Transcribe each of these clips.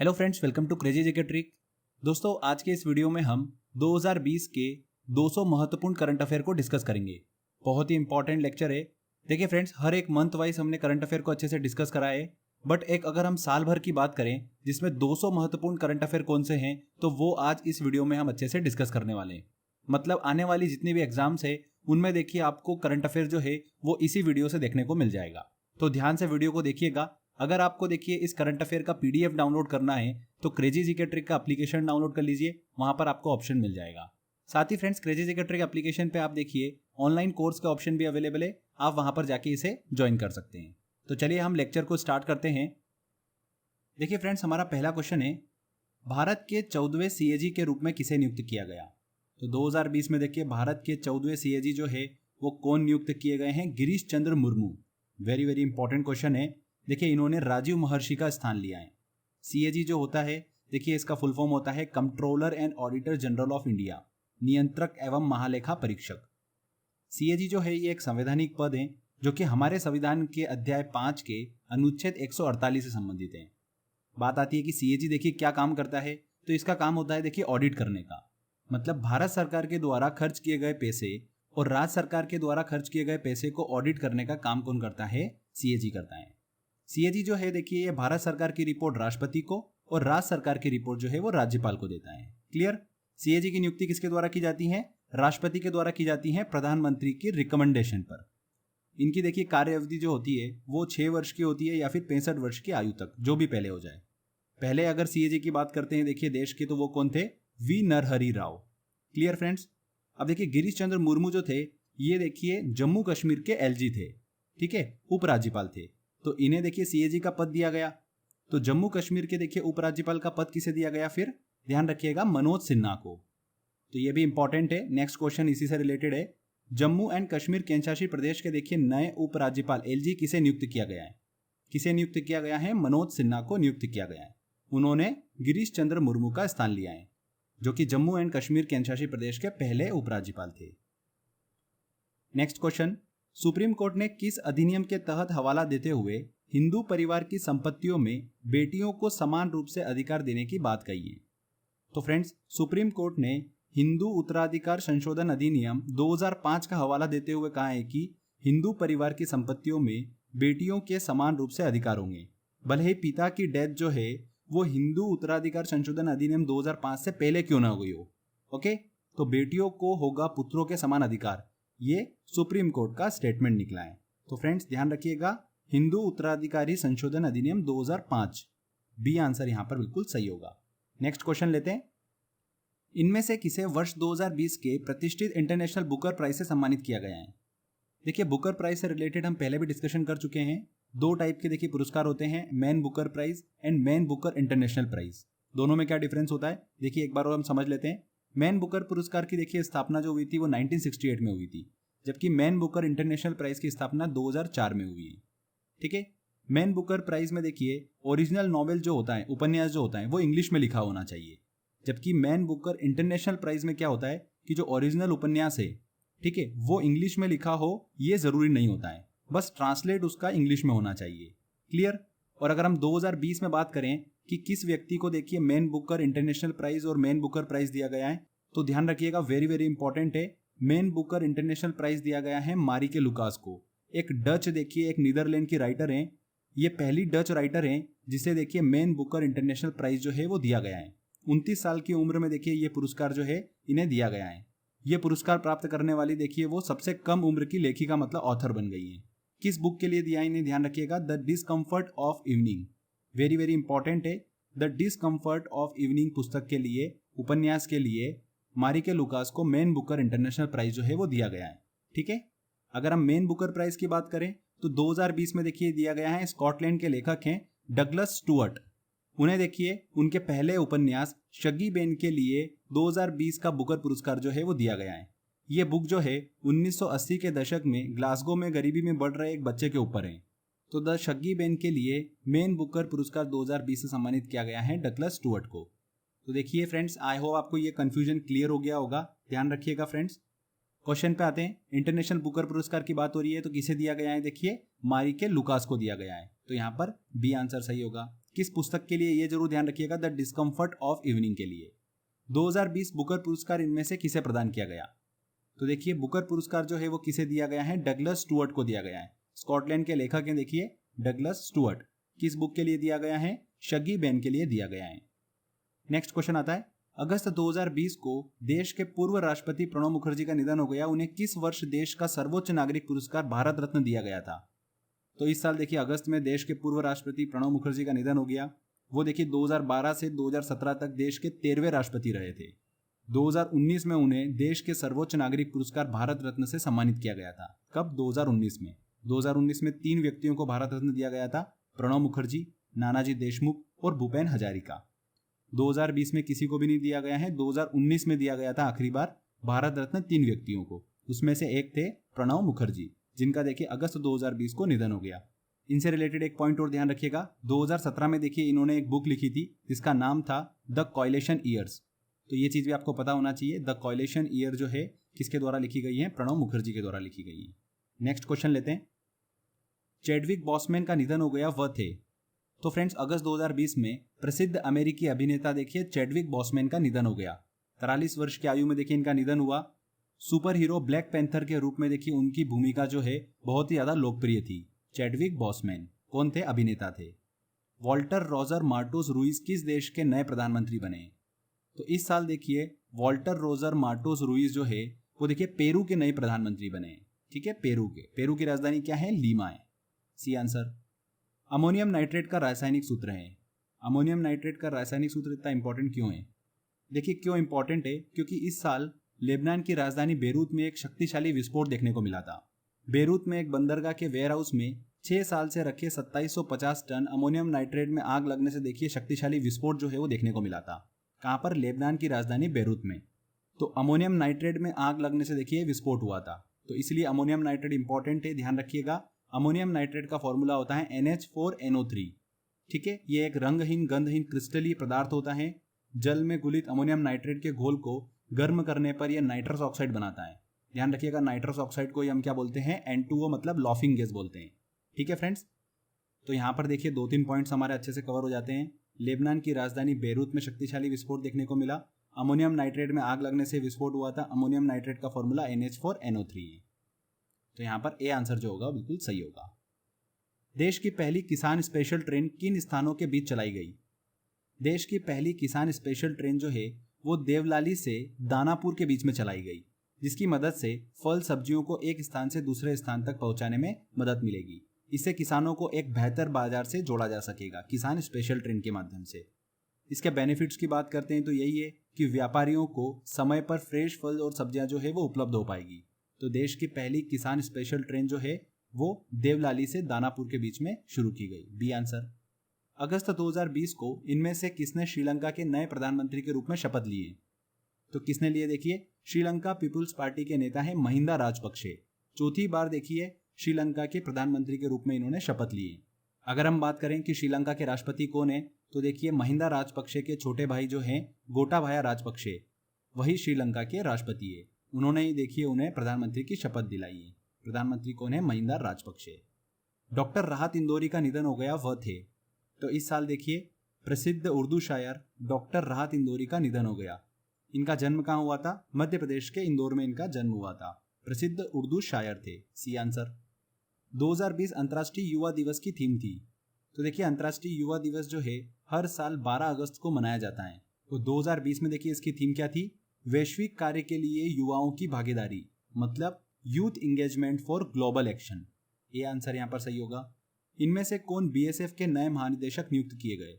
Hello friends, welcome to crazy GK trick. दोस्तों, आज के इस वीडियो में हम 2020 के 200 महत्वपूर्ण करंट अफेयर को डिस्कस करेंगे। बहुत ही इंपॉर्टेंट लेक्चर है। देखिए फ्रेंड्स, हर एक मंथ वाइज हमने करंट अफेयर को अच्छे से डिस्कस करा है, बट एक अगर हम साल भर की बात करें जिसमें 200 महत्वपूर्ण करंट अफेयर कौन से हैं, तो वो आज इस वीडियो में हम अच्छे से डिस्कस करने वाले हैं। मतलब आने वाली जितनी भी एग्जाम्स है उनमें देखिए आपको करंट अफेयर जो है वो इसी वीडियो से देखने को मिल जाएगा। तो ध्यान से वीडियो को देखिएगा। अगर आपको देखिए इस करंट अफेयर का पीडीएफ डाउनलोड करना है तो क्रेजी जीके ट्रिक का एप्लीकेशन डाउनलोड कर लीजिए, वहां पर आपको ऑप्शन मिल जाएगा। साथ ही friends, crazy GK trick application पे आप देखिए ऑनलाइन कोर्स का ऑप्शन भी अवेलेबल है, आप वहां पर जाके इसे ज्वाइन कर सकते हैं। तो चलिए हम लेक्चर को स्टार्ट करते हैं। देखिए फ्रेंड्स, हमारा पहला क्वेश्चन है, भारत के 14वें सीएजी के रूप में किसे नियुक्त किया गया? तो 2020 में देखिए भारत के 14वें सीएजी जो है वो कौन नियुक्त किए गए हैं? Girish Chandra Murmu. Very very important question है। देखिए इन्होंने राजीव महर्षि का स्थान लिया है। सीएजी जो होता है, देखिए इसका फुल फॉर्म होता है controller and auditor general of India, नियंत्रक एवं महालेखा परीक्षक। सीएजी जो है ये एक संवैधानिक पद है जो कि हमारे संविधान के अध्याय 5 के अनुच्छेद 148 से संबंधित है। बात आती है कि सीएजी देखिए क्या काम करता है, तो इसका काम होता है देखिए ऑडिट करने का। मतलब भारत सरकार के द्वारा खर्च किए गए पैसे और राज्य सरकार के द्वारा खर्च किए गए पैसे को ऑडिट करने का काम कौन करता है? सीएजी करता है। सीएजी जो है देखिए ये भारत सरकार की रिपोर्ट राष्ट्रपति को और राज्य सरकार की रिपोर्ट जो है वो राज्यपाल को देता है। क्लियर? सीएजी की नियुक्ति किसके द्वारा की जाती है? राष्ट्रपति के द्वारा की जाती है, प्रधानमंत्री की रिकमेंडेशन पर। इनकी देखिए कार्य अवधि जो होती है वो 6 वर्ष की होती है या फिर 65 वर्ष की आयु तक, जो भी पहले हो जाए। पहले अगर सीएजी की बात करते हैं देखिए देश के, तो वो कौन थे? V Narahari Rao. Clear friends? अब देखिए गिरीश चंद्र मुर्मू जो थे ये देखिए जम्मू कश्मीर के एलजी थे, ठीक है, उपराज्यपाल थे। तो इन्हें देखिए सीएजी का पद दिया गया। तो जम्मू कश्मीर के देखिए उपराज्यपाल का पद किसे दिया गया? फिर ध्यान रखिएगा, मनोज सिन्हा को। तो ये भी इंपॉर्टेंट है, नेक्स्ट क्वेश्चन इसी से रिलेटेड है। जम्मू एंड कश्मीर केंद्रशासित प्रदेश के देखिए नए उपराज्यपाल एलजी किसे नियुक्त किया गया है? किसे नियुक्त किया गया है? मनोज सिन्हा को नियुक्त किया गया है। उन्होंने गिरीश चंद्र मुर्मू का स्थान लिया है, जो कि जम्मू एंड कश्मीर केंद्रशासित प्रदेश के पहले उपराज्यपाल थे। नेक्स्ट क्वेश्चन, सुप्रीम कोर्ट ने किस अधिनियम के तहत हवाला देते हुए हिंदू परिवार की संपत्तियों में बेटियों को समान रूप से अधिकार देने की बात कही है? तो फ्रेंड्स, सुप्रीम कोर्ट ने हिंदू उत्तराधिकार संशोधन अधिनियम 2005 का हवाला देते हुए कहा है कि हिंदू परिवार की संपत्तियों में बेटियों के समान रूप से अधिकार होंगे, भले ही पिता की डेथ जो है वो हिंदू उत्तराधिकार संशोधन अधिनियम 2005 से पहले क्यों ना हुई हो। ओके, तो बेटियों को होगा पुत्रों के समान अधिकार, ये सुप्रीम कोर्ट का स्टेटमेंट निकला है। तो फ्रेंड्स ध्यान रखिएगा, हिंदू उत्तराधिकारी संशोधन अधिनियम 2005, बी आंसर यहां पर बिल्कुल सही होगा। नेक्स्ट क्वेश्चन लेते हैं, इनमें से किसे वर्ष 2020 के प्रतिष्ठित इंटरनेशनल बुकर प्राइज से सम्मानित किया गया है? देखिए बुकर प्राइज से रिलेटेड हम पहले भी डिस्कशन कर चुके हैं। 2 टाइप के देखिए पुरस्कार होते हैं, Man Booker Prize and Man Booker International Prize. दोनों में क्या डिफरेंस होता है देखिए एक बार और हम समझ लेते हैं। मैन बुकर पुरस्कार की देखिए स्थापना जो हुई थी वो 1968 में हुई थी, जबकि मैन बुकर इंटरनेशनल प्राइज की स्थापना 2004 में हुई है। ठीक है, मैन बुकर प्राइज में देखिए ओरिजिनल नॉवेल जो होता है, उपन्यास जो होता है, वो इंग्लिश में लिखा होना चाहिए, जबकि मैन बुकर इंटरनेशनल प्राइज में क्या होता है कि जो ओरिजिनल उपन्यास है, ठीक है, वो इंग्लिश में लिखा हो ये जरूरी नहीं होता है, बस ट्रांसलेट उसका इंग्लिश में होना चाहिए। क्लियर? और अगर हम 2020 में बात करें कि किस व्यक्ति को देखिए मैन बुकर इंटरनेशनल प्राइज और मैन बुकर प्राइज दिया गया है, तो ध्यान रखिएगा, वेरी वेरी इंपॉर्टेंट है, मैन बुकर इंटरनेशनल प्राइज दिया गया है मारिके लुकास को। एक डच देखिए, एक नीदरलैंड की राइटर है, ये पहली डच राइटर है जिसे देखिए मैन बुकर इंटरनेशनल प्राइज जो है वो दिया गया है। 29 साल की उम्र में देखिए ये पुरस्कार जो है इन्हें दिया गया है। ये पुरस्कार प्राप्त करने वाली देखिए वो सबसे कम उम्र की लेखिका मतलब ऑथर बन गई है। किस बुक के लिए दिया इन्हें? ध्यान रखिएगा, the discomfort of evening. Very very important है, द डिस्कम्फर्ट ऑफ इवनिंग पुस्तक के लिए, उपन्यास के लिए मारिके लुकास को मैन बुकर इंटरनेशनल प्राइज जो है वो दिया गया है। ठीक है, अगर हम मैन बुकर प्राइज की बात करें तो 2020 में देखिए दिया गया है, स्कॉटलैंड के लेखक हैं डगलस स्टुअर्ट। उन्हें देखिए उनके पहले उपन्यास शगी बेन के लिए 2020 का बुकर पुरस्कार जो है वो दिया गया है। ये बुक जो है 1980 के दशक में ग्लासगो में गरीबी में बढ़ रहे एक बच्चे के ऊपर है। तो द शगी बेन के लिए मैन बुकर पुरस्कार 2020 से सम्मानित किया गया है डगलस स्टुअर्ट को। तो देखिए फ्रेंड्स, आई होप आपको ये कंफ्यूजन क्लियर हो गया होगा। ध्यान रखिएगा फ्रेंड्स। क्वेश्चन पे आते हैं, इंटरनेशनल बुकर पुरस्कार की बात हो रही है तो किसे दिया गया है? देखिए मारिके लुकास को दिया गया है, तो यहाँ पर बी आंसर सही होगा। किस पुस्तक के लिए, ये जरूर ध्यान रखिएगा, द डिस्कम्फर्ट ऑफ इवनिंग के लिए। 2020 बुकर पुरस्कार इनमें से किसे प्रदान किया गया? तो देखिए बुकर पुरस्कार जो है वो किसे दिया गया है? डगलस स्टुअर्ट को दिया गया है। स्कॉटलैंड के लेखक हैं देखिए डगलस स्टुअर्ट। किस बुक के लिए दिया गया है? शगी बैन के लिए दिया गया है। नेक्स्ट क्वेश्चन आता है, अगस्त 2020 को देश के पूर्व राष्ट्रपति प्रणब मुखर्जी का निधन हो गया। उन्हें किस वर्ष देश का सर्वोच्च नागरिक पुरस्कार भारत रत्न दिया गया था? तो इस साल देखिए अगस्त में देश के पूर्व राष्ट्रपति प्रणब मुखर्जी का निधन हो गया। वो देखिए 2012 से 2017 तक देश के 13वें राष्ट्रपति रहे थे। 2019 में उन्हें देश के सर्वोच्च नागरिक पुरस्कार भारत रत्न से सम्मानित किया गया था। कब? 2019 में। 2019 में 3 व्यक्तियों को भारत रत्न दिया गया था, प्रणब मुखर्जी, नानाजी देशमुख और भूपेन हजारिका। 2020 में किसी को भी नहीं दिया गया है। 2019 में दिया गया था आखिरी बार भारत रत्न 3 व्यक्तियों को। उसमें से एक थे प्रणब मुखर्जी, जिनका देखिए अगस्त 2020 को निधन हो गया। इनसे रिलेटेड एक पॉइंट और ध्यान रखिएगा, 2017 में देखिए इन्होंने एक बुक लिखी थी जिसका नाम था द कॉयलेशन ईयर्स। तो ये चीज भी आपको पता होना चाहिए, द कॉयलेशन ईयर जो है किसके द्वारा लिखी गई है? प्रणब मुखर्जी के द्वारा लिखी गई है। नेक्स्ट क्वेश्चन लेते हैं, चैडविक बॉसमैन का निधन हो गया, वह थे? तो फ्रेंड्स अगस्त 2020 में प्रसिद्ध अमेरिकी अभिनेता देखिए चैडविक बॉसमैन का निधन हो गया। 43 वर्ष की आयु में देखिए इनका निधन हुआ। सुपर हीरो ब्लैक पैंथर के रूप में देखिए उनकी भूमिका जो है बहुत ही ज्यादा लोकप्रिय थी। चैडविक बॉसमैन कौन थे? अभिनेता थे। वॉल्टर रोजर मार्टोस रुइस किस देश के नए प्रधानमंत्री बने? तो इस साल देखिए वॉल्टर रोजर मार्टोस रुइस जो है वो देखिए पेरू के नए प्रधानमंत्री बने। ठीक है, पेरू की राजधानी क्या है? लीमा है। C answer. अमोनियम नाइट्रेट का रासायनिक सूत्र है। अमोनियम नाइट्रेट का रासायनिक सूत्र इतना इंपॉर्टेंट क्यों है? देखिए क्यों इंपॉर्टेंट है, क्योंकि इस साल लेबनान की राजधानी बेरूत में एक शक्तिशाली विस्फोट देखने को मिला था। बेरूत में एक बंदरगाह के वेयर हाउस में 6 साल से रखे 2750 टन अमोनियम नाइट्रेट में आग लगने से देखिए शक्तिशाली विस्फोट जो है वो देखने को मिला था। कहाँ पर? लेबनान की राजधानी बेरूत में। तो अमोनियम नाइट्रेट में आग लगने से देखिए विस्फोट हुआ था, तो इसलिए अमोनियम नाइट्रेट इंपॉर्टेंट है, ध्यान रखिएगा। अमोनियम नाइट्रेट का फॉर्मूला होता है NH4NO3। ठीक है, ये एक रंगहीन गंधहीन क्रिस्टलीय पदार्थ होता है। जल में घुलित अमोनियम नाइट्रेट के घोल को गर्म करने पर यह नाइट्रस ऑक्साइड बनाता है। ध्यान रखिएगा, नाइट्रस ऑक्साइड को हम क्या बोलते हैं? N2O मतलब लॉफिंग गैस बोलते हैं। ठीक है फ्रेंड्स, तो यहाँ पर देखिए 2-3 पॉइंट्स हमारे अच्छे से कवर हो जाते हैं। लेबनान की राजधानी बेरूत में शक्तिशाली विस्फोट देखने को मिला। अमोनियम नाइट्रेट में आग लगने से विस्फोट हुआ था। अमोनियम नाइट्रेट का फॉर्मूला NH4NO3 है। तो यहाँ पर ए आंसर जो होगा बिल्कुल सही होगा। देश की पहली किसान स्पेशल ट्रेन किन स्थानों के बीच चलाई गई? देश की पहली किसान स्पेशल ट्रेन जो है वो देवलाली से दानापुर के बीच में चलाई गई, जिसकी मदद से फल सब्जियों को एक स्थान से दूसरे स्थान तक पहुंचाने में मदद मिलेगी। इससे किसानों को एक बेहतर बाजार से जोड़ा जा सकेगा किसान स्पेशल ट्रेन के माध्यम से। इसके बेनिफिट्स की बात करते हैं तो यही है कि व्यापारियों को समय पर फ्रेश फल और सब्जियां जो है वो उपलब्ध हो पाएगी। तो देश की पहली किसान स्पेशल ट्रेन जो है वो देवलाली से दानापुर के बीच में शुरू की गई। B answer. अगस्त 2020 को इनमें से किसने श्रीलंका के नए प्रधानमंत्री के रूप में शपथ लिए? तो किसने लिए? देखिए श्रीलंका पीपुल्स पार्टी के नेता है महिंदा राजपक्षे। चौथी बार देखिए श्रीलंका के प्रधानमंत्री के रूप में इन्होंने शपथ लिए। अगर हम बात करें कि श्रीलंका के राष्ट्रपति कौन है, तो देखिए महिंदा राजपक्षे के छोटे भाई जो हैं गोटाबाया राजपक्षे, वही श्रीलंका के राष्ट्रपति है। उन्होंने ही देखिए उन्हें प्रधानमंत्री की शपथ दिलाई है। प्रधानमंत्री कौन है? महिंदा राजपक्षे। डॉक्टर राहत इंदौरी का निधन हो गया, वह थे? तो इस साल देखिए प्रसिद्ध उर्दू शायर डॉक्टर राहत इंदौरी का निधन हो गया। इनका जन्म कहाँ हुआ था? मध्य प्रदेश के इंदौर में इनका जन्म हुआ था। प्रसिद्ध उर्दू शायर थे। C answer. 2020 अंतर्राष्ट्रीय युवा दिवस की थीम थी। तो देखिए अंतर्राष्ट्रीय युवा दिवस जो है हर साल 12 अगस्त को मनाया जाता है। तो 2020 में देखिए इसकी थीम क्या थी? वैश्विक कार्य के लिए युवाओं की भागीदारी, मतलब youth engagement for global action. ये आंसर यहाँ पर सही होगा। इनमें से कौन BSF के नए महानिदेशक नियुक्त किए गए?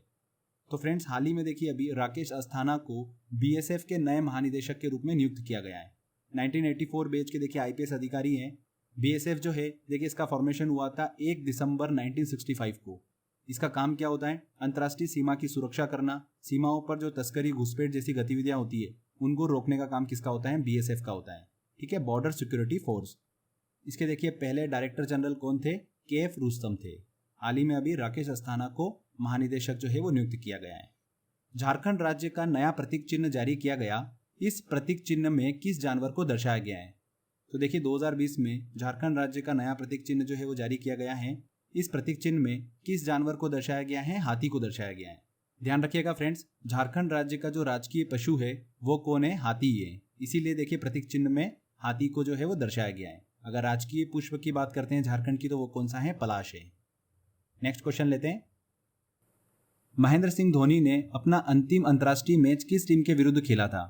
तो फ्रेंड्स हाल ही में देखिए अभी राकेश अस्थाना को BSF के नए महानिदेशक के रूप में नियुक्त किया गया है। 1984 बैच के देखिए IPS अधिकारी हैं। BSF जो है देखिए इसका फॉर्मेशन हुआ था 1 दिसंबर 1965 को। इसका काम क्या होता है? अंतर्राष्ट्रीय सीमा की सुरक्षा करना, सीमाओं पर जो तस्करी घुसपैठ जैसी गतिविधियां होती है उनको रोकने का काम किसका होता है? BSF का होता है। ठीक है, बॉर्डर सिक्योरिटी फोर्स। इसके देखिए पहले डायरेक्टर जनरल कौन थे? KF रुस्तम थे। हाल ही में अभी राकेश अस्थाना को महानिदेशक जो है वो नियुक्त किया गया है। झारखंड राज्य का नया प्रतीक चिन्ह जारी किया गया। इस प्रतीक चिन्ह में किस जानवर को दर्शाया गया है? तो देखिए 2020 में झारखंड राज्य का नया प्रतीक चिन्ह जो है वो जारी किया गया है। इस प्रतीक चिन्ह में किस जानवर को दर्शाया गया है? हाथी को दर्शाया गया है। ध्यान रखिएगा फ्रेंड्स, झारखंड राज्य का जो राजकीय पशु है वो कौन है? हाथी ही है। इसीलिए देखिए प्रतीक चिन्ह में हाथी को जो है वो दर्शाया गया है। अगर राजकीय पुष्प की बात करते हैं झारखंड की तो वो कौन सा है? पलाश है। नेक्स्ट क्वेश्चन लेते हैं। महेंद्र सिंह धोनी ने अपना अंतिम अंतर्राष्ट्रीय मैच किस टीम के विरुद्ध खेला था?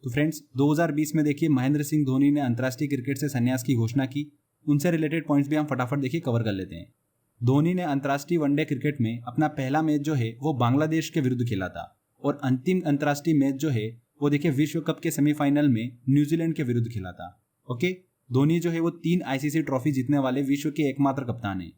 तो फ्रेंड्स 2020 में देखिए महेंद्र सिंह धोनी ने अंतर्राष्ट्रीय क्रिकेट से संन्यास की घोषणा की। उनसे रिलेटेड पॉइंट्स भी हम फटाफट देखिए कवर कर लेते हैं। धोनी ने अंतर्राष्ट्रीय वनडे क्रिकेट में अपना पहला मैच जो है वो बांग्लादेश के विरुद्ध खेला था और अंतिम अंतर्राष्ट्रीय मैच जो है वो देखिए विश्व कप के सेमीफाइनल में न्यूजीलैंड के विरुद्ध खेला था। ओके, धोनी जो है वो 3 आईसीसी ट्रॉफी जीतने वाले विश्व के एकमात्र कप्तान है।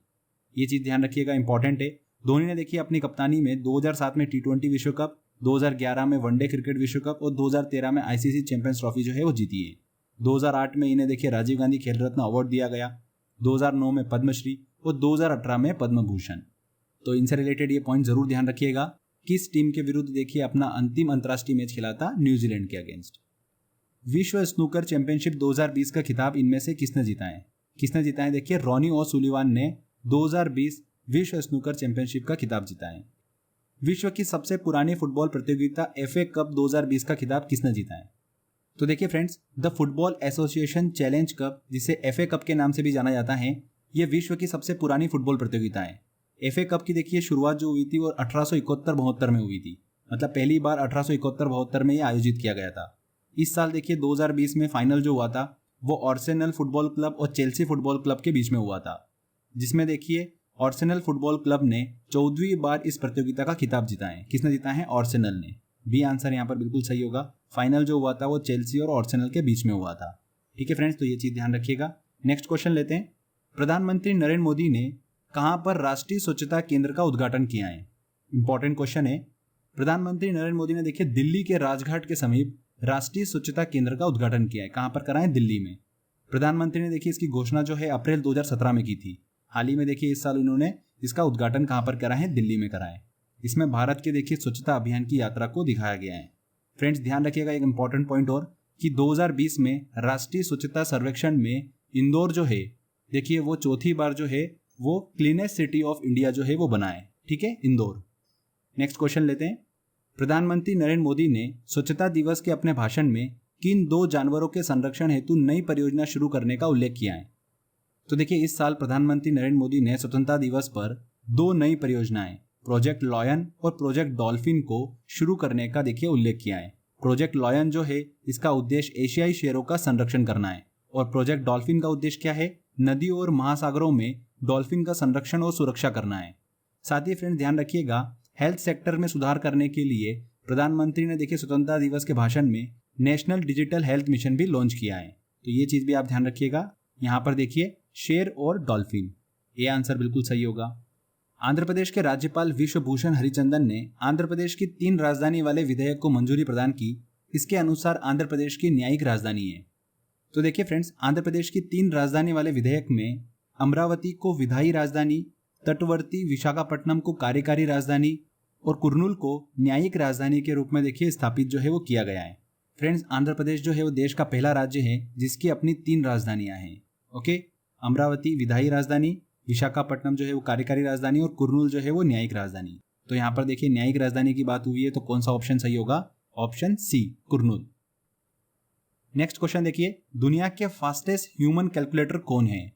ये चीज ध्यान रखिएगा, इंपॉर्टेंट है। धोनी ने देखिए अपनी कप्तानी में 2007 में T20 विश्व कप, 2011 में वनडे क्रिकेट विश्व कप और 2013 में आईसीसी चैंपियंस ट्रॉफी जो है वो जीती है। 2008 में इन्हें देखिए राजीव गांधी खेल रत्न अवार्ड दिया गया, 2009 में पद्मश्री और 2018 में पद्म भूषण। तो इनसे रिलेटेड ये पॉइंट जरूर ध्यान रखिएगा। किस टीम के विरुद्ध देखिए अपना अंतिम अंतर्राष्ट्रीय मैच खेला था? न्यूजीलैंड के अगेंस्ट। विश्व स्नूकर चैंपियनशिप 2020 का खिताब इनमें से किसने जीता है? किसने जीता है? देखिए रॉनी ओसुलिवान ने 2020 विश्व स्नूकर चैंपियनशिप का खिताब जीता है। विश्व की सबसे पुरानी फुटबॉल प्रतियोगिता FA कप 2020 का खिताब किसने जीता है? तो देखिए friends, the football association challenge cup, जिसे FA कप के नाम से भी जाना जाता है, ये विश्व की सबसे पुरानी फुटबॉल प्रतियोगिता है। FA कप की देखिए शुरुआत जो हुई थी वो 1871-72 में हुई थी। मतलब पहली बार 1871-72 में ये आयोजित किया गया था। इस साल देखिए 2020 में फाइनल जो हुआ था वो आर्सेनल फुटबॉल क्लब और चेल्सी फुटबॉल क्लब के बीच में हुआ था, जिसमें देखिए आर्सेनल फुटबॉल क्लब ने 14वीं बार इस प्रतियोगिता का खिताब जीता है। किसने जीता है? आर्सेनल ने। बी आंसर यहाँ पर बिल्कुल सही होगा। फाइनल जो हुआ था वो चेल्सी और आर्सेनल के बीच में हुआ था। ठीक है फ्रेंड्स, तो ये चीज ध्यान रखिएगा। नेक्स्ट क्वेश्चन लेते हैं। प्रधानमंत्री नरेंद्र मोदी ने कहां पर राष्ट्रीय स्वच्छता केंद्र का उद्घाटन किया है? इंपॉर्टेंट क्वेश्चन है। प्रधानमंत्री नरेंद्र मोदी ने देखिए दिल्ली के राजघाट के समीप राष्ट्रीय स्वच्छता केंद्र का उद्घाटन किया है। कहां पर करा है? दिल्ली में। प्रधानमंत्री ने देखिए इसकी घोषणा जो है अप्रैल 2017 में की थी। हाल ही में देखिए इस साल उन्होंने इसका उद्घाटन कहां पर करा है? दिल्ली में करा है। इसमें भारत के देखिए स्वच्छता अभियान की यात्रा को दिखाया गया है। फ्रेंड्स ध्यान रखिएगा एक इंपॉर्टेंट पॉइंट और, कि 2020 में राष्ट्रीय स्वच्छता सर्वेक्षण में इंदौर जो है देखिए वो चौथी बार जो है वो क्लीनेस्ट सिटी ऑफ इंडिया जो है वो बना है। ठीक है, इंदौर। नेक्स्ट क्वेश्चन लेते हैं। प्रधानमंत्री नरेंद्र मोदी ने स्वच्छता दिवस के अपने भाषण में किन 2 जानवरों के संरक्षण हेतु नई परियोजना शुरू करने का उल्लेख किया है? तो देखिए इस साल प्रधानमंत्री नरेंद्र मोदी ने स्वतंत्रता दिवस पर 2 नई परियोजनाएं प्रोजेक्ट लॉयन और प्रोजेक्ट डॉल्फिन को शुरू करने का देखिए उल्लेख किया है। प्रोजेक्ट लॉयन जो है इसका उद्देश्य एशियाई शेरों का संरक्षण करना है और प्रोजेक्ट डॉल्फिन का उद्देश्य क्या है? नदियों और महासागरों में डॉल्फिन का संरक्षण और सुरक्षा करना है। साथ ही फ्रेंड ध्यान रखिएगा, हेल्थ सेक्टर में सुधार करने के लिए प्रधानमंत्री ने देखिए स्वतंत्रता दिवस के भाषण में नेशनल डिजिटल हेल्थ मिशन भी लॉन्च किया है। तो ये चीज भी आप ध्यान रखिएगा। यहाँ पर देखिए शेर और डॉल्फिन, ये आंसर बिल्कुल सही होगा। आंध्र प्रदेश के राज्यपाल विश्वभूषण हरिचंदन ने आंध्र प्रदेश की 3 राजधानी वाले विधेयक को मंजूरी प्रदान की। इसके अनुसार आंध्र प्रदेश की न्यायिक राजधानी है। तो देखिए फ्रेंड्स, आंध्र प्रदेश की 3 राजधानी वाले विधेयक में अमरावती को विधायी राजधानी, तटवर्ती विशाखापट्टनम को कार्यकारी राजधानी और कुर्नूल को न्यायिक राजधानी के रूप में देखिए स्थापित जो है वो किया गया है। फ्रेंड्स आंध्र प्रदेश जो है वो देश का पहला राज्य है जिसकी अपनी 3 राजधानियां हैं। ओके, अमरावती विधायी राजधानी, विशाखापट्टनम जो है वो कार्यकारी राजधानी और कुर्नूल जो है वो न्यायिक राजधानी। तो यहाँ पर देखिए न्यायिक राजधानी की बात हुई है तो कौन सा ऑप्शन सही होगा? Option C, Kurnool. Next question देखिए, दुनिया के फास्टेस्ट ह्यूमन कैलकुलेटर कौन है?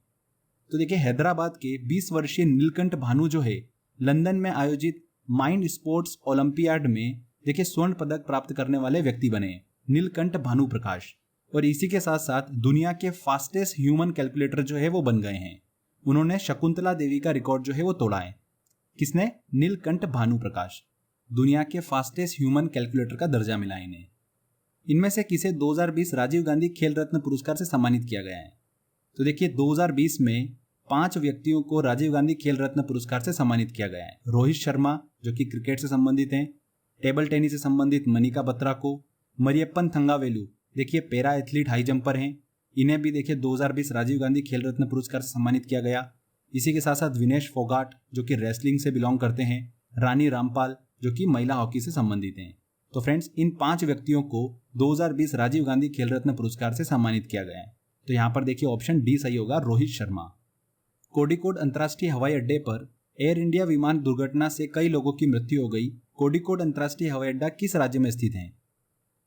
तो देखिए हैदराबाद के 20 वर्षीय नीलकंठ भानु जो है लंदन में आयोजित माइंड स्पोर्ट्स ओलंपियाड में देखिए स्वर्ण पदक प्राप्त करने वाले व्यक्ति बने, नीलकंठ भानु प्रकाश। और इसी के साथ साथ दुनिया के फास्टेस्ट ह्यूमन कैलकुलेटर जो है वो बन गए हैं। उन्होंने शकुंतला देवी का रिकॉर्ड जो है वो तोड़ा है। किसने? नीलकंठ भानु प्रकाश। दुनिया के फास्टेस्ट ह्यूमन कैलकुलेटर का दर्जा मिला इन्हें। इनमें से किसे 2020 राजीव गांधी खेल रत्न पुरस्कार से सम्मानित किया गया है? तो देखिए 2020 में 5 व्यक्तियों को राजीव गांधी खेल रत्न पुरस्कार से सम्मानित किया गया है। रोहित शर्मा जो कि क्रिकेट से संबंधित हैं, टेबल टेनिस से संबंधित मनिका बत्रा को, मरियप्पन थंगावेलु देखिए पैरा एथलीट हाई जंपर हैं, इन्हें भी देखिए 2020 राजीव गांधी खेल रत्न पुरस्कार से सम्मानित किया गया। इसी के साथ साथ विनेश फोगाट जो कि रेसलिंग से बिलोंग करते हैं, रानी रामपाल जो कि महिला हॉकी से संबंधित हैं। तो फ्रेंड्स इन 5 व्यक्तियों को 2020 राजीव गांधी खेल रत्न पुरस्कार से सम्मानित किया गया है। तो यहाँ पर देखिए ऑप्शन डी सही होगा, रोहित शर्मा। कोडिकोड अंतर्राष्ट्रीय हवाई अड्डे पर एयर इंडिया विमान दुर्घटना से कई लोगों की मृत्यु हो गई। कोडिकोड अंतर्राष्ट्रीय हवाई अड्डा किस राज्य में स्थित है?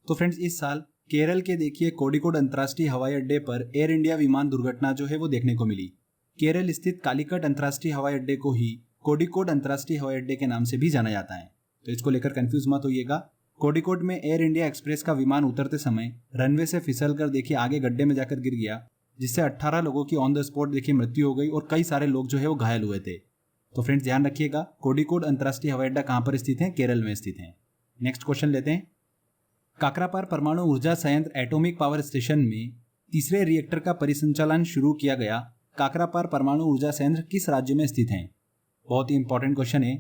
तो फ्रेंड्स इस साल केरल के देखिए कोडिकोड अंतर्राष्ट्रीय हवाई अड्डे पर एयर इंडिया विमान दुर्घटना जो है वो देखने को मिली। केरल स्थित कालीकट अंतर्राष्ट्रीय हवाई अड्डे को ही कोडिकोड अंतर्राष्ट्रीय हवाई अड्डे के नाम से भी जाना जाता है, तो इसको लेकर कंफ्यूज मत होइएगा। कोडिकोड में एयर इंडिया एक्सप्रेस का विमान उतरते समय रनवे से फिसलकर देखिए आगे गड्ढे में जाकर गिर गया, जिससे 18 लोगों की ऑन द स्पॉट देखिए मृत्यु हो गई और कई सारे लोग जो है वो घायल हुए थे। तो फ्रेंड्स ध्यान रखिएगा, कोडिकोड अंतर्राष्ट्रीय हवाई अड्डा कहां पर स्थित है? केरल में स्थित है। नेक्स्ट क्वेश्चन लेते हैं। काकरापार परमाणु ऊर्जा संयंत्र एटॉमिक पावर स्टेशन में तीसरे रिएक्टर का परिसंचालन शुरू किया गया। काकरापार परमाणु ऊर्जा संयंत्र किस राज्य में स्थित है? बहुत ही इंपॉर्टेंट क्वेश्चन है।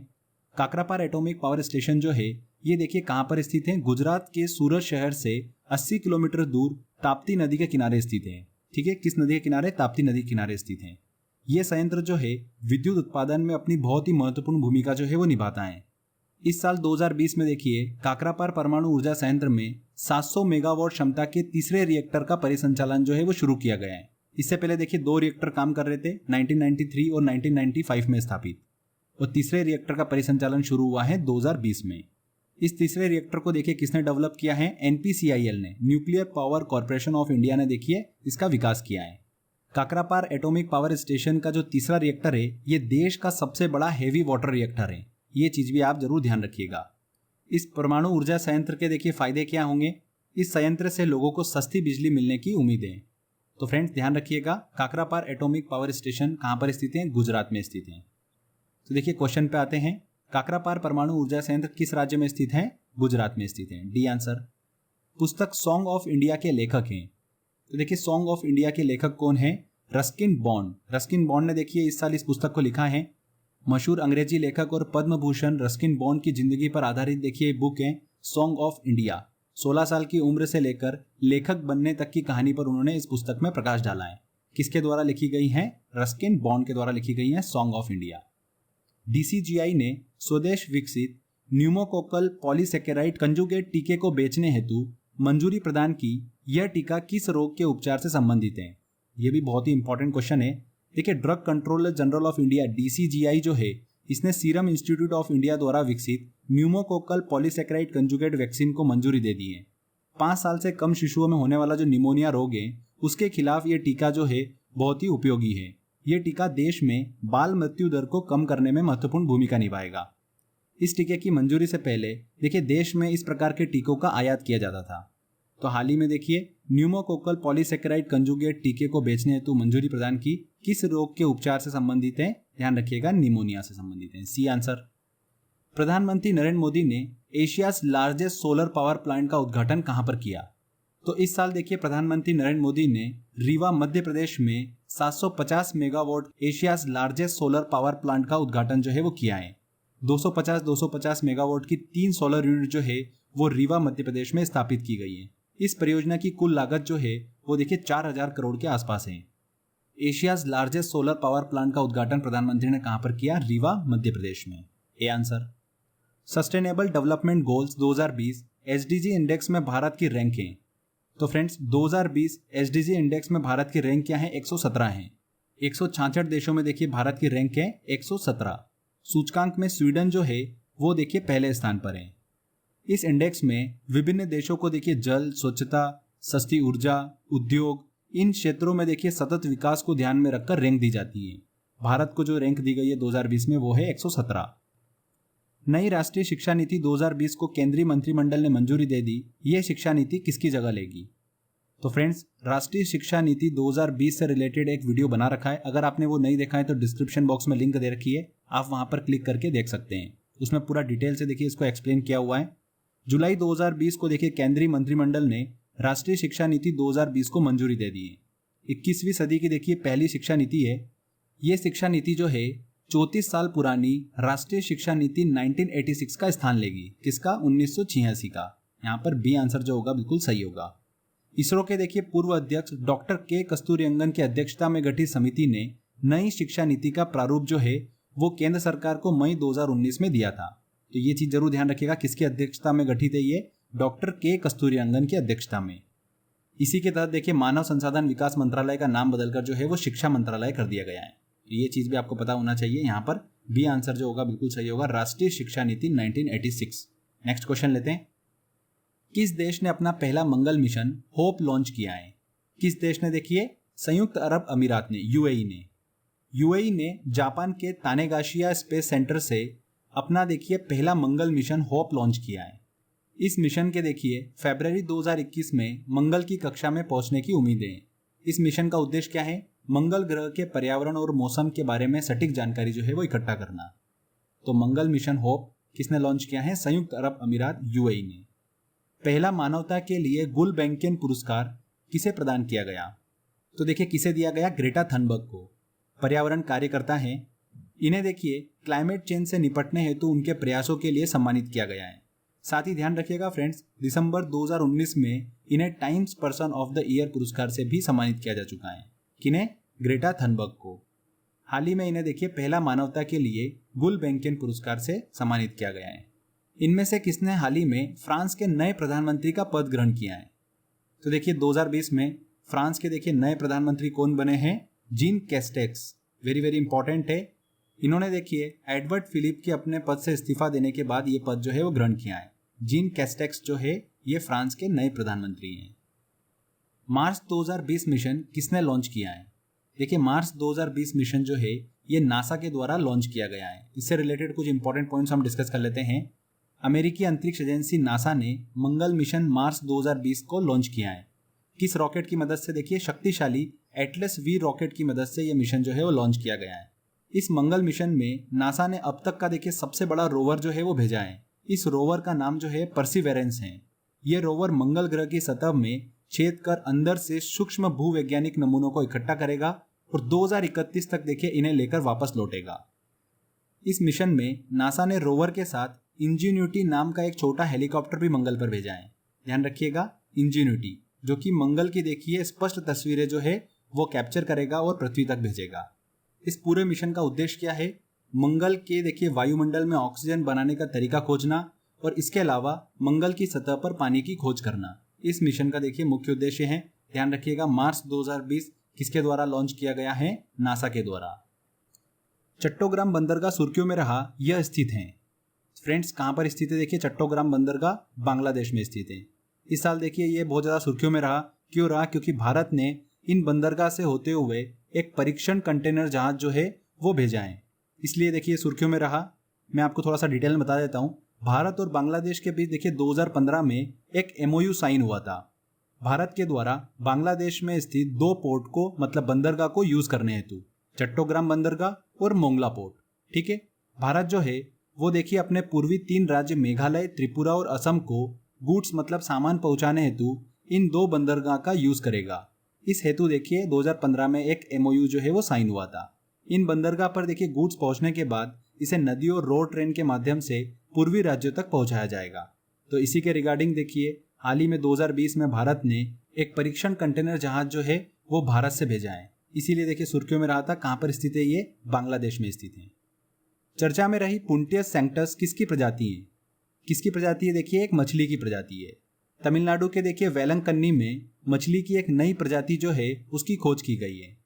काकरापार एटॉमिक पावर स्टेशन जो है ये देखिए कहां पर स्थित है? गुजरात के सूरत शहर से 80 किलोमीटर दूर ताप्ती नदी के किनारे स्थित है। ठीक है, किस नदी के किनारे? ताप्ती नदी के किनारे स्थित है। ये संयंत्र जो है विद्युत उत्पादन में अपनी बहुत ही महत्वपूर्ण भूमिका जो है वो निभाता है। इस साल 2020 में देखिए काकरापार परमाणु ऊर्जा संयंत्र में 700 मेगावाट क्षमता के तीसरे रिएक्टर का परिसंचालन जो है वो शुरू किया गया है। इससे पहले देखिए 2 रिएक्टर काम कर रहे थे 1993 और 1995 में स्थापित, और तीसरे रिएक्टर का परिसंचालन शुरू हुआ है 2020 में। इस तीसरे रिएक्टर को देखिए किसने डेवलप किया है? NPCIL ने, nuclear power corporation of India ने देखिए इसका विकास किया है। काकरापार एटॉमिक पावर स्टेशन का जो तीसरा रिएक्टर है ये देश का सबसे बड़ा हेवी वाटर रिएक्टर है। ये चीज भी आप जरूर ध्यान रखिएगा। इस परमाणु ऊर्जा संयंत्र के देखिए फायदे क्या होंगे? इस संयंत्र से लोगों को सस्ती बिजली मिलने की उम्मीद है। तो फ्रेंड्स ध्यान रखिएगा, काकरापार एटॉमिक पावर स्टेशन कहां पर स्थित है? गुजरात में स्थित है। तो देखिए क्वेश्चन पे आते हैं। काकरापार परमाणु ऊर्जा संयंत्र किस राज्य में स्थित है? गुजरात में स्थित है। D answer. पुस्तक सॉन्ग ऑफ इंडिया के लेखक हैं। तो देखिए सॉन्ग ऑफ इंडिया के लेखक कौन है? Ruskin bond. रस्किन बॉन्ड ने देखिए इस साल इस पुस्तक को लिखा है। मशहूर अंग्रेजी लेखक और पद्म भूषण रस्किन बॉन्ड की जिंदगी पर आधारित देखिए बुक है सॉन्ग ऑफ इंडिया। 16 साल की उम्र से लेकर लेखक बनने तक की कहानी पर उन्होंने इस पुस्तक में प्रकाश डाला है। किसके द्वारा लिखी गई है? रस्किन बॉन्ड के द्वारा लिखी गई है सॉन्ग ऑफ इंडिया। DCGI ने स्वदेश विकसित न्यूमोकोकल पॉलीसेकेराइड कंजुगेट टीके को बेचने हेतु मंजूरी प्रदान की। यह टीका किस रोग के उपचार से संबंधित है? यह भी बहुत ही इंपॉर्टेंट क्वेश्चन है। देखिए drug controller general of India DCGI जो है इसने सीरम इंस्टीट्यूट ऑफ इंडिया द्वारा विकसित न्यूमोकोकल पॉलीसेकेराइड कंजुगेट वैक्सीन को मंजूरी दे दी है। 5 साल से कम शिशुओं में होने वाला जो निमोनिया रोग है उसके खिलाफ ये टीका जो है बहुत ही उपयोगी है। ये टीका देश में बाल मृत्यु दर को कम करने में महत्वपूर्ण भूमिका निभाएगा। इस टीके की मंजूरी से पहले देखिए देश में इस प्रकार के टीकों का आयात किया जाता था। तो हाल ही में देखिए न्यूमोकोकल पॉलीसेकेराइड कंजुगेट टीके को बेचने हेतु मंजूरी प्रदान की। किस रोग के उपचार से संबंधित है? ध्यान रखिएगा, निमोनिया से संबंधित है। C answer. प्रधानमंत्री नरेंद्र मोदी ने Asia's largest solar power plant का उद्घाटन कहां पर किया? तो इस साल देखिए प्रधानमंत्री नरेंद्र मोदी ने रीवा मध्य प्रदेश में 750 megawatt Asia's largest solar power plant का उद्घाटन जो है वो किया है। 250 मेगावाट की 3 सोलर यूनिट जो है वो रीवा मध्य प्रदेश में स्थापित की गई है। इस परियोजना की कुल लागत जो है वो देखिए 4000 करोड़ के आसपास है। Asia's largest solar power plant का उद्घाटन प्रधानमंत्री ने कहां पर किया? रीवा मध्य प्रदेश में। A answer. Sustainable development goals 2020 SDG index में भारत की रैंक है। तो फ्रेंड्स 2020 SDG इंडेक्स में भारत की रैंक क्या है? 117 है। 166 देशों में देखिए भारत की रैंक है 117। सूचकांक में स्वीडन जो है वो देखिए पहले स्थान पर है। इस इंडेक्स में विभिन्न देशों को देखिए जल, स्वच्छता, सस्ती ऊर्जा, उद्योग, इन क्षेत्रों में देखिए सतत विकास को ध्यान में रखकर रैंक दी जाती है। भारत को जो रैंक दी गई है 2020 में वो है 117। नई राष्ट्रीय शिक्षा नीति 2020 को केंद्रीय मंत्रिमंडल ने मंजूरी दे दी। यह शिक्षा नीति किसकी जगह लेगी? तो फ्रेंड्स राष्ट्रीय शिक्षा नीति 2020 से रिलेटेड एक वीडियो बना रखा है। अगर आपने वो नहीं देखा है तो डिस्क्रिप्शन बॉक्स में लिंक दे रखी है, आप वहां पर क्लिक करके देख सकते हैं। उसमें पूरा डिटेल से देखिए इसको एक्सप्लेन किया हुआ है। जुलाई 2020 को देखिए केंद्रीय मंत्रिमंडल ने राष्ट्रीय शिक्षा नीति 2020 को मंजूरी दे दी है। 21वीं सदी की देखिए पहली शिक्षा नीति है। ये शिक्षा नीति जो है 34 साल पुरानी राष्ट्रीय शिक्षा नीति 1986 का स्थान लेगी। किसका? 1986 का। यहाँ पर बी आंसर जो होगा बिल्कुल सही होगा। इसरो के देखिए पूर्व अध्यक्ष डॉक्टर के कस्तूरीरंगन की अध्यक्षता में गठित समिति ने नई शिक्षा नीति का प्रारूप जो है वो केंद्र सरकार को मई 2019 में दिया था। तो ये चीज जरूर ध्यान रखिएगा, किसकी अध्यक्षता में गठित है? ये डॉक्टर के कस्तूरीरंगन की अध्यक्षता में। इसी के तहत देखिए मानव संसाधन विकास मंत्रालय का नाम बदलकर जो है वो शिक्षा मंत्रालय कर दिया गया है। ये चीज भी आपको पता होना चाहिए। यहाँ पर बी आंसर जो होगा बिल्कुल सही होगा, राष्ट्रीय शिक्षा नीति 1986। नेक्स्ट क्वेश्चन लेते हैं। किस देश ने अपना पहला मंगल मिशन होप लॉन्च किया है? किस देश ने? देखिए संयुक्त अरब अमीरात ने, यूएई ने जापान के तानेगाशिया स्पेस सेंटर से अपना देखिए पहला मंगल मिशन होप लॉन्च किया है। इस मिशन के देखिए फरवरी 2021 में मंगल की कक्षा में पहुंचने की उम्मीद है। इस मिशन का उद्देश्य क्या है? मंगल ग्रह के पर्यावरण और मौसम के बारे में सटीक जानकारी जो है वो इकट्ठा करना। तो मंगल मिशन होप किसने लॉन्च किया है? संयुक्त अरब अमीरात, यूएई ने। पहला मानवता के लिए गुलबैंकियन पुरस्कार किसे प्रदान किया गया? तो देखिए किसे दिया गया? ग्रेटा थनबर्ग को। पर्यावरण कार्यकर्ता हैं, इन्हें देखिए क्लाइमेट चेंज से निपटने हेतु उनके प्रयासों के लिए सम्मानित किया गया है। साथ ही ध्यान रखिएगा फ्रेंड्स, दिसंबर 2019 में इन्हें times person of the year पुरस्कार से भी सम्मानित किया जा चुका है। किन्हें? ग्रेटा थनबर्ग को। हाल ही में इन्हें देखिए पहला मानवता के लिए गुलबैंकियन पुरस्कार से सम्मानित किया गया है। इनमें से किसने हाल ही में फ्रांस के नए प्रधानमंत्री का पद ग्रहण किया है? तो देखिए 2020 में फ्रांस के देखिए नए प्रधानमंत्री कौन बने हैं? Gene Castex. Very very important है। इन्होंने देखिए एडवर्ड फिलिप के अपने पद से इस्तीफा देने के बाद ये पद जो है वो ग्रहण किया है। जीन कैस्टेक्स जो है ये फ्रांस के नए प्रधानमंत्री हैं। मार्स 2020 मिशन किसने लॉन्च किया है? देखिए मार्स 2020 मिशन जो है ये नासा के द्वारा लॉन्च किया गया है। इससे रिलेटेड कुछ इंपॉर्टेंट पॉइंट्स हम डिस्कस कर लेते हैं। अमेरिकी अंतरिक्ष एजेंसी नासा ने मंगल मिशन मार्स 2020 को लॉन्च किया है। किस रॉकेट की मदद से? देखिए शक्तिशाली एटलस वी रॉकेट की मदद से यह मिशन जो है वो लॉन्च किया गया है। इस मंगल मिशन में नासा ने अब तक का देखिए सबसे बड़ा रोवर जो है वो भेजा है। इस रोवर का नाम जो है परसिवेरेंस है। ये रोवर मंगल ग्रह की सतह में छेद कर अंदर से सूक्ष्म भूवैज्ञानिक नमूनों को इकट्ठा करेगा और 2031 तक देखिए इन्हें लेकर वापस लौटेगा। इस मिशन में नासा ने रोवर के साथ इंजीन्यूटी नाम का एक छोटा हेलीकॉप्टर भी मंगल पर भेजा है। ध्यान रखिएगा, इंजीन्यूटी, जो कि मंगल की देखिए स्पष्ट तस्वीरें जो है वो कैप्चर करेगा और पृथ्वी तक भेजेगा। इस पूरे मिशन का उद्देश्य क्या है? मंगल के देखिए वायुमंडल में ऑक्सीजन बनाने का तरीका खोजना और इसके अलावा मंगल की सतह पर पानी की खोज करना। इस मिशन का देखिए मुख्य उद्देश्य है। ध्यान रखिएगा, मार्च 2020 किसके द्वारा लॉन्च किया गया है? नासा के द्वारा। चट्टोग्राम बंदरगाह सुर्खियों में रहा, यह स्थित है। फ्रेंड्स कहां पर स्थित है? देखिए चट्टोग्राम बंदरगाह बांग्लादेश में स्थित है। इस साल देखिए ये बहुत ज्यादा सुर्खियों में रहा। क्यों रहा? क्योंकि भारत ने इन बंदरगाह से होते हुए एक परीक्षण कंटेनर जहाज जो है वो भेजा है, इसलिए देखिए सुर्खियों में रहा। मैं आपको थोड़ा सा डिटेल में बता देता हूँ। भारत और बांग्लादेश के बीच देखिए 2015 में एक एमओयू साइन हुआ था। भारत के द्वारा बांग्लादेश में स्थित 2 पोर्ट को मतलब बंदरगाह को यूज करने हेतु, चट्टोग्राम बंदरगाह और मोंगला पोर्ट। ठीक है, भारत जो है वो देखिए अपने पूर्वी 3 राज्य मेघालय, त्रिपुरा और असम को गुड्स मतलब सामान पहुंचाने हेतु इन 2 बंदरगाह का यूज करेगा। इस हेतु देखिए 2015 में एक एमओयू जो है वो साइन हुआ था। इन बंदरगाह पर देखिए गुड्स पहुंचने के बाद इसे नदियों और रोड ट्रेन के माध्यम से पूर्वी राज्यों तक पहुंचाया जाएगा। तो इसी के रिगार्डिंग देखिए हाल ही में 2020 में भारत ने एक परीक्षण कंटेनर जहाज जो है वो भारत से भेजा है। इसीलिए देखिए सुर्खियों में रहा था। कहां पर स्थित है? ये बांग्लादेश में स्थित है। चर्चा में रही पुंटियस सैंक्टस किसकी प्रजाति है? किसकी प्रजाति है? देखिए एक मछली की प्रजाति है। तमिलनाडु के देखिए वेलंकन्नी में मछली की एक नई प्रजाति जो है उसकी खोज की गई है।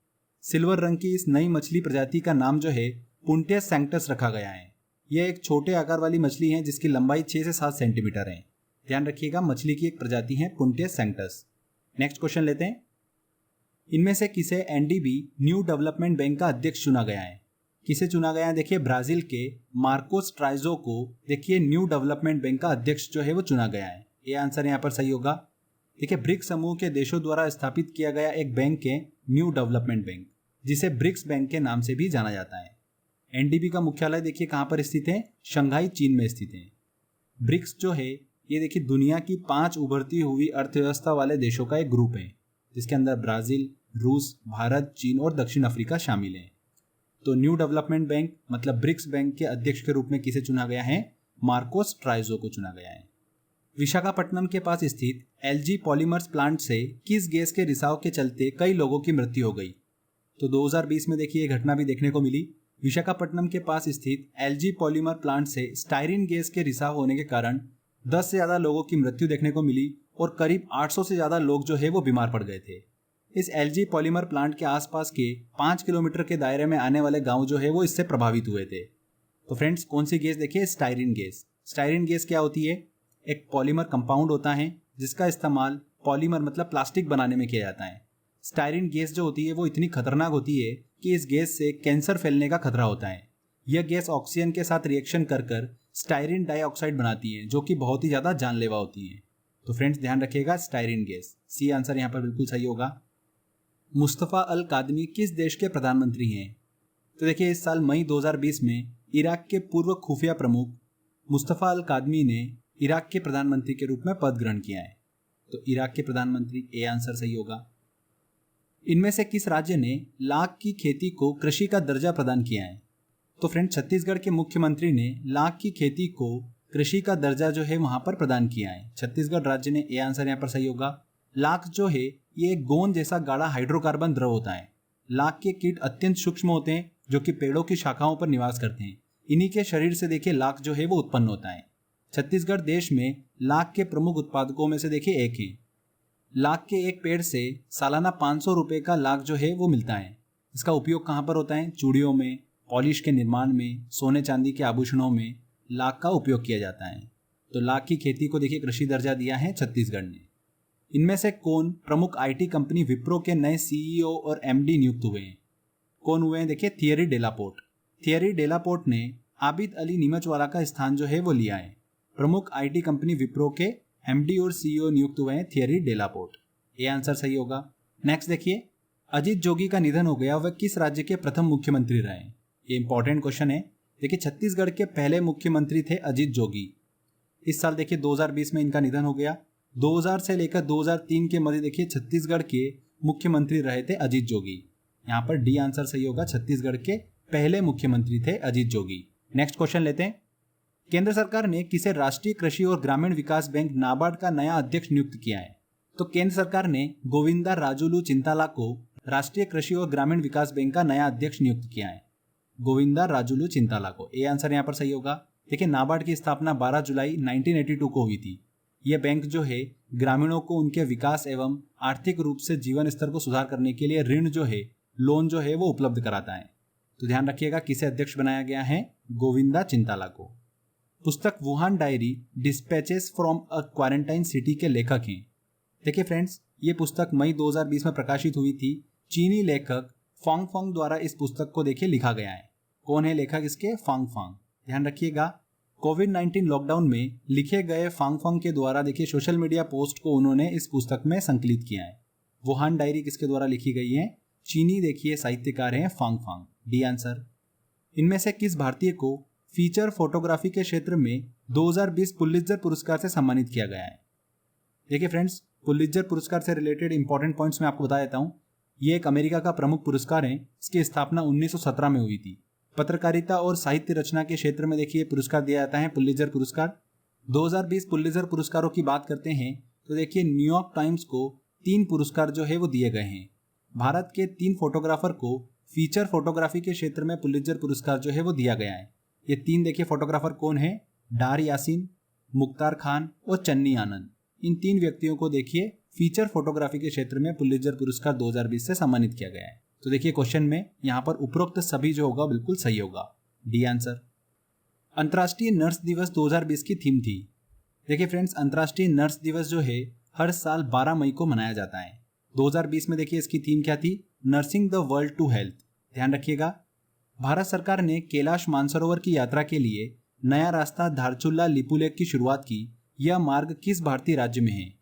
सिल्वर रंग की इस नई मछली प्रजाति का नाम जो है पुंटियस सैंक्टस रखा गया है। यह एक छोटे आकार वाली मछली है जिसकी लंबाई 6 से 7 सेंटीमीटर है। ध्यान रखिएगा, मछली की एक प्रजाति है पुंटियस सैंक्टस। नेक्स्ट क्वेश्चन लेते हैं। इनमें से किसे एनडीबी न्यू डेवलपमेंट बैंक का अध्यक्ष चुना गया है? किसे चुना गया है? देखिए ब्राजील के मार्कोस ट्राइजो को देखिए न्यू डेवलपमेंट बैंक का अध्यक्ष जो है वो चुना गया है। ये आंसर यहाँ पर सही होगा। देखिए ब्रिक्स समूह के देशों द्वारा स्थापित किया गया एक बैंक है न्यू डेवलपमेंट बैंक, जिसे ब्रिक्स बैंक के नाम से भी जाना जाता है। एनडीबी का मुख्यालय देखिए कहां पर स्थित है? शंघाई, चीन में स्थित है। ब्रिक्स जो है ये देखिए दुनिया की 5 उभरती हुई अर्थव्यवस्था वाले देशों का एक ग्रुप है, जिसके अंदर ब्राजील, रूस, भारत, चीन और दक्षिण अफ्रीका शामिल है। तो न्यू डेवलपमेंट बैंक मतलब ब्रिक्स बैंक के अध्यक्ष के रूप में किसे चुना गया है? मार्कोस ट्राइजो को चुना गया है। विशाखापट्टनम के पास स्थित एलजी पॉलीमर्स प्लांट से किस गैस के रिसाव के चलते कई लोगों की मृत्यु हो गई? तो 2020 में देखिए ये घटना भी देखने को मिली। विशाखापट्टनम के पास स्थित एलजी पॉलीमर प्लांट से स्टायरीन गैस के रिसाव होने के कारण 10 से ज्यादा लोगों की मृत्यु देखने को मिली और करीब 800 से ज्यादा लोग जो है वो बीमार पड़ गए थे। इस एलजी पॉलीमर प्लांट के आसपास के 5 किलोमीटर के दायरे में आने वाले गांव जो है वो इससे प्रभावित हुए थे। तो फ्रेंड्स कौन सी गैस देखिए, स्टायरीन गैस। स्टायरीन गैस क्या होती है? एक पॉलीमर कंपाउंड होता है जिसका इस्तेमाल पॉलीमर मतलब प्लास्टिक बनाने में किया जाता है। स्टायरीन गैस जो होती है वो इतनी खतरनाक होती है कि इस गैस से कैंसर फैलने का खतरा होता है। यह गैस ऑक्सीजन के साथ रिएक्शन कर कर स्टायरीन डाइऑक्साइड बनाती है जो कि बहुत ही ज़्यादा जानलेवा होती है। तो फ्रेंड्स ध्यान रखिएगा, स्टायरीन गैस। सी आंसर यहाँ पर बिल्कुल सही होगा। मुस्तफ़ा अल कादमी किस देश के प्रधानमंत्री हैं? तो देखिए इस साल मई 2020 में इराक के पूर्व खुफिया प्रमुख मुस्तफ़ा अल कादमी ने इराक के प्रधानमंत्री के रूप में पद ग्रहण किया है। तो इराक के प्रधानमंत्री, ए आंसर सही होगा। इनमें से किस राज्य ने लाख की खेती को कृषि का दर्जा प्रदान किया है? तो फ्रेंड छत्तीसगढ़ के मुख्यमंत्री ने लाख की खेती को कृषि का दर्जा जो है वहां पर प्रदान किया है। छत्तीसगढ़ राज्य ने, ए आंसर यहाँ पर सही होगा। लाख जो है ये एक गोंद जैसा गाढ़ा हाइड्रोकार्बन द्रव होता है। लाख के कीट अत्यंत सूक्ष्म होते हैं जो कि पेड़ों की शाखाओं पर निवास करते हैं। इन्हीं के शरीर से देखिए लाख जो है वो उत्पन्न होता है। छत्तीसगढ़ देश में लाख के प्रमुख उत्पादकों में से देखिए एक है। लाख के एक पेड़ से सालाना 500 रुपए का लाख जो है वो मिलता है। इसका उपयोग कहाँ पर होता है? चूड़ियों में, पॉलिश के निर्माण में, सोने चांदी के आभूषणों में लाख का उपयोग किया जाता है। तो लाख की खेती को देखिए कृषि दर्जा दिया है छत्तीसगढ़ ने। इनमें से कौन प्रमुख आईटी कंपनी विप्रो के नए सीईओ और एमडी नियुक्त हुए हैं? कौन हुए हैं? देखिए थियरी डेलापोर्ट। थियरी डेलापोर्ट ने आबिद अली नीमचवाला का स्थान जो है वो लिया है। प्रमुख आईटी कंपनी विप्रो के एमडी और सीईओ नियुक्त हुए हैं थियरी डेलापोर्ट। ये आंसर सही होगा। नेक्स्ट देखिए, अजीत जोगी का निधन हो गया, वह किस राज्य के प्रथम मुख्यमंत्री रहे? ये इंपॉर्टेंट क्वेश्चन है। देखिए छत्तीसगढ़ के पहले मुख्यमंत्री थे अजीत जोगी। इस साल देखिए 2020 में इनका निधन हो गया। 2000 से लेकर 2003 के मध्य देखिए छत्तीसगढ़ के मुख्यमंत्री रहे थे अजीत जोगी। यहाँ पर डी आंसर सही होगा, छत्तीसगढ़ के पहले मुख्यमंत्री थे अजीत जोगी। नेक्स्ट क्वेश्चन लेते हैं। केंद्र सरकार ने किसे राष्ट्रीय कृषि और ग्रामीण विकास बैंक नाबार्ड का नया अध्यक्ष नियुक्त किया है? तो केंद्र सरकार ने गोविंदा राजुलू चिंताला को राष्ट्रीय कृषि और ग्रामीण विकास बैंक का नया अध्यक्ष नियुक्त किया है। गोविंदा राजुलू चिंताला को, ए आंसर यहाँ पर सही होगा। देखिए नाबार्ड की स्थापना 12 जुलाई 1982 को हुई थी। यह बैंक जो है ग्रामीणों को उनके विकास एवं आर्थिक रूप से जीवन स्तर को सुधार करने के लिए ऋण जो है, लोन जो है वो उपलब्ध कराता है। तो ध्यान रखिएगा किसे अध्यक्ष बनाया गया है? गोविंदा चिंताला को। पुस्तक Wuhan diary dispatches from a quarantine city के लेखक हैं। देखिए फ्रेंड्स ये पुस्तक मई 2020 में प्रकाशित हुई थी। चीनी लेखक फांग फांग द्वारा इस पुस्तक को देखिए लिखा गया है। कौन है लेखक इसके? फांग फांग। ध्यान रखिएगा कोविड-19 लॉकडाउन में लिखे गए फांग फांग के द्वारा देखिए सोशल मीडिया पोस्ट को उन्होंने इस पुस्तक में संकलित किया है। वुहान डायरी किसके द्वारा लिखी गई है? चीनी देखिए साहित्यकार हैं फांग फांग, डी आंसर। इनमें से किस भारतीय को फीचर फोटोग्राफी के क्षेत्र में 2020 पुलित्जर पुरस्कार से सम्मानित किया गया है? देखिए फ्रेंड्स पुलित्जर पुरस्कार से रिलेटेड इंपॉर्टेंट पॉइंट्स मैं आपको बता देता हूँ। ये एक अमेरिका का प्रमुख पुरस्कार है। इसकी स्थापना 1917 में हुई थी। पत्रकारिता और साहित्य रचना के क्षेत्र में देखिए पुरस्कार दिया जाता है पुलित्जर पुरस्कार। 2020 पुलित्जर पुरस्कारों की बात करते हैं तो देखिए न्यूयॉर्क टाइम्स को 3 पुरस्कार जो है वो दिए गए हैं। भारत के 3 फोटोग्राफर को फीचर फोटोग्राफी के क्षेत्र में पुलित्जर पुरस्कार जो है वो दिया गया है। ये 3 देखिए फोटोग्राफर कौन है? डार यासीन, मुख्तार खान और चन्नी आनंद। इन 3 व्यक्तियों को देखिए फीचर फोटोग्राफी के क्षेत्र में पुलित्जर पुरस्कार 2020 से सम्मानित किया गया है। तो देखिए क्वेश्चन में यहाँ पर उपरोक्त सभी जो होगा बिल्कुल सही होगा, डी आंसर। अंतर्राष्ट्रीय नर्स दिवस 2020 की थीम थी। देखिए फ्रेंड्स अंतर्राष्ट्रीय नर्स दिवस जो है हर साल 12 मई को मनाया जाता है। 2020 में देखिए इसकी थीम क्या थी? Nursing the world to health. ध्यान रखिएगा भारत सरकार ने कैलाश मानसरोवर की यात्रा के लिए नया रास्ता धारचुला लिपुलेख की शुरुआत की। यह मार्ग किस भारतीय राज्य में है?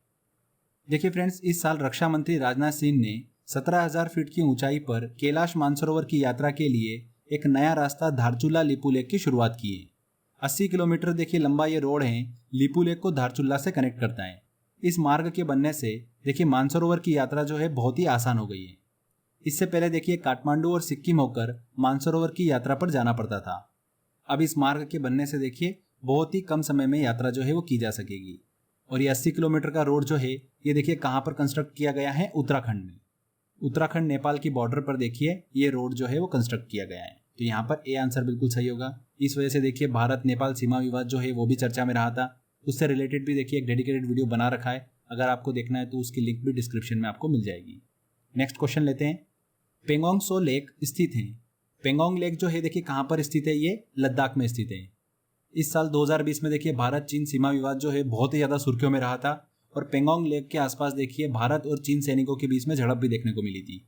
देखिए फ्रेंड्स इस साल रक्षा मंत्री राजनाथ सिंह ने 17,000 फीट की ऊंचाई पर कैलाश मानसरोवर की यात्रा के लिए एक नया रास्ता धारचुला लिपुलेख की शुरुआत की है। 80 किलोमीटर देखिए लंबा ये रोड है, लिपुलेख को धारचुला से कनेक्ट करता है। इस मार्ग के बनने से देखिए मानसरोवर की यात्रा जो है बहुत ही आसान हो गई है। इससे पहले देखिए काठमांडू और सिक्किम होकर मानसरोवर की यात्रा पर जाना पड़ता था। अब इस मार्ग के बनने से देखिए बहुत ही कम समय में यात्रा जो है वो की जा सकेगी। और ये 80 किलोमीटर का रोड जो है ये देखिए कहाँ पर कंस्ट्रक्ट किया गया है? उत्तराखंड में। उत्तराखंड नेपाल की बॉर्डर पर देखिए ये रोड जो है वो कंस्ट्रक्ट किया गया है। तो यहाँ पर ए आंसर बिल्कुल सही होगा। इस वजह से देखिए भारत नेपाल सीमा विवाद जो है वो भी चर्चा में रहा था। उससे रिलेटेड भी देखिए एक डेडिकेटेड वीडियो बना रखा है। अगर आपको देखना है तो उसकी लिंक भी डिस्क्रिप्शन में आपको मिल जाएगी। नेक्स्ट क्वेश्चन लेते हैं। पेंगोंग सो लेक स्थित है। पेंगोंग लेक जो है देखिए कहाँ पर स्थित है, ये लद्दाख में स्थित है। इस साल 2020 में देखिए भारत चीन सीमा विवाद जो है बहुत ही ज़्यादा सुर्खियों में रहा था और पेंगोंग लेक के आसपास देखिए भारत और चीन सैनिकों के बीच में झड़प भी देखने को मिली थी।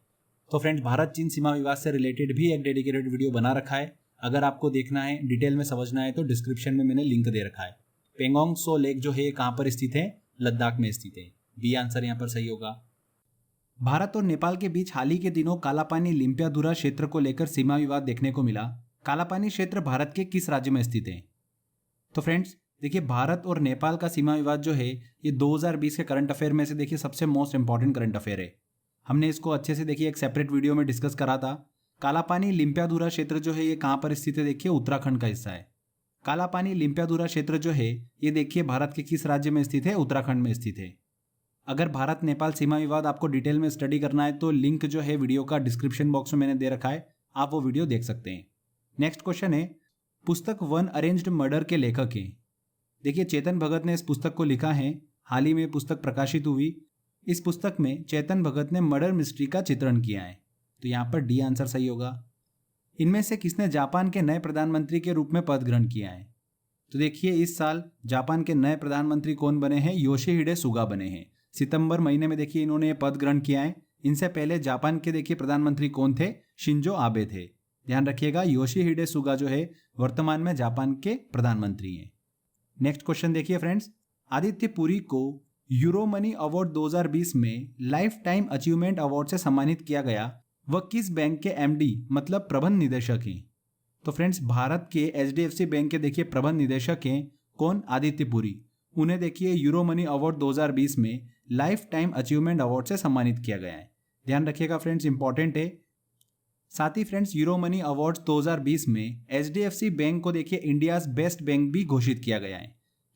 तो फ्रेंड्स, भारत चीन सीमा विवाद से रिलेटेड भी एक डेडिकेटेड वीडियो बना रखा है। अगर आपको देखना है, डिटेल में समझना है तो डिस्क्रिप्शन में मैंने लिंक दे रखा है। पेंगोंग सो लेक जो है कहाँ पर स्थित है, लद्दाख में स्थित है। बी आंसर यहाँ पर सही होगा। भारत और नेपाल के बीच हाल ही के दिनों कालापानी लिम्पियाधुरा क्षेत्र को लेकर सीमा विवाद देखने को मिला। कालापानी क्षेत्र भारत के किस राज्य में स्थित है? तो फ्रेंड्स देखिए, भारत और नेपाल का सीमा विवाद जो है ये 2020 के करंट अफेयर में से देखिए सबसे मोस्ट इंपॉर्टेंट करंट अफेयर है। हमने इसको अच्छे से देखिए एक सेपरेट वीडियो में डिस्कस करा था। कालापानी लिम्पियाधुरा क्षेत्र जो है ये कहाँ पर स्थित है, देखिए उत्तराखंड का हिस्सा है। कालापानी लिम्पियाधुरा क्षेत्र जो है ये देखिए भारत के किस राज्य में स्थित है, उत्तराखंड में स्थित है। अगर भारत नेपाल सीमा विवाद आपको डिटेल में स्टडी करना है तो लिंक जो है वीडियो का डिस्क्रिप्शन बॉक्स में मैंने दे रखा है, आप वो वीडियो देख सकते हैं। नेक्स्ट क्वेश्चन है, पुस्तक वन अरेंज्ड मर्डर के लेखक हैं। देखिए चेतन भगत ने इस पुस्तक को लिखा है। हाल ही में पुस्तक प्रकाशित हुई। इस पुस्तक में चेतन भगत ने मर्डर मिस्ट्री का चित्रण किया है। तो यहाँ पर डी आंसर सही होगा। इनमें से किसने जापान के नए प्रधानमंत्री के रूप में पद ग्रहण किया है? तो देखिए इस साल जापान के नए प्रधानमंत्री कौन बने हैं? योशिहिडे सुगा बने हैं। सितंबर महीने में देखिए इन्होंने ये पद ग्रहण किया है। इनसे पहले जापान के देखिए प्रधानमंत्री कौन थे? शिंजो आबे थे। ध्यान रखिएगा, योशिहिडे सुगा जो है वर्तमान में जापान के प्रधानमंत्री हैं। नेक्स्ट क्वेश्चन देखिए फ्रेंड्स, आदित्य पुरी को यूरोमनी अवार्ड 2020 में लाइफ टाइम अचीवमेंट अवार्ड से सम्मानित किया गया। वह किस बैंक के एमडी मतलब प्रबंध निदेशक हैं? तो फ्रेंड्स, भारत के एचडीएफसी बैंक के देखिए प्रबंध निदेशक हैं कौन? आदित्य पुरी। उन्हें देखिए यूरोमनी अवार्ड 2020 में लाइफ टाइम अचीवमेंट अवार्ड से सम्मानित किया गया है। ध्यान रखिएगा फ्रेंड्स, इंपॉर्टेंट है। साथ ही फ्रेंड्स, यूरोमनी अवार्ड्स 2020 में एचडीएफसी बैंक को देखिए इंडियाज बेस्ट बैंक भी घोषित किया गया है।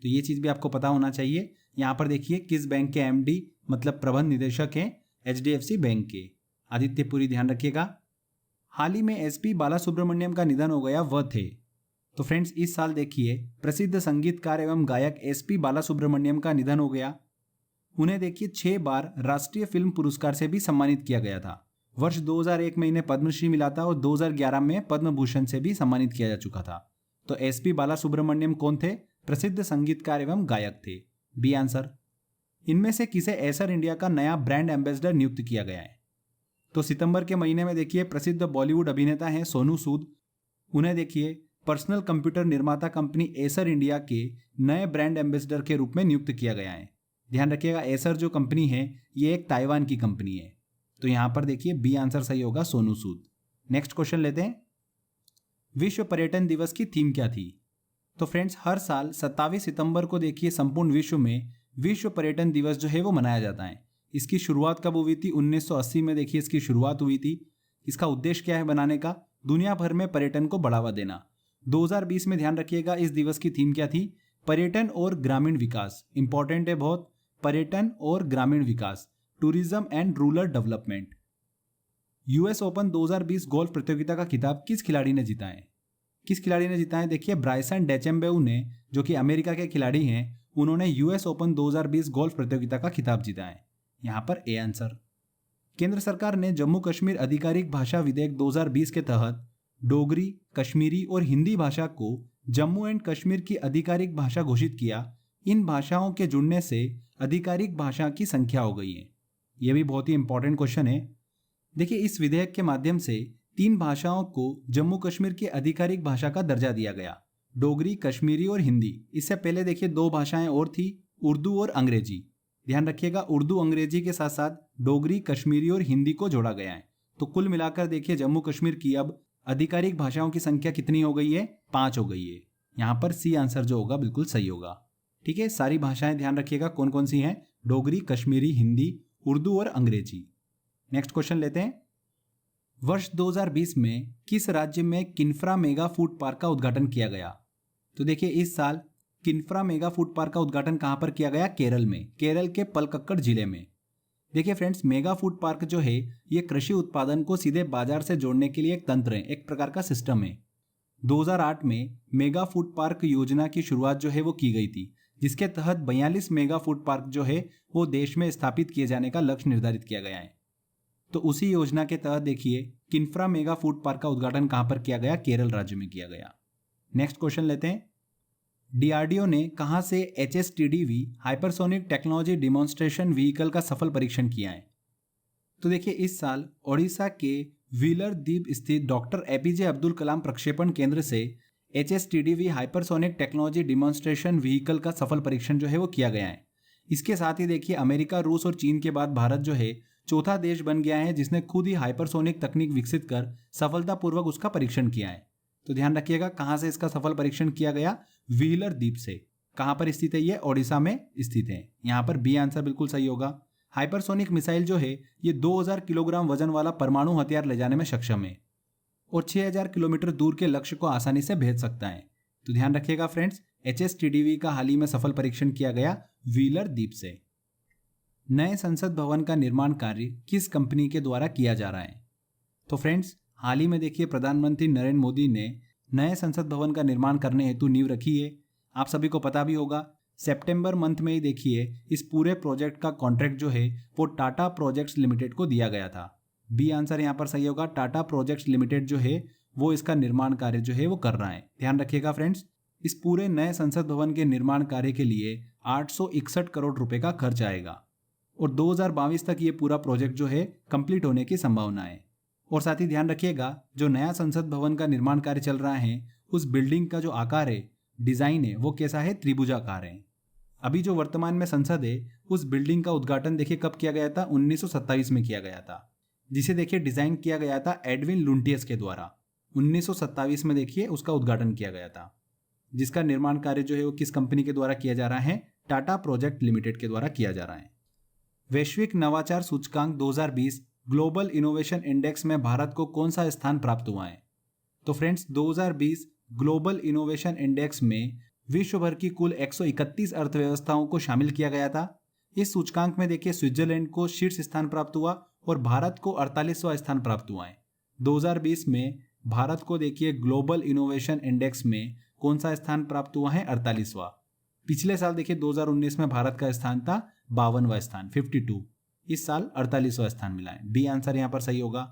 तो ये चीज़ भी आपको पता होना चाहिए। यहाँ पर देखिए किस बैंक के एमडी मतलब प्रबंध निदेशक हैं एचडीएफसी बैंक के? आदित्य पुरी। ध्यान रखिएगा। हाल ही में एसपी बालासुब्रमण्यम का निधन हो गया, वह थे। तो फ्रेंड्स, इस साल देखिए प्रसिद्ध संगीतकार एवं गायक एसपी बालासुब्रमण्यम का निधन हो गया। उन्हें देखिए 6 बार राष्ट्रीय फिल्म पुरस्कार से भी सम्मानित किया गया था। वर्ष 2001 में इन्हें पद्मश्री मिला था और 2011 में पद्म भूषण से भी सम्मानित किया जा चुका था। तो एसपी बालासुब्रमण्यम कौन थे? प्रसिद्ध संगीतकार एवं गायक थे। B answer. इनमें से किसे एसर इंडिया का नया ब्रांड एम्बेसडर नियुक्त किया गया है? तो सितंबर के महीने में देखिए प्रसिद्ध बॉलीवुड अभिनेता हैं सोनू सूद। उन्हें देखिए पर्सनल कंप्यूटर निर्माता कंपनी एसर इंडिया के नए ब्रांड एम्बेसडर के रूप में नियुक्त किया गया है। ध्यान रखिएगा, एसर जो कंपनी है ये एक ताइवान की कंपनी है। तो यहां पर देखिए बी आंसर सही होगा, सोनू सूद। नेक्स्ट क्वेश्चन लेते हैं। विश्व पर्यटन दिवस की थीम क्या थी? तो फ्रेंड्स, हर साल 27 सितंबर को देखिए संपूर्ण विश्व में विश्व पर्यटन दिवस जो है वो मनाया जाता है। इसकी शुरुआत कब हुई थी? 1980 में देखिए इसकी शुरुआत हुई थी। इसका उद्देश्य क्या है बनाने का? दुनिया भर में पर्यटन को बढ़ावा देना। 2020 में ध्यान रखिएगा इस दिवस की थीम क्या थी? पर्यटन और ग्रामीण विकास। इंपॉर्टेंट है बहुत, पर्यटन और ग्रामीण विकास, tourism and rural development. US Open 2020 golf प्रतियोगिता का खिताब किस खिलाड़ी ने जीता है? किस खिलाड़ी ने जीता है? देखिए ब्राइसन डेचेम्बेउ ने, जो कि अमेरिका के खिलाड़ी हैं, उन्होंने यूएस ओपन 2020 गोल्फ प्रतियोगिता का खिताब जीता है। यहां पर ए आंसर। केंद्र सरकार ने जम्मू कश्मीर आधिकारिक भाषा विधेयक 2020 के तहत डोगरी, कश्मीरी और हिंदी भाषा को जम्मू एंड कश्मीर की आधिकारिक भाषा घोषित किया। इन भाषाओं के जुड़ने से आधिकारिक भाषा की संख्या हो गई है। यह भी बहुत ही इंपॉर्टेंट क्वेश्चन है। देखिए इस विधेयक के माध्यम से 3 भाषाओं को जम्मू कश्मीर की आधिकारिक भाषा का दर्जा दिया गया, डोगरी, कश्मीरी और हिंदी। इससे पहले देखिए 2 भाषाएं और थी, उर्दू और अंग्रेजी। ध्यान रखिएगा, उर्दू अंग्रेजी के साथ साथ डोगरी, कश्मीरी और हिंदी को जोड़ा गया है। तो कुल मिलाकर देखिए जम्मू कश्मीर की अब आधिकारिक भाषाओं की संख्या कितनी हो गई है? 5 हो गई है। यहाँ पर सी आंसर जो होगा बिल्कुल सही होगा। ठीक है, सारी भाषाएं ध्यान रखिएगा कौन कौन सी हैं? डोगरी, कश्मीरी, हिंदी, उर्दू और अंग्रेजी। नेक्स्ट क्वेश्चन लेते हैं। वर्ष 2020 में किस राज्य में किन्फ्रा मेगा फूड पार्क का उद्घाटन किया गया? तो देखिए इस साल किन्फ्रा मेगा फूड पार्क का उद्घाटन कहां पर किया गया? केरल में, केरल के पलक्कड़ जिले में। देखिए फ्रेंड्स, मेगा फूड पार्क जो है ये कृषि उत्पादन को सीधे बाजार से जोड़ने के लिए एक तंत्र है, एक प्रकार का सिस्टम है। 2008 में मेगा फूड पार्क योजना की शुरुआत जो है वो की गई थी, जिसके तहत 42 मेगा फूड पार्क जो है वो देश में स्थापित किए जाने का लक्ष्य निर्धारित किया गया है। तो उसी योजना के तहत देखिए किन्फ्रा मेगा फूड पार्क का उद्घाटन कहां पर किया गया? केरल राज्य में किया गया। नेक्स्ट क्वेश्चन लेते हैं। डीआरडीओ ने कहां से HSTDV hypersonic technology demonstration vehicle का सफल परीक्षण किया है? तो देखिए इस साल ओडिशा के व्हीलर द्वीप स्थित डॉक्टर APJ अब्दुल कलाम प्रक्षेपण केंद्र से HSTDV hypersonic technology demonstration vehicle का सफल परीक्षण जो है वो किया गया है। इसके साथ ही देखिए अमेरिका, रूस और चीन के बाद भारत जो है चौथा देश बन गया है जिसने खुद ही हाइपरसोनिक तकनीक विकसित कर सफलतापूर्वक उसका परीक्षण किया है। तो ध्यान रखिएगा कहां से इसका सफल परीक्षण किया गया? व्हीलर द्वीप से। कहां पर स्थित है? ये ओडिशा में स्थित है। यहां पर बी आंसर बिल्कुल सही होगा। हाइपरसोनिक मिसाइल जो है ये 2000 किलोग्राम वजन वाला परमाणु हथियार ले जाने में सक्षम है और 6000 किलोमीटर दूर के लक्ष्य को आसानी से भेज सकता है। तो ध्यान रखिएगा फ्रेंड्स, HSTDV का हाल ही में सफल परीक्षण किया गया व्हीलर द्वीप से। नए संसद भवन का निर्माण कार्य किस कंपनी के द्वारा किया जा रहा है? तो फ्रेंड्स हाल ही में देखिए प्रधानमंत्री नरेंद्र मोदी ने नए संसद भवन का निर्माण करने हेतु नींव रखी है। आप सभी को पता भी होगा सितंबर मंथ में ही देखिए इस पूरे प्रोजेक्ट का कॉन्ट्रैक्ट जो है वो टाटा प्रोजेक्ट्स लिमिटेड को दिया गया था। बी आंसर यहाँ पर सही होगा। टाटा प्रोजेक्ट्स लिमिटेड जो है वो इसका निर्माण कार्य जो है वो कर रहा है। ध्यान रखिएगा फ्रेंड्स, इस पूरे नए संसद भवन के निर्माण कार्य के लिए 861 करोड़ रुपए का खर्च आएगा और 2022 तक ये पूरा प्रोजेक्ट जो है कंप्लीट होने की संभावना है। और साथ ही ध्यान रखिएगा जो नया संसद भवन का निर्माण कार्य चल रहा है उस बिल्डिंग का जो आकार है, डिजाइन है, वो कैसा है? त्रिभुजाकार है। अभी जो वर्तमान में संसद है उस बिल्डिंग का उद्घाटन देखिए कब किया गया था? 1927 में किया गया था, जिसे देखिए डिजाइन किया गया था एडविन लुंटियस के द्वारा। 1927 में देखिए उसका उद्घाटन किया गया था, जिसका निर्माण कार्य जो है वो किस कंपनी के द्वारा किया जा रहा है? टाटा प्रोजेक्ट लिमिटेड के द्वारा किया जा रहा है। वैश्विक नवाचार सूचकांक 2020 ग्लोबल इनोवेशन इंडेक्स में भारत को कौन सा स्थान प्राप्त हुआ है? तो फ्रेंड्स 2020 ग्लोबल इनोवेशन इंडेक्स में विश्व भर की कुल 131 अर्थव्यवस्थाओं को शामिल किया गया था। इस सूचकांक में देखिए स्विट्जरलैंड को शीर्ष स्थान प्राप्त हुआ और भारत को 48वां स्थान प्राप्त हुआ है। 2020 में भारत को देखिए ग्लोबल इनोवेशन इंडेक्स में कौन सा स्थान प्राप्त हुआ है? 48वां। पिछले साल देखिए 2019 में भारत का स्थान था 52वां स्थान, 52। इस साल 48वां स्थान मिला है। बी आंसर यहाँ पर सही होगा।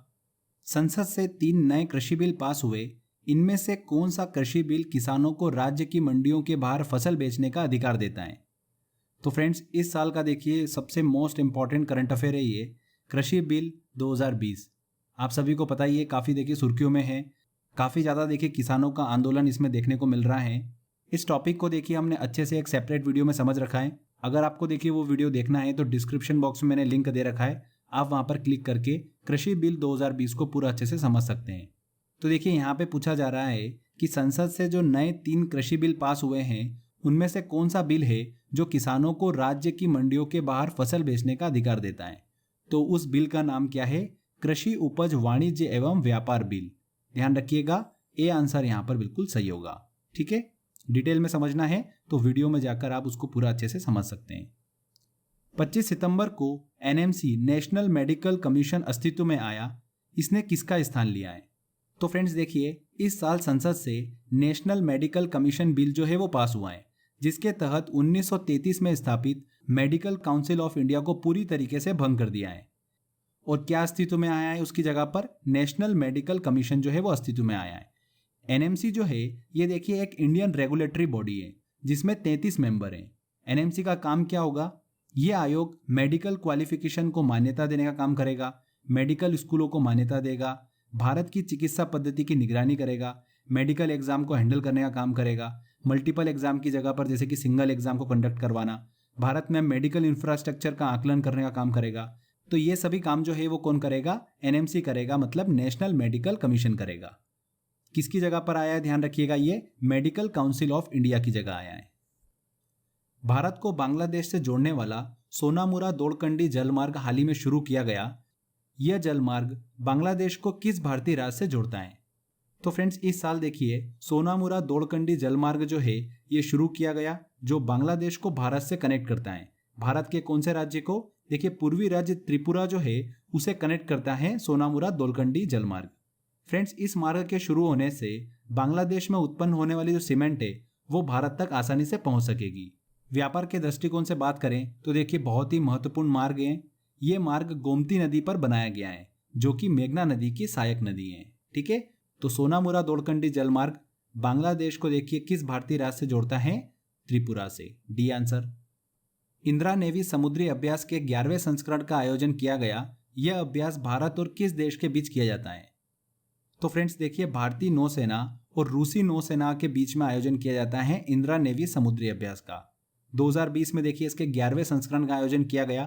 संसद से 3 नए कृषि बिल पास हुए, इनमें से कौन सा कृषि बिल किसानों को राज्य की मंडियों के बाहर फसल बेचने का अधिकार देता है? तो फ्रेंड्स इस साल का देखिए सबसे मोस्ट इंपॉर्टेंट करंट अफेयर है ये कृषि बिल 2020। आप सभी को पता ही है, काफ़ी देखिए सुर्खियों में है, काफ़ी ज़्यादा देखिए किसानों का आंदोलन इसमें देखने को मिल रहा है। इस टॉपिक को देखिए हमने अच्छे से एक सेपरेट वीडियो में समझ रखा है। अगर आपको देखिए वो वीडियो देखना है तो डिस्क्रिप्शन बॉक्स में मैंने लिंक दे रखा है, आप वहाँ पर क्लिक करके कृषि बिल 2020 को पूरा अच्छे से समझ सकते हैं। तो देखिए यहाँ पे पूछा जा रहा है कि संसद से जो नए 3 कृषि बिल पास हुए हैं उनमें से कौन सा बिल है जो किसानों को राज्य की मंडियों के बाहर फसल बेचने का अधिकार देता है? तो उस बिल का नाम क्या है? कृषि उपज वाणिज्य एवं व्यापार बिल। ध्यान रखिएगा, ए आंसर यहाँ पर बिल्कुल सही होगा। ठीक है, डिटेल में समझना है तो वीडियो में जाकर आप उसको पूरा अच्छे से समझ सकते हैं। 25 सितंबर को NMC नेशनल मेडिकल कमीशन अस्तित्व में आया, इसने किसका स्थान लिया है? तो फ्रेंड्स देखिए इस साल संसद से नेशनल मेडिकल कमीशन बिल जो है वो पास हुआ है, जिसके तहत 1933 में स्थापित मेडिकल काउंसिल ऑफ इंडिया को पूरी तरीके से भंग कर दिया है। और क्या अस्तित्व में आया है उसकी जगह पर? नेशनल मेडिकल कमीशन जो है वो अस्तित्व में आया है। NMC जो है ये देखिए एक इंडियन रेगुलेटरी बॉडी है जिसमें 33 मेंबर हैं। NMC का काम क्या होगा? ये आयोग मेडिकल क्वालिफिकेशन को मान्यता देने का काम करेगा, मेडिकल स्कूलों को मान्यता देगा, भारत की चिकित्सा पद्धति की निगरानी करेगा, मेडिकल एग्जाम को हैंडल करने का काम करेगा, मल्टीपल एग्जाम की जगह पर जैसे कि सिंगल एग्जाम को कंडक्ट करवाना, भारत में मेडिकल इंफ्रास्ट्रक्चर का आकलन करने का काम करेगा। तो ये सभी काम जो है वो कौन करेगा? NMC करेगा, मतलब नेशनल मेडिकल कमीशन करेगा। किसकी जगह पर आया है? ध्यान रखिएगा, ये मेडिकल काउंसिल ऑफ इंडिया की जगह आया है। भारत को बांग्लादेश से जोड़ने वाला सोनामुरा दौड़कंडी जलमार्ग हाल ही में शुरू किया गया। यह जलमार्ग बांग्लादेश को किस भारतीय राज्य से जोड़ता है? तो फ्रेंड्स इस साल देखिए सोनामुरा दौड़कंडी जलमार्ग जो है ये शुरू किया गया, जो बांग्लादेश को भारत से कनेक्ट करता है। भारत के कौन से राज्य को? देखिए पूर्वी राज्य त्रिपुरा जो है उसे कनेक्ट करता है सोनामुरा दौड़कंडी जलमार्ग। फ्रेंड्स इस मार्ग के शुरू होने से बांग्लादेश में उत्पन्न होने वाली जो सीमेंट है वो भारत तक आसानी से पहुंच सकेगी। व्यापार के दृष्टिकोण से बात करें तो देखिए बहुत ही महत्वपूर्ण मार्ग है। ये मार्ग गोमती नदी पर बनाया गया है, जो कि मेघना नदी की सहायक नदी है। ठीक है, तो सोनामुरा दोड़कंडी जल मार्ग बांग्लादेश को देखिए किस भारतीय राज्य से जोड़ता है? त्रिपुरा से। D answer. इंदिरा नेवी समुद्री अभ्यास के 11वें संस्करण का आयोजन किया गया। यह अभ्यास भारत और किस देश के बीच किया जाता है? तो फ्रेंड्स देखिए, भारतीय नौसेना और रूसी नौसेना के बीच में आयोजन किया जाता है इंदिरा नेवी समुद्री अभ्यास का। 2020 में देखिए इसके 11वें संस्करण का आयोजन किया गया।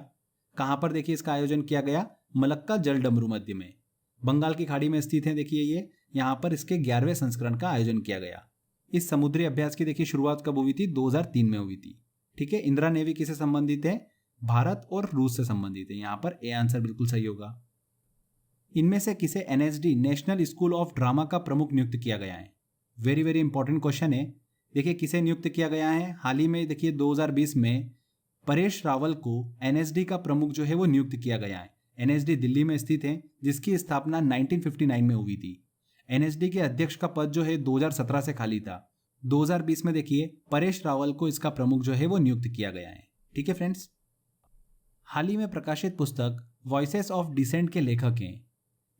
कहां पर देखिए इसका आयोजन किया गया? मलक्का जल डमरू मध्य में, बंगाल की खाड़ी में स्थित है। देखिए ये यहां पर इसके 11वें संस्करण का आयोजन किया गया। इस समुद्री अभ्यास की देखिए शुरुआत कब हुई थी? 2003 में हुई थी। ठीक है, इंदिरा नेवी किससे संबंधित है? भारत और रूस से संबंधित है। यहां पर ए आंसर बिल्कुल सही होगा। इनमें से किसे NSD national school of drama का प्रमुख नियुक्त किया गया है? वेरी वेरी इंपॉर्टेंट क्वेश्चन है। देखिए किसे नियुक्त किया गया है? हाल ही में देखिए 2020 में परेश रावल को एनएसडी का प्रमुख जो है वो नियुक्त किया गया है। एनएसडी दिल्ली में स्थित है, जिसकी स्थापना 1959 में हुई थी। एनएसडी के अध्यक्ष का पद जो है 2017 से खाली था। 2020 में देखिए परेश रावल को इसका प्रमुख जो है वो नियुक्त किया गया है। ठीक है फ्रेंड्स, हाल ही में प्रकाशित पुस्तक वॉइसेस ऑफ डिसेंट के लेखक हैं।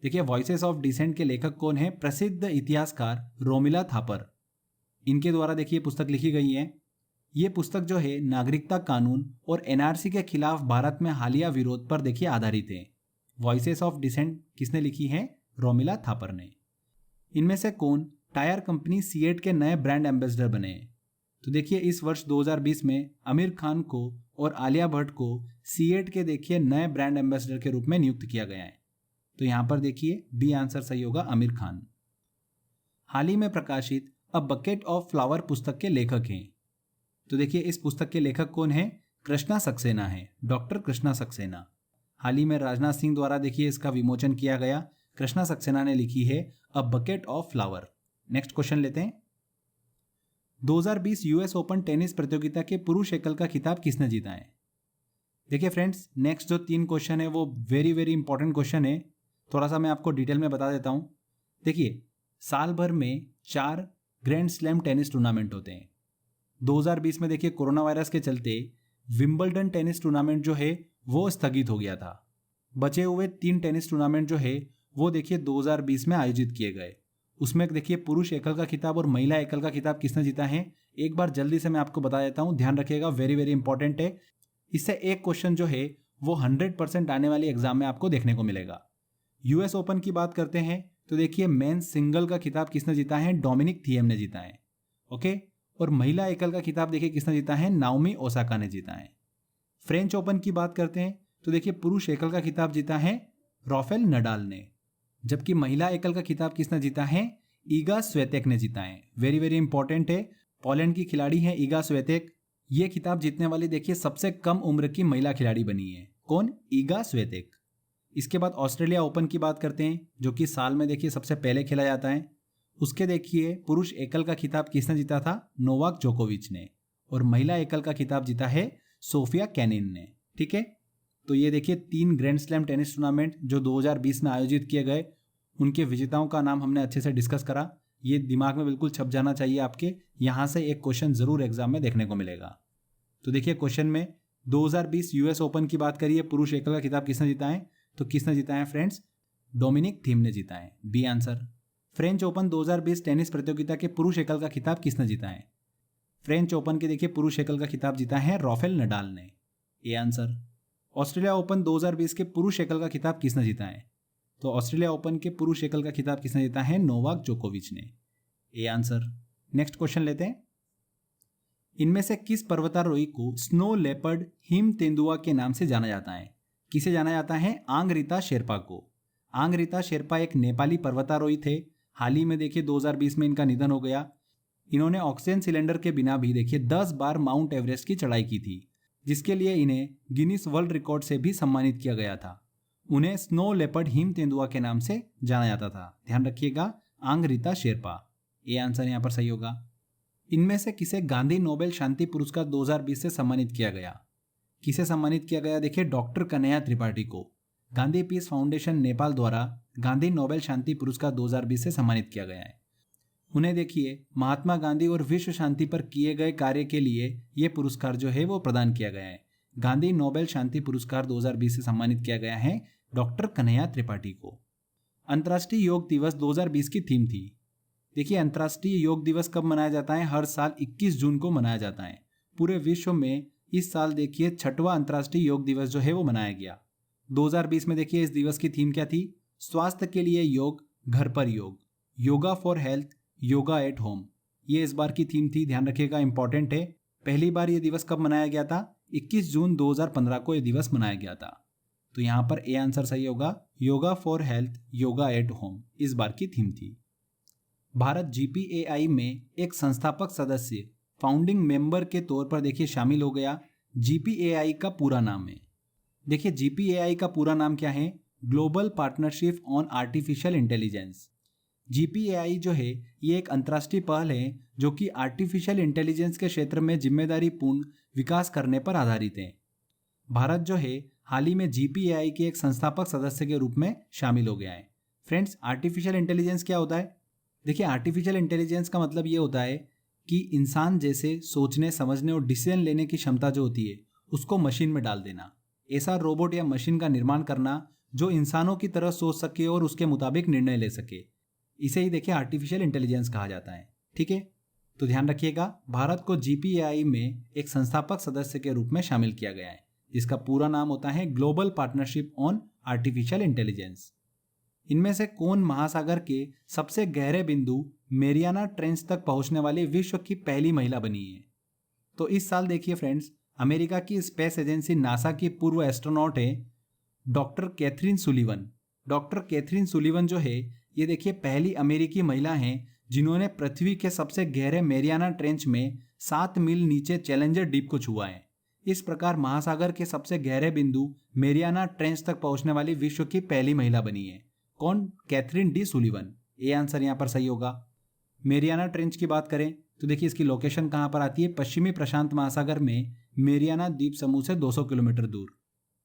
देखिए वॉइसेस ऑफ डिसेंट के लेखक कौन है? प्रसिद्ध इतिहासकार रोमिला थापर। इनके द्वारा देखिए पुस्तक लिखी गई है। ये पुस्तक जो है नागरिकता कानून और एनआरसी के खिलाफ भारत में हालिया विरोध पर देखिए आधारित है। वॉइसेस ऑफ डिसेंट किसने लिखी है? रोमिला थापर ने। इनमें से कौन टायर कंपनी सीएट के नए ब्रांड एम्बेसडर बने? तो देखिए इस वर्ष 2020 में आमिर खान को और आलिया भट्ट को सीएट के देखिए नए ब्रांड एम्बेसडर के रूप में नियुक्त किया गया है। तो यहां पर देखिए बी आंसर सही होगा, आमिर खान। हाल ही में प्रकाशित अ बकेट ऑफ फ्लावर पुस्तक के लेखक हैं। तो देखिए इस पुस्तक के लेखक कौन है? कृष्णा सक्सेना है, डॉक्टर कृष्णा सक्सेना। हाल ही में राजनाथ सिंह द्वारा देखिए इसका विमोचन किया गया। कृष्णा सक्सेना ने लिखी है a bucket of flower. Next question लेते हैं। 2020 यूएस ओपन टेनिस प्रतियोगिता के पुरुष एकल का खिताब किसने जीता है? देखिए फ्रेंड्स, नेक्स्ट जो 3 क्वेश्चन है वो वेरी वेरी इंपॉर्टेंट क्वेश्चन है। थोड़ा सा मैं आपको डिटेल में बता देता हूं। देखिए साल भर में 4 ग्रैंड स्लैम टेनिस टूर्नामेंट होते हैं। 2020 में देखिए कोरोना वायरस के चलते विंबलडन टेनिस टूर्नामेंट जो है वो स्थगित हो गया था। बचे हुए 3 टेनिस टूर्नामेंट जो है वो देखिए 2020 में आयोजित किए गए। उसमें देखिए पुरुष एकल का खिताब और महिला एकल का खिताब किसने जीता है? एक बार जल्दी से मैं आपको बता देता हूं, ध्यान रखिएगा, वेरी वेरी इंपॉर्टेंट है। इससे एक क्वेश्चन जो है वो 100% आने वाली एग्जाम में आपको देखने को मिलेगा। यूएस ओपन की बात करते हैं तो देखिए मेंस सिंगल का खिताब किसने जीता है? डोमिनिक थिएम ने जीता है। ओके, और महिला एकल का खिताब देखिए किसने जीता है? नाओमी ओसाका ने जीता है। फ्रेंच ओपन की बात करते हैं तो देखिए पुरुष एकल का खिताब जीता है राफेल नडाल ने, जबकि महिला एकल का खिताब किसने जीता है? ईगा स्वेतेक ने जीता है। वेरी वेरी इंपॉर्टेंट है, पोलैंड की खिलाड़ी है ईगा स्वेतेक। ये खिताब जीतने वाली देखिए सबसे कम उम्र की महिला खिलाड़ी बनी है। कौन? ईगा स्वेतेक। इसके बाद ऑस्ट्रेलिया ओपन की बात करते हैं, जो कि साल में देखिए सबसे पहले खेला जाता है। उसके देखिए पुरुष एकल का खिताब किसने जीता था? नोवाक जोकोविच ने। और महिला एकल का खिताब जीता है सोफिया केनिन ने। ठीक है, तो ये देखिए 3 ग्रैंड स्लैम टेनिस टूर्नामेंट जो 2020 में आयोजित किए गए, उनके विजेताओं का नाम हमने अच्छे से डिस्कस करा। ये दिमाग में बिल्कुल छप जाना चाहिए आपके, यहां से एक क्वेश्चन जरूर एग्जाम में देखने को मिलेगा। तो देखिए क्वेश्चन में 2020 यूएस ओपन की बात करिए, पुरुष एकल का खिताब किसने जीता है? तो किसने जीता है फ्रेंड्स? डोमिनिक थीम ने जीता है, B answer. French Open 2020 tennis प्रतियोगिता के पुरुष एकल का खिताब किसने जीता है? फ्रेंच ओपन के देखिए पुरुष एकल का खिताब जीता है राफेल नडाल ने, ए आंसर। ऑस्ट्रेलिया ओपन 2020 के पुरुष एकल का खिताब किसने जीता है? तो ऑस्ट्रेलिया ओपन के पुरुष एकल का खिताब किसने जीता है? नोवाक जोकोविच ने, ए आंसर। नेक्स्ट क्वेश्चन लेते हैं। इनमें से किस पर्वतारोही को स्नो लेपर्ड हिम तेंदुआ के नाम से जाना जाता है? किसे जाना जाता है? आंगरीता शेरपा को। आंगरीता शेरपा एक नेपाली पर्वतारोही थे। हाल ही में देखिए 2020 में इनका निधन हो गया। इन्होंने ऑक्सीजन सिलेंडर के बिना भी देखिए 10 बार माउंट एवरेस्ट की चढ़ाई की थी, जिसके लिए इन्हें गिनीज वर्ल्ड रिकॉर्ड से भी सम्मानित किया गया था। उन्हें स्नो लेपर्ड हिम तेंदुआ के नाम से जाना जाता था। ध्यान रखिएगा, आंगरीता शेरपा, ये आंसर यहां पर सही होगा। इनमें से किसे गांधी नोबेल शांति पुरस्कार 2020 से सम्मानित किया गया? किसे सम्मानित किया गया? देखिए डॉक्टर कन्हैया त्रिपाठी को गांधी पीस फाउंडेशन नेपाल द्वारा गांधी नोबेल शांति पुरस्कार 2020 से सम्मानित किया गया है। उन्हें देखिए महात्मा गांधी और विश्व शांति पर किए गए कार्य के लिए यह पुरस्कार जो है वो प्रदान किया गया है। गांधी नोबेल शांति पुरस्कार 2020 से सम्मानित किया गया है डॉक्टर कन्हैया त्रिपाठी को। अंतर्राष्ट्रीय योग दिवस 2020 की थीम थी। देखिए, अंतर्राष्ट्रीय योग दिवस कब मनाया जाता है? हर साल 21 जून को मनाया जाता है। पूरे विश्व में इस साल देखिए 6वां अंतर्राष्ट्रीय योग दिवस जो है वो मनाया गया। 2020 में देखिए इस दिवस की थीम क्या थी? स्वास्थ्य के लिए योग, घर पर योग, yoga for health, yoga at home. ये इस बार की थीम थी, ध्यान रखिएगा, इंपॉर्टेंट है। पहली बार ये दिवस कब मनाया गया था? 21 जून 2015 को ये दिवस मनाया गया था। तो यहाँ पर ए आंसर सही होगा, yoga for health, yoga at home इस बार की थीम थी। भारत जीपीएआई में एक संस्थापक सदस्य, फाउंडिंग मेंबर के तौर पर देखिए शामिल हो गया। जीपीएआई का पूरा नाम है, देखिए जीपीएआई का पूरा नाम क्या है? Global partnership on artificial intelligence. GPAI जो है ये एक अंतर्राष्ट्रीय पहल है जो कि आर्टिफिशियल इंटेलिजेंस के क्षेत्र में जिम्मेदारी पूर्ण विकास करने पर आधारित है। भारत जो है हाल ही में जीपीएआई के एक संस्थापक सदस्य के रूप में शामिल हो गया है। फ्रेंड्स, आर्टिफिशियल इंटेलिजेंस क्या होता है? देखिए, आर्टिफिशियल इंटेलिजेंस का मतलब ये होता है कि इंसान जैसे सोचने, समझने और डिसीजन लेने की क्षमता जो होती है उसको मशीन में डाल देना। ऐसा रोबोट या मशीन का निर्माण करना जो इंसानों की तरह सोच सके और उसके मुताबिक निर्णय ले सके, इसे ही देखिए आर्टिफिशियल इंटेलिजेंस कहा जाता है। ठीक है, तो ध्यान रखिएगा, भारत को जीपीएआई में एक संस्थापक सदस्य के रूप में शामिल किया गया है जिसका पूरा नाम होता है global partnership on artificial intelligence. इनमें से कौन महासागर के सबसे गहरे बिंदु मेरियाना ट्रेंच तक पहुंचने वाली विश्व की पहली महिला बनी है? तो इस साल देखिए फ्रेंड्स, अमेरिका की स्पेस एजेंसी नासा की पूर्व एस्ट्रोनॉट है doctor Kathryn Sullivan. Doctor Kathryn Sullivan जो है ये देखिए पहली अमेरिकी महिला हैं जिन्होंने पृथ्वी के सबसे गहरे मेरियाना ट्रेंच में 7 मील नीचे चैलेंजर डीप को छुआ है। इस प्रकार महासागर के सबसे गहरे बिंदु मेरियाना ट्रेंच तक पहुंचने वाली विश्व की पहली महिला बनी है। कौन? Kathryn D Sullivan. A answer यहाँ पर सही होगा। मेरियाना ट्रेंच की बात करें तो देखिए इसकी लोकेशन कहाँ पर आती है? पश्चिमी प्रशांत महासागर में मेरियाना द्वीप समूह से 200 किलोमीटर दूर।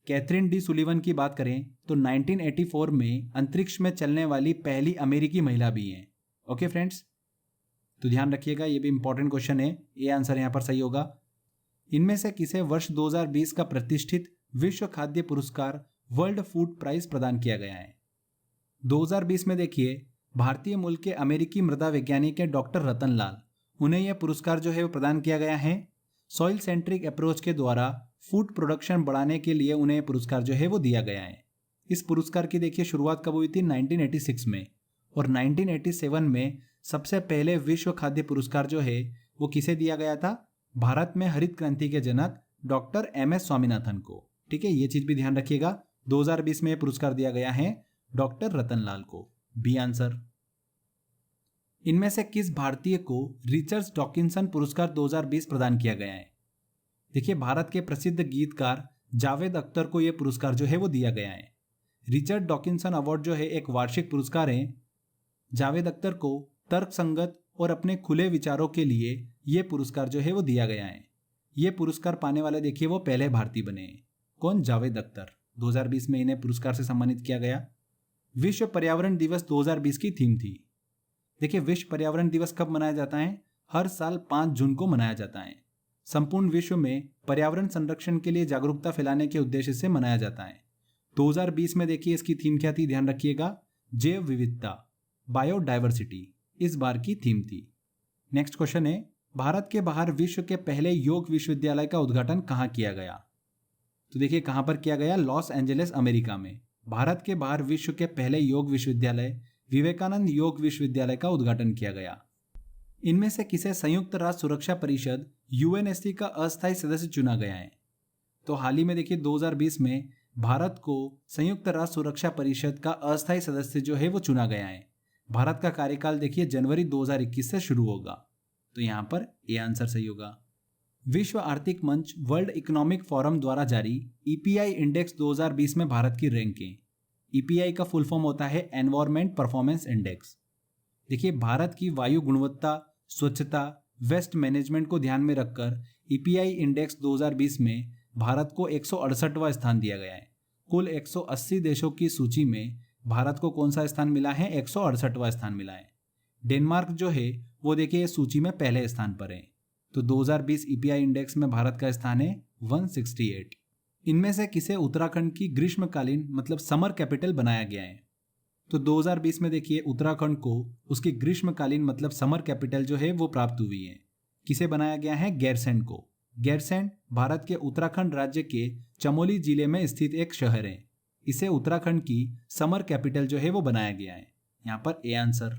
कैथरीन डी सुलिवन की बात करें तो 1984 में अंतरिक्ष में चलने वाली पहली अमेरिकी महिला भी हैं। ओके फ्रेंड्स, तो ध्यान रखिएगा, ये भी इंपॉर्टेंट क्वेश्चन है। ये आंसर यहाँ पर सही होगा। इनमें से किसे वर्ष 2020 का प्रतिष्ठित विश्व खाद्य पुरस्कार वर्ल्ड फूड प्राइज प्रदान किया गया है? 2020 में देखिए भारतीय मूल के अमेरिकी मृदा वैज्ञानिक है डॉक्टर रतन लाल, उन्हें यह पुरस्कार जो है वो प्रदान किया गया है। सॉइल सेंट्रिक अप्रोच के द्वारा फूड प्रोडक्शन बढ़ाने के लिए उन्हें पुरस्कार जो है वो दिया गया है। इस पुरस्कार की देखिए शुरुआत कब हुई थी? 1986 में। और 1987 में सबसे पहले विश्व खाद्य पुरस्कार जो है वो किसे दिया गया था? भारत में हरित क्रांति के जनक डॉक्टर एम.एस. स्वामीनाथन को। ठीक है, ये चीज भी ध्यान रखिएगा। 2020 में यह पुरस्कार दिया गया है डॉक्टर रतन लाल को। B answer. इनमें से किस भारतीय को रिचर्ड डॉकिंसन पुरस्कार 2020 प्रदान किया गया है? देखिए, भारत के प्रसिद्ध गीतकार जावेद अख्तर को यह पुरस्कार जो है वो दिया गया है। रिचर्ड डॉकिंसन अवार्ड जो है एक वार्षिक पुरस्कार है। जावेद अख्तर को तर्कसंगत और अपने खुले विचारों के लिए यह पुरस्कार जो है वो दिया गया है। यह पुरस्कार पाने वाले देखिए वो पहले भारतीय बने हैं। कौन? जावेद अख्तर। 2020 में इन्हें पुरस्कार से सम्मानित किया गया। विश्व पर्यावरण दिवस 2020 की थीम थी। देखिए, विश्व पर्यावरण दिवस कब मनाया जाता है? हर साल 5 जून को मनाया जाता है। संपूर्ण विश्व में पर्यावरण संरक्षण के लिए जागरूकता फैलाने के उद्देश्य से मनाया जाता है। 2020 में देखिए इसकी थीम क्या थी? ध्यान रखिएगा, जैव विविधता, बायोडायवर्सिटी इस बार की थीम थी। नेक्स्ट क्वेश्चन है, भारत के बाहर विश्व के पहले योग विश्वविद्यालय का उद्घाटन कहाँ किया गया? तो देखिए कहां पर किया गया? लॉस एंजलिस, अमेरिका में। भारत के बाहर विश्व के पहले योग विश्वविद्यालय विवेकानंद योग विश्वविद्यालय का उद्घाटन किया गया। इनमें से किसे संयुक्त राष्ट्र सुरक्षा परिषद यूएनएससी का अस्थायी सदस्य चुना गया है? तो हाल ही में देखिए 2020 में भारत को संयुक्त राष्ट्र सुरक्षा परिषद का अस्थायी सदस्य जो है वो चुना गया है। भारत का कार्यकाल देखिए जनवरी 2021 से शुरू होगा। तो यहां पर ए आंसर सही होगा। विश्व आर्थिक मंच वर्ल्ड इकोनॉमिक फोरम द्वारा जारी ईपीआई इंडेक्स 2020 में भारत की रैंकिंग। ईपीआई का फुल फॉर्म होता है एनवायरमेंट परफॉर्मेंस इंडेक्स। देखिए, भारत की वायु गुणवत्ता, स्वच्छता, वेस्ट मैनेजमेंट को ध्यान में रखकर ईपीआई इंडेक्स 2020 में भारत को 168वां स्थान दिया गया है। कुल 180 देशों की सूची में भारत को कौन सा स्थान मिला है? 168वां स्थान मिला है। डेनमार्क जो है वो देखिए सूची में पहले स्थान पर है। तो 2020 ईपीआई इंडेक्स में भारत का स्थान है 168। इनमें से किसे उत्तराखंड की ग्रीष्मकालीन मतलब समर कैपिटल बनाया गया है? तो 2020 में देखिए उत्तराखंड को उसकी ग्रीष्मकालीन मतलब समर कैपिटल जो है वो प्राप्त हुई है। किसे बनाया गया है? गैरसैंण को। गैरसैंण भारत के उत्तराखंड राज्य के चमोली जिले में स्थित एक शहर है। इसे उत्तराखंड की समर कैपिटल जो है वो बनाया गया है। यहाँ पर ए आंसर।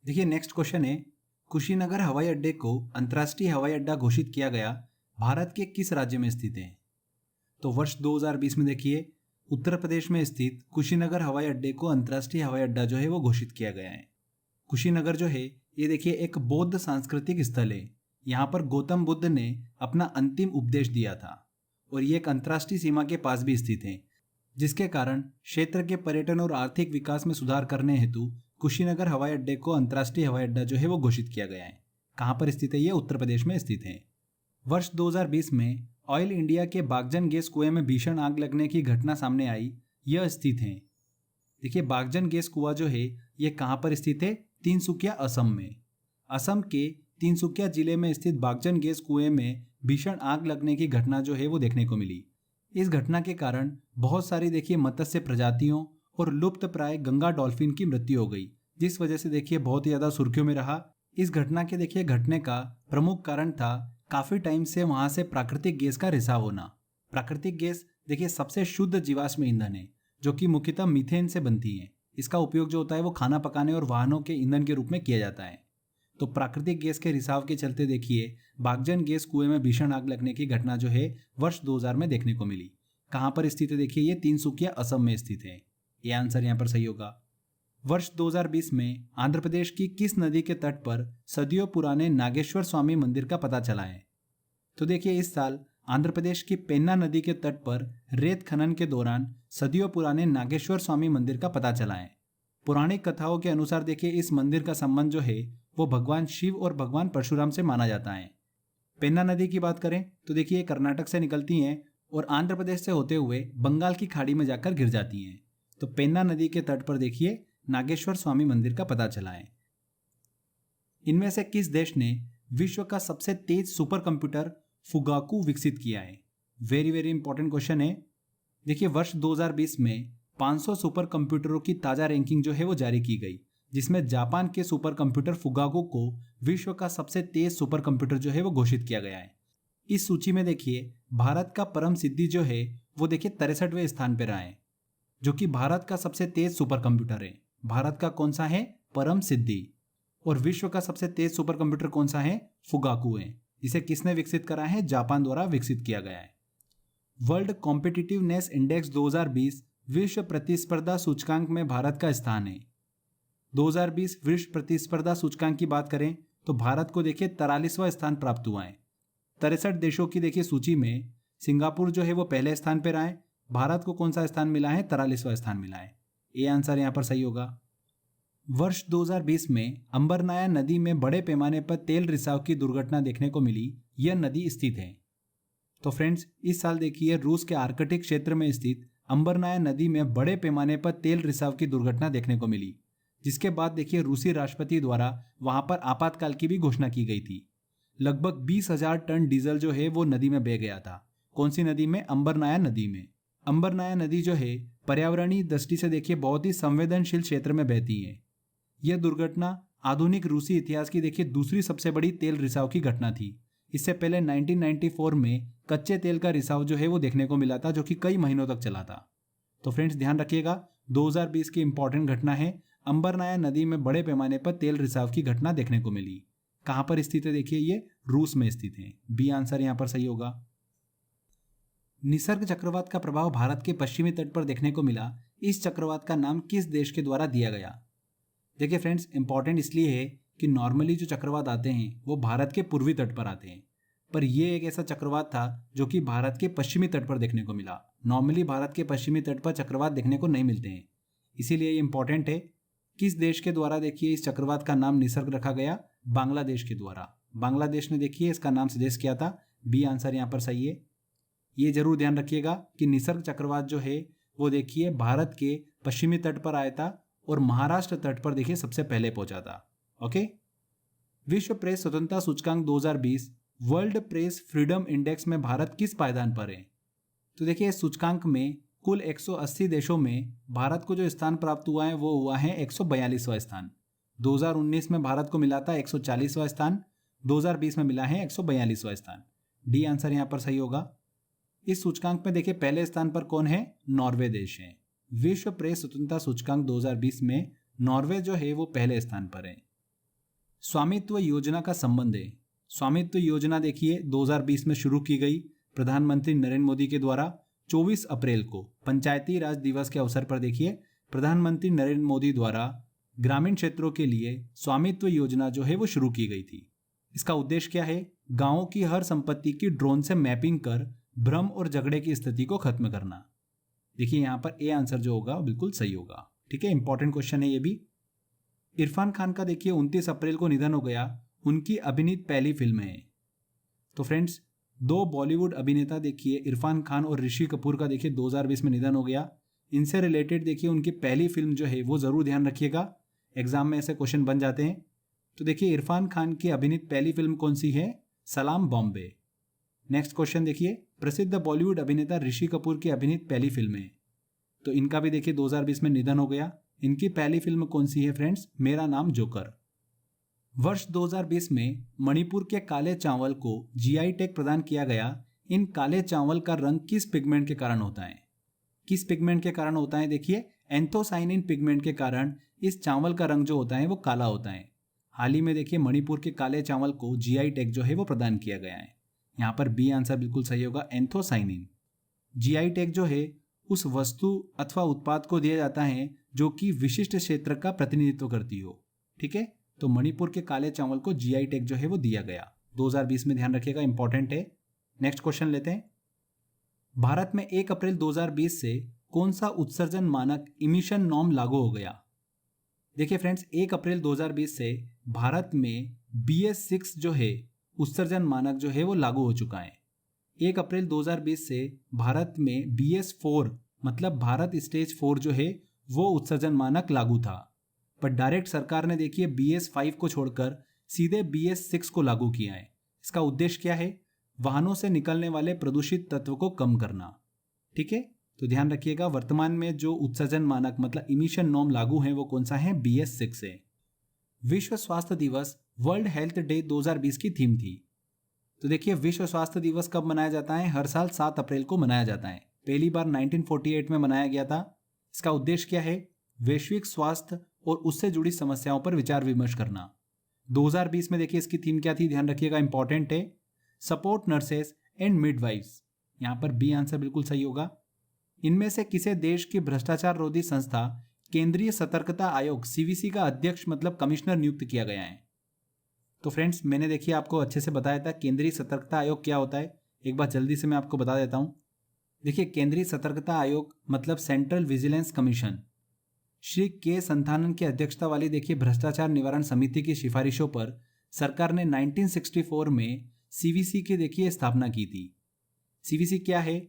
देखिए नेक्स्ट क्वेश्चन है, कुशीनगर हवाई अड्डे को अंतर्राष्ट्रीय हवाई अड्डा घोषित किया गया भारत के किस राज्य में स्थित है? तो वर्ष 2020 में देखिए उत्तर प्रदेश में स्थित कुशीनगर हवाई अड्डे को अंतर्राष्ट्रीय हवाई अड्डा जो है वो घोषित किया गया है। कुशीनगर जो है ये देखिए एक बौद्ध सांस्कृतिक स्थल है। यहाँ पर गौतम बुद्ध ने अपना अंतिम उपदेश दिया था और ये एक अंतर्राष्ट्रीय सीमा के पास भी स्थित है, जिसके कारण क्षेत्र के पर्यटन और आर्थिक विकास में सुधार करने हेतु कुशीनगर हवाई अड्डे को अंतर्राष्ट्रीय हवाई अड्डा जो है वो घोषित किया गया है। कहाँ पर स्थित है? ये उत्तर प्रदेश में स्थित है। वर्ष 2020 में ऑयल इंडिया के बागजन गैस कुएं में भीषण आग लगने की घटना सामने आई। यह स्थित है, देखिए बागजन गैस कुआं जो है ये कहाँ पर स्थित है? तिनसुकिया, असम में। असम के तिनसुकिया जिले में स्थित बागजन गैस कुएं में भीषण आग लगने की घटना जो है वो देखने को मिली। इस घटना के कारण बहुत सारी देखिए मत्स्य प्रजातियों और लुप्त प्राय गंगा डॉल्फिन की मृत्यु हो गई, जिस वजह से देखिए बहुत ही ज्यादा सुर्खियों में रहा। इस घटना के देखिए घटने का प्रमुख कारण था काफी टाइम से वहां से प्राकृतिक गैस का रिसाव होना। प्राकृतिक गैस देखिए सबसे शुद्ध जीवाश्म ईंधन है जो कि मुख्यतः मीथेन से बनती है। इसका उपयोग जो होता है वो खाना पकाने और वाहनों के ईंधन के रूप में किया जाता है। तो प्राकृतिक गैस के रिसाव के चलते देखिए बागजन गैस कुएं में भीषण आग लगने की घटना जो है वर्ष 2000 में देखने को मिली। कहां पर स्थित है? देखिए ये तिनसुकिया, असम में स्थित है। ये आंसर यहां पर सही होगा। वर्ष 2020 में आंध्र प्रदेश की किस नदी के तट पर सदियों पुराने नागेश्वर स्वामी मंदिर का पता चला है? तो देखिए इस साल आंध्र प्रदेश की पेन्ना नदी के तट पर रेत खनन के दौरान सदियों पुराने नागेश्वर स्वामी मंदिर का पता चला है। पौराणिक कथाओं के अनुसार देखिए इस मंदिर का संबंध जो है वो भगवान शिव और भगवान परशुराम से माना जाता है। पेन्ना नदी की बात करें तो देखिए कर्नाटक से निकलती हैं और आंध्र प्रदेश से होते हुए बंगाल की खाड़ी में जाकर गिर जाती हैं। तो पेन्ना नदी के तट पर देखिए नागेश्वर स्वामी मंदिर का पता चला है। इनमें से किस देश ने विश्व का सबसे तेज सुपर कंप्यूटर फुगाकू विकसित किया है? वेरी वेरी इंपॉर्टेंट क्वेश्चन है। देखिए वर्ष 2020 में 500 सुपर कंप्यूटरों की ताजा रैंकिंग जो है वो जारी की गई, जिसमें जापान के सुपर कंप्यूटर फुगाकू को विश्व का सबसे तेज सुपर कंप्यूटर जो है वो घोषित किया गया है। इस सूची में देखिए भारत का परम सिद्धि जो है वो देखिए 63वें स्थान पर रहा है, जो कि भारत का सबसे तेज सुपर कंप्यूटर है। भारत का कौन सा है? परम सिद्धि। और विश्व का सबसे तेज सुपर कंप्यूटर कौन सा है? फुगाकू है, जिसे किसने विकसित करा है? जापान द्वारा विकसित किया गया है। वर्ल्ड कॉम्पिटिटिवनेस इंडेक्स 2020 विश्व प्रतिस्पर्धा सूचकांक में भारत का स्थान है। 2020 विश्व प्रतिस्पर्धा सूचकांक की बात करें तो भारत को देखिए 43वां स्थान प्राप्त हुआ है। 63 देशों की देखिए सूची में सिंगापुर जो है वो पहले स्थान पर आए। भारत को कौन सा स्थान मिला है? 43वां स्थान मिला है। ये आंसर यहां पर सही होगा। वर्ष 2020 में अंबरनाया नदी में बड़े पैमाने पर तेल रिसाव की दुर्घटना देखने को मिली। यह नदी स्थित है। तो फ्रेंड्स इस साल देखिए रूस के आर्कटिक क्षेत्र में स्थित अंबरनाया नदी में बड़े पैमाने पर तेल रिसाव की दुर्घटना देखने को मिली, जिसके बाद देखिए रूसी राष्ट्रपति द्वारा वहां पर आपातकाल की भी घोषणा की गई थी। लगभग 20,000 टन डीजल जो है वो नदी में बह गया था। कौन सी नदी में? अंबरनाया नदी में। अंबरनाया नदी जो है पर्यावरणीय दृष्टि से देखिए बहुत ही संवेदनशील क्षेत्र में बहती है। यह दुर्घटना आधुनिक रूसी इतिहास की देखिए दूसरी सबसे बड़ी तेल रिसाव की घटना थी। इससे पहले 1994 में कच्चे तेल का रिसाव जो है वो देखने को मिला था, जो कि कई महीनों तक चला था। तो फ्रेंड्स ध्यान रखिएगा 2020 की इंपॉर्टेंट घटना है, अंबरनाया नदी में बड़े पैमाने पर तेल रिसाव की घटना देखने को मिली। कहां पर स्थित है? देखिए ये रूस में स्थित है। बी आंसर यहां पर सही होगा। निसर्ग चक्रवात का प्रभाव भारत के पश्चिमी तट पर देखने को मिला। इस चक्रवात का नाम किस देश के द्वारा दिया गया? देखिए फ्रेंड्स इंपॉर्टेंट इसलिए है कि नॉर्मली जो चक्रवात आते हैं वो भारत के पूर्वी तट पर आते हैं, पर यह एक ऐसा चक्रवात था जो कि भारत के पश्चिमी तट पर देखने को मिला। नॉर्मली भारत के पश्चिमी तट पर चक्रवात देखने को नहीं मिलते हैं, इसीलिए ये इंपॉर्टेंट है। किस देश के द्वारा देखिए इस चक्रवात का नाम निसर्ग रखा गया? बांग्लादेश के द्वारा। बांग्लादेश ने देखिए इसका नाम सजेस्ट किया था। बी आंसर यहाँ पर सही है। ये जरूर ध्यान रखिएगा कि निसर्ग चक्रवात जो है वो देखिए भारत के पश्चिमी तट पर आया था और महाराष्ट्र तट पर देखिए सबसे पहले पहुंचा था। ओके। विश्व प्रेस स्वतंत्रता सूचकांक 2020 वर्ल्ड प्रेस फ्रीडम इंडेक्स में भारत किस पायदान पर है? तो देखिए इस सूचकांक में कुल 180 देशों में भारत को जो स्थान प्राप्त हुआ है वो हुआ है 142वां स्थान। 2019 में भारत को मिला था 140वां स्थान, 2020 में मिला है 142वां स्थान। डी आंसर यहाँ पर सही होगा। इस सूचकांक में देखिए पहले स्थान पर कौन है? नॉर्वे देश है। विश्व प्रेस स्वतंत्रता सूचकांक 2020 में नॉर्वे जो है वो पहले स्थान पर है। स्वामित्व योजना का संबंध है। स्वामित्व योजना देखिए 2020 में शुरू की गई प्रधानमंत्री नरेंद्र मोदी के द्वारा। 24 अप्रैल को पंचायती राज दिवस के अवसर पर देखिए प्रधानमंत्री नरेंद्र मोदी द्वारा ग्रामीण क्षेत्रों के लिए स्वामित्व योजना जो है वो शुरू की गई थी। इसका उद्देश्य क्या है? गांवों की हर संपत्ति की ड्रोन से मैपिंग कर भ्रम और झगड़े की स्थिति को खत्म करना। देखिए यहाँ पर ए आंसर जो होगा बिल्कुल सही होगा। ठीक है, इंपॉर्टेंट क्वेश्चन है ये भी। इरफान खान का देखिए 29 अप्रैल को निधन हो गया। उनकी अभिनीत पहली फिल्म है। तो फ्रेंड्स दो बॉलीवुड अभिनेता देखिए इरफान खान और ऋषि कपूर का देखिए 2020 में निधन हो गया। इनसे रिलेटेड देखिए उनकी पहली फिल्म जो है वो जरूर ध्यान रखिएगा, एग्जाम में ऐसे क्वेश्चन बन जाते हैं। तो देखिए इरफान खान की अभिनीत पहली फिल्म कौन सी है? सलाम बॉम्बे। नेक्स्ट क्वेश्चन देखिए प्रसिद्ध बॉलीवुड अभिनेता ऋषि कपूर की अभिनीत पहली फिल्म है। तो इनका भी देखिए 2020 में निधन हो गया। इनकी पहली फिल्म कौन सी है फ्रेंड्स? मेरा नाम जोकर। वर्ष 2020 में मणिपुर के काले चावल को जीआई टैग प्रदान किया गया। इन काले चावल का रंग किस पिगमेंट के कारण होता है? किस पिगमेंट के कारण होता है? देखिए एंथोसाइनिन पिगमेंट के कारण इस चावल का रंग जो होता है वो काला होता है। हाल ही में देखिए मणिपुर के काले चावल को जीआई टैग जो है वो प्रदान किया गया है। यहाँ पर बी आंसर बिल्कुल सही होगा, एंथोसाइनिन। जीआई टैग जो है उस वस्तु अथवा उत्पाद को दिया जाता है जो कि विशिष्ट क्षेत्र का प्रतिनिधित्व करती हो। ठीक है, तो मणिपुर के काले चावल को जीआई टैग जो है वो दिया गया 2020 में, ध्यान रखिएगा, इंपॉर्टेंट है। नेक्स्ट क्वेश्चन लेते हैं। भारत में 1 अप्रैल 2020 से कौन सा उत्सर्जन मानक इमिशन नॉर्म लागू हो गया? देखिए फ्रेंड्स 1 अप्रैल 2020 से भारत में BS6 जो है उत्सर्जन मानक जो है वो लागू हो चुका है। 1 अप्रैल 2020 से भारत में BS4 मतलब भारत स्टेज 4 जो है वो उत्सर्जन मानक लागू था, पर डायरेक्ट सरकार ने देखिए BS5 को छोड़कर सीधे BS6 को लागू किया है। इसका उद्देश्य क्या है? वाहनों से निकलने वाले प्रदूषित तत्व को कम करना। ठीक है, तो ध्यान रखिएगा वर्तमान में जो उत्सर्जन मानक मतलब इमिशन नॉर्म लागू है वो कौन सा है? BS6 है। विश्व स्वास्थ्य दिवस वर्ल्ड हेल्थ डे 2020 की थीम थी। तो देखिए विश्व स्वास्थ्य दिवस कब मनाया जाता है? हर साल 7 अप्रैल को मनाया जाता है। पहली बार 1948 में मनाया गया था। इसका उद्देश्य क्या है? वैश्विक स्वास्थ्य और उससे जुड़ी समस्याओं पर विचार विमर्श करना। 2020 में देखिए इसकी थीम क्या थी? ध्यान रखिएगा, इंपॉर्टेंट है, सपोर्ट नर्सेस एंड मिडवाइफ्स। यहां पर बी आंसर बिल्कुल सही होगा। इनमें से किसे देश की भ्रष्टाचार रोधी संस्था केंद्रीय सतर्कता आयोग CVC का अध्यक्ष मतलब कमिश्नर नियुक्त किया गया है? तो फ्रेंड्स मैंने देखिए आपको अच्छे से बताया था केंद्रीय सतर्कता आयोग क्या होता है। एक बार जल्दी से मैं आपको बता देता हूं। देखिए केंद्रीय सतर्कता आयोग मतलब सेंट्रल विजिलेंस कमीशन श्री के संथानन की अध्यक्षता वाली देखिए भ्रष्टाचार निवारण समिति की सिफारिशों पर सरकार ने 1964 में CVC की देखिए स्थापना की थी। CVC क्या है?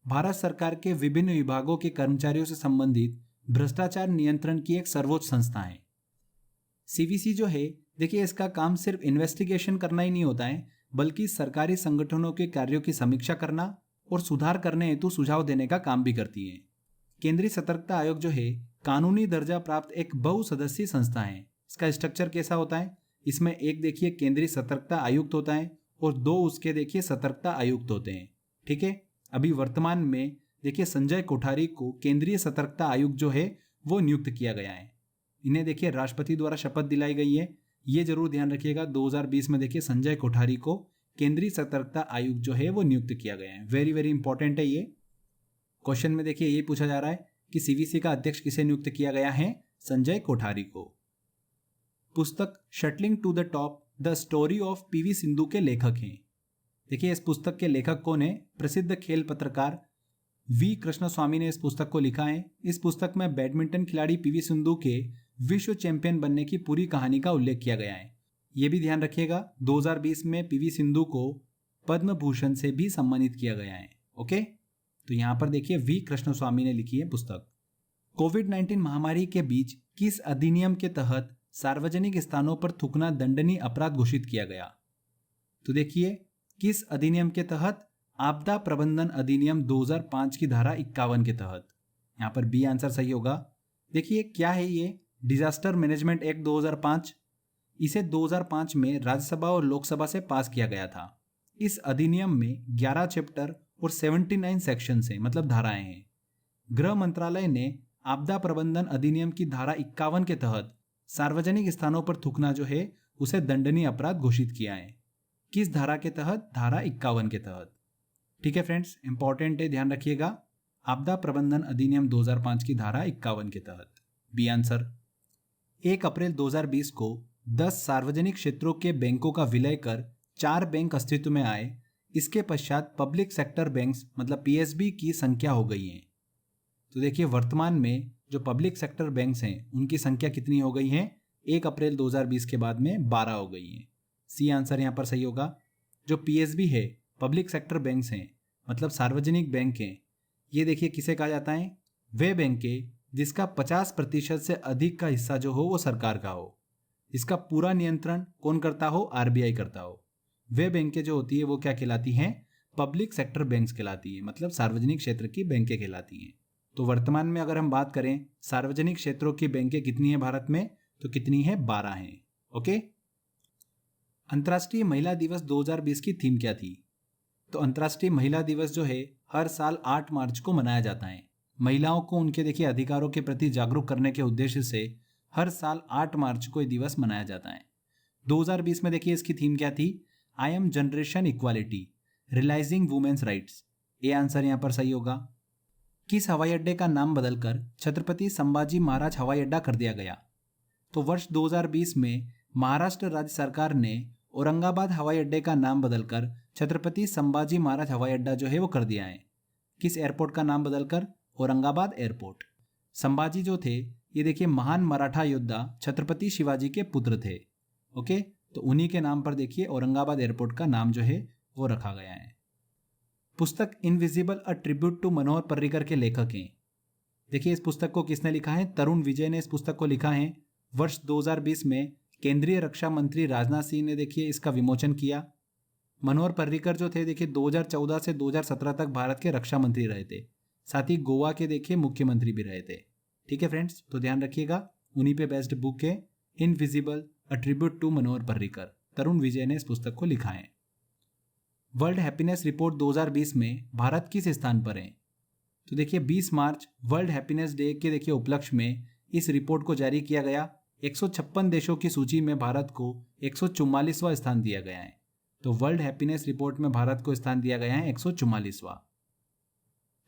भारत सरकार के विभिन्न विभागों के कर्मचारियों से संबंधित भ्रष्टाचार नियंत्रण की एक सर्वोच्च संस्था है। CVC जो है देखिए इसका काम सिर्फ इन्वेस्टिगेशन करना ही नहीं होता है, बल्कि सरकारी संगठनों के कार्यों की समीक्षा करना और सुधार करने हेतु सुझाव देने का काम भी करती है। केंद्रीय सतर्कता आयोग जो है कानूनी दर्जा प्राप्त एक बहुसदस्यीय संस्था है। इसका स्ट्रक्चर कैसा होता है? इसमें एक देखिए केंद्रीय सतर्कता आयुक्त होता है और 2 उसके देखिए सतर्कता आयुक्त होते हैं। ठीक है, अभी वर्तमान में देखिए संजय कोठारी को केंद्रीय सतर्कता आयुक्त जो है वो नियुक्त किया गया है। इन्हें देखिए राष्ट्रपति द्वारा शपथ दिलाई गई है। ये जरूर ध्यान रखिएगा 2020 में देखिए संजय कोठारी को केंद्रीय सतर्कता आयुक्त जो है वो नियुक्त किया गया है। वेरी वेरी इंपॉर्टेंट है ये। क्वेश्चन में देखिए ये पूछा जा रहा है कि CVC का अध्यक्ष किसे नियुक्त किया गया है? संजय कोठारी को। पुस्तक shuttling to the top the story of PV Sindhu के लेखक हैं। देखिए इस पुस्तक के लेखक कौन है? प्रसिद्ध खेल पत्रकार V कृष्णस्वामी ने इस पुस्तक को लिखा है। इस पुस्तक में बैडमिंटन खिलाड़ी PV सिंधु के विश्व चैंपियन बनने की पूरी कहानी का उल्लेख किया गया है। यह भी ध्यान रखिएगा 2020 में PV सिंधु को पद्म भूषण से भी सम्मानित किया गया है। ओके, तो यहां पर देखिए V कृष्णस्वामी ने लिखी है पुस्तक। कोविड-19 महामारी के बीच किस अधिनियम के तहत सार्वजनिक स्थानों पर थूकना दंडनीय अपराध घोषित किया गया? तो देखिए किस अधिनियम के तहत? आपदा प्रबंधन अधिनियम 2005 की धारा 51 के तहत। यहाँ पर बी आंसर सही होगा। देखिए क्या है ये डिजास्टर मैनेजमेंट एक्ट 2005। इसे 2005 में राज्यसभा और लोकसभा से पास किया गया था। इस अधिनियम में 11 चैप्टर और 79 सेक्शन है, मतलब धाराएं हैं। गृह मंत्रालय ने आपदा प्रबंधन अधिनियम की धारा 51 के तहत सार्वजनिक स्थानों पर थूकना जो है उसे दंडनीय अपराध घोषित किया है। किस धारा के तहत? धारा 51 के तहत। ठीक है फ्रेंड्स, इंपॉर्टेंट है, ध्यान रखिएगा। आपदा प्रबंधन अधिनियम 2005 की धारा 51 के तहत। B answer. 1 अप्रैल 2020 को 10 सार्वजनिक क्षेत्रों के बैंकों का विलय कर 4 बैंक अस्तित्व में आए। इसके पश्चात पब्लिक सेक्टर बैंक्स मतलब पीएसबी की संख्या हो गई है। तो देखिए वर्तमान में जो पब्लिक सेक्टर बैंक्स हैं उनकी संख्या कितनी हो गई है? 1 अप्रैल 2020 के बाद में 12 हो गई है। सी आंसर यहाँ पर सही होगा। जो पीएसबी है, पब्लिक सेक्टर बैंक्स हैं, मतलब सार्वजनिक बैंक हैं, ये देखिए किसे कहा जाता है? वे बैंक है जिसका 50% से अधिक का हिस्सा जो हो वो सरकार का हो। इसका पूरा नियंत्रण कौन करता हो? आरबीआई करता हो। वे बैंकें जो होती है वो क्या कहलाती हैं? पब्लिक सेक्टर बैंक्स कहलाती है, मतलब सार्वजनिक क्षेत्र की बैंकें कहलाती हैं। तो वर्तमान में अगर हम बात करें सार्वजनिक क्षेत्रों की बैंकें कितनी है भारत में, तो कितनी है? 12 हैं। ओके। अंतर्राष्ट्रीय महिला दिवस 2020 की थीम क्या थी? तो अंतर्राष्ट्रीय महिला दिवस जो है हर साल 8 मार्च को मनाया जाता है। महिलाओं को उनके देखिए अधिकारों के प्रति जागरूक करने के उद्देश्य से हर साल 8 मार्च को यह दिवस मनाया जाता है। 2020 में देखिए इसकी थीम क्या थी? I am generation equality, realising women's rights. ये आंसर यहाँ पर सही होगा। किस हवाई अड्डे का नाम बदलकर छत्रपति संभाजी महाराज हवाई अड्डा कर दिया गया? तो वर्ष 2020 में महाराष्ट्र राज्य सरकार ने औरंगाबाद हवाई अड्डे का नाम बदलकर छत्रपति संभाजी महाराज हवाई अड्डा जो है वो कर दिया है। किस एयरपोर्ट का नाम बदलकर? औरंगाबाद एयरपोर्ट। संभाजी जो थे ये देखिए महान मराठा योद्धा छत्रपति शिवाजी के पुत्र थे। ओके, तो उन्हीं के नाम पर देखिए औरंगाबाद एयरपोर्ट का नाम जो है वो रखा गया है। पुस्तक invisible a tribute to Manohar Parrikar के लेखक हैं। देखिए इस पुस्तक को किसने लिखा है? तरुण विजय ने इस पुस्तक को लिखा है। वर्ष 2020 में केंद्रीय रक्षा मंत्री राजनाथ सिंह ने देखिए इसका विमोचन किया। मनोहर पर्रिकर जो थे देखिए 2014 से 2017 तक भारत के रक्षा मंत्री रहे थे, साथ ही गोवा के देखिए मुख्यमंत्री भी रहे थे। ठीक है फ्रेंड्स, तो ध्यान रखिएगा, उन्हीं पे बेस्ड बुक है invisible a tribute to Manohar Parrikar. तरुण विजय ने इस पुस्तक को लिखा है। वर्ल्ड हैप्पीनेस रिपोर्ट 2020 में भारत किस स्थान पर है? तो देखिए 20 मार्च वर्ल्ड हैप्पीनेस डे के देखिए उपलक्ष्य में इस रिपोर्ट को जारी किया गया। 156 देशों की सूची में भारत को 144वां स्थान दिया गया है। तो वर्ल्ड हैप्पीनेस रिपोर्ट में भारत को स्थान दिया गया है 144वां।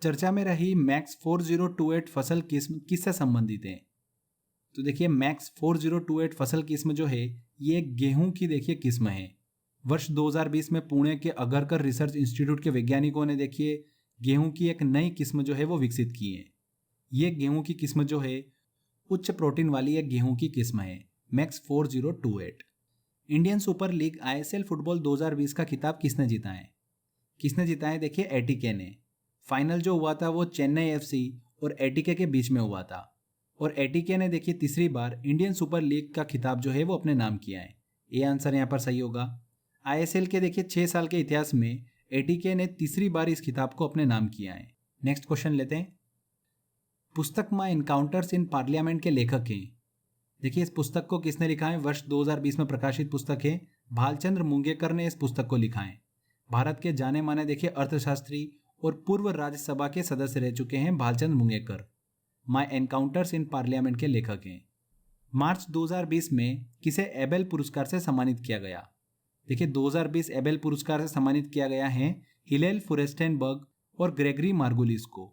चर्चा में रही मैक्स 4028 फसल किस्म किससे संबंधित है? तो देखिए मैक्स 4028 फसल किस्म जो है ये गेहूं की देखिए किस्म है। वर्ष 2020 में पुणे के अगरकर रिसर्च इंस्टीट्यूट के वैज्ञानिकों ने देखिए गेहूं की एक नई किस्म जो है वो विकसित की है। ये गेहूं की किस्म जो है उच्च प्रोटीन वाली एक गेहूं की किस्म है, max 4028। Indian super league ISL football 2020 का खिताब किसने जीता है? किसने जीता है? देखिए एटीके ने। फाइनल जो हुआ था वो चेन्नई एफसी और एटीके के बीच में हुआ था, और एटीके ने देखिए तीसरी बार इंडियन सुपर लीग का खिताब जो है वो अपने नाम किया है। ये आंसर यहाँ पर सही होगा। आईएसएल के देखिए 6 साल के इतिहास में एटीके ने तीसरी बार इस खिताब को अपने नाम किया है। नेक्स्ट क्वेश्चन लेते हैं। पुस्तक माई एनकाउंटर्स इन पार्लियामेंट के लेखक हैं। देखिए इस पुस्तक को किसने लिखा है? वर्ष 2020 में प्रकाशित पुस्तक है। भालचंद्र मुंगेकर ने इस पुस्तक को लिखा है। भारत के जाने माने देखिए अर्थशास्त्री और पूर्व राज्यसभा के सदस्य रह चुके हैं भालचंद्र मुंगेकर। माई एनकाउंटर्स इन पार्लियामेंट के लेखक हैं। मार्च 2020 में किसे एबेल पुरस्कार से सम्मानित किया गया? देखिए 2020 एबेल पुरस्कार से सम्मानित किया गया है हिलेल फुरेस्टेनबर्ग और ग्रेगरी मार्गुलिस को।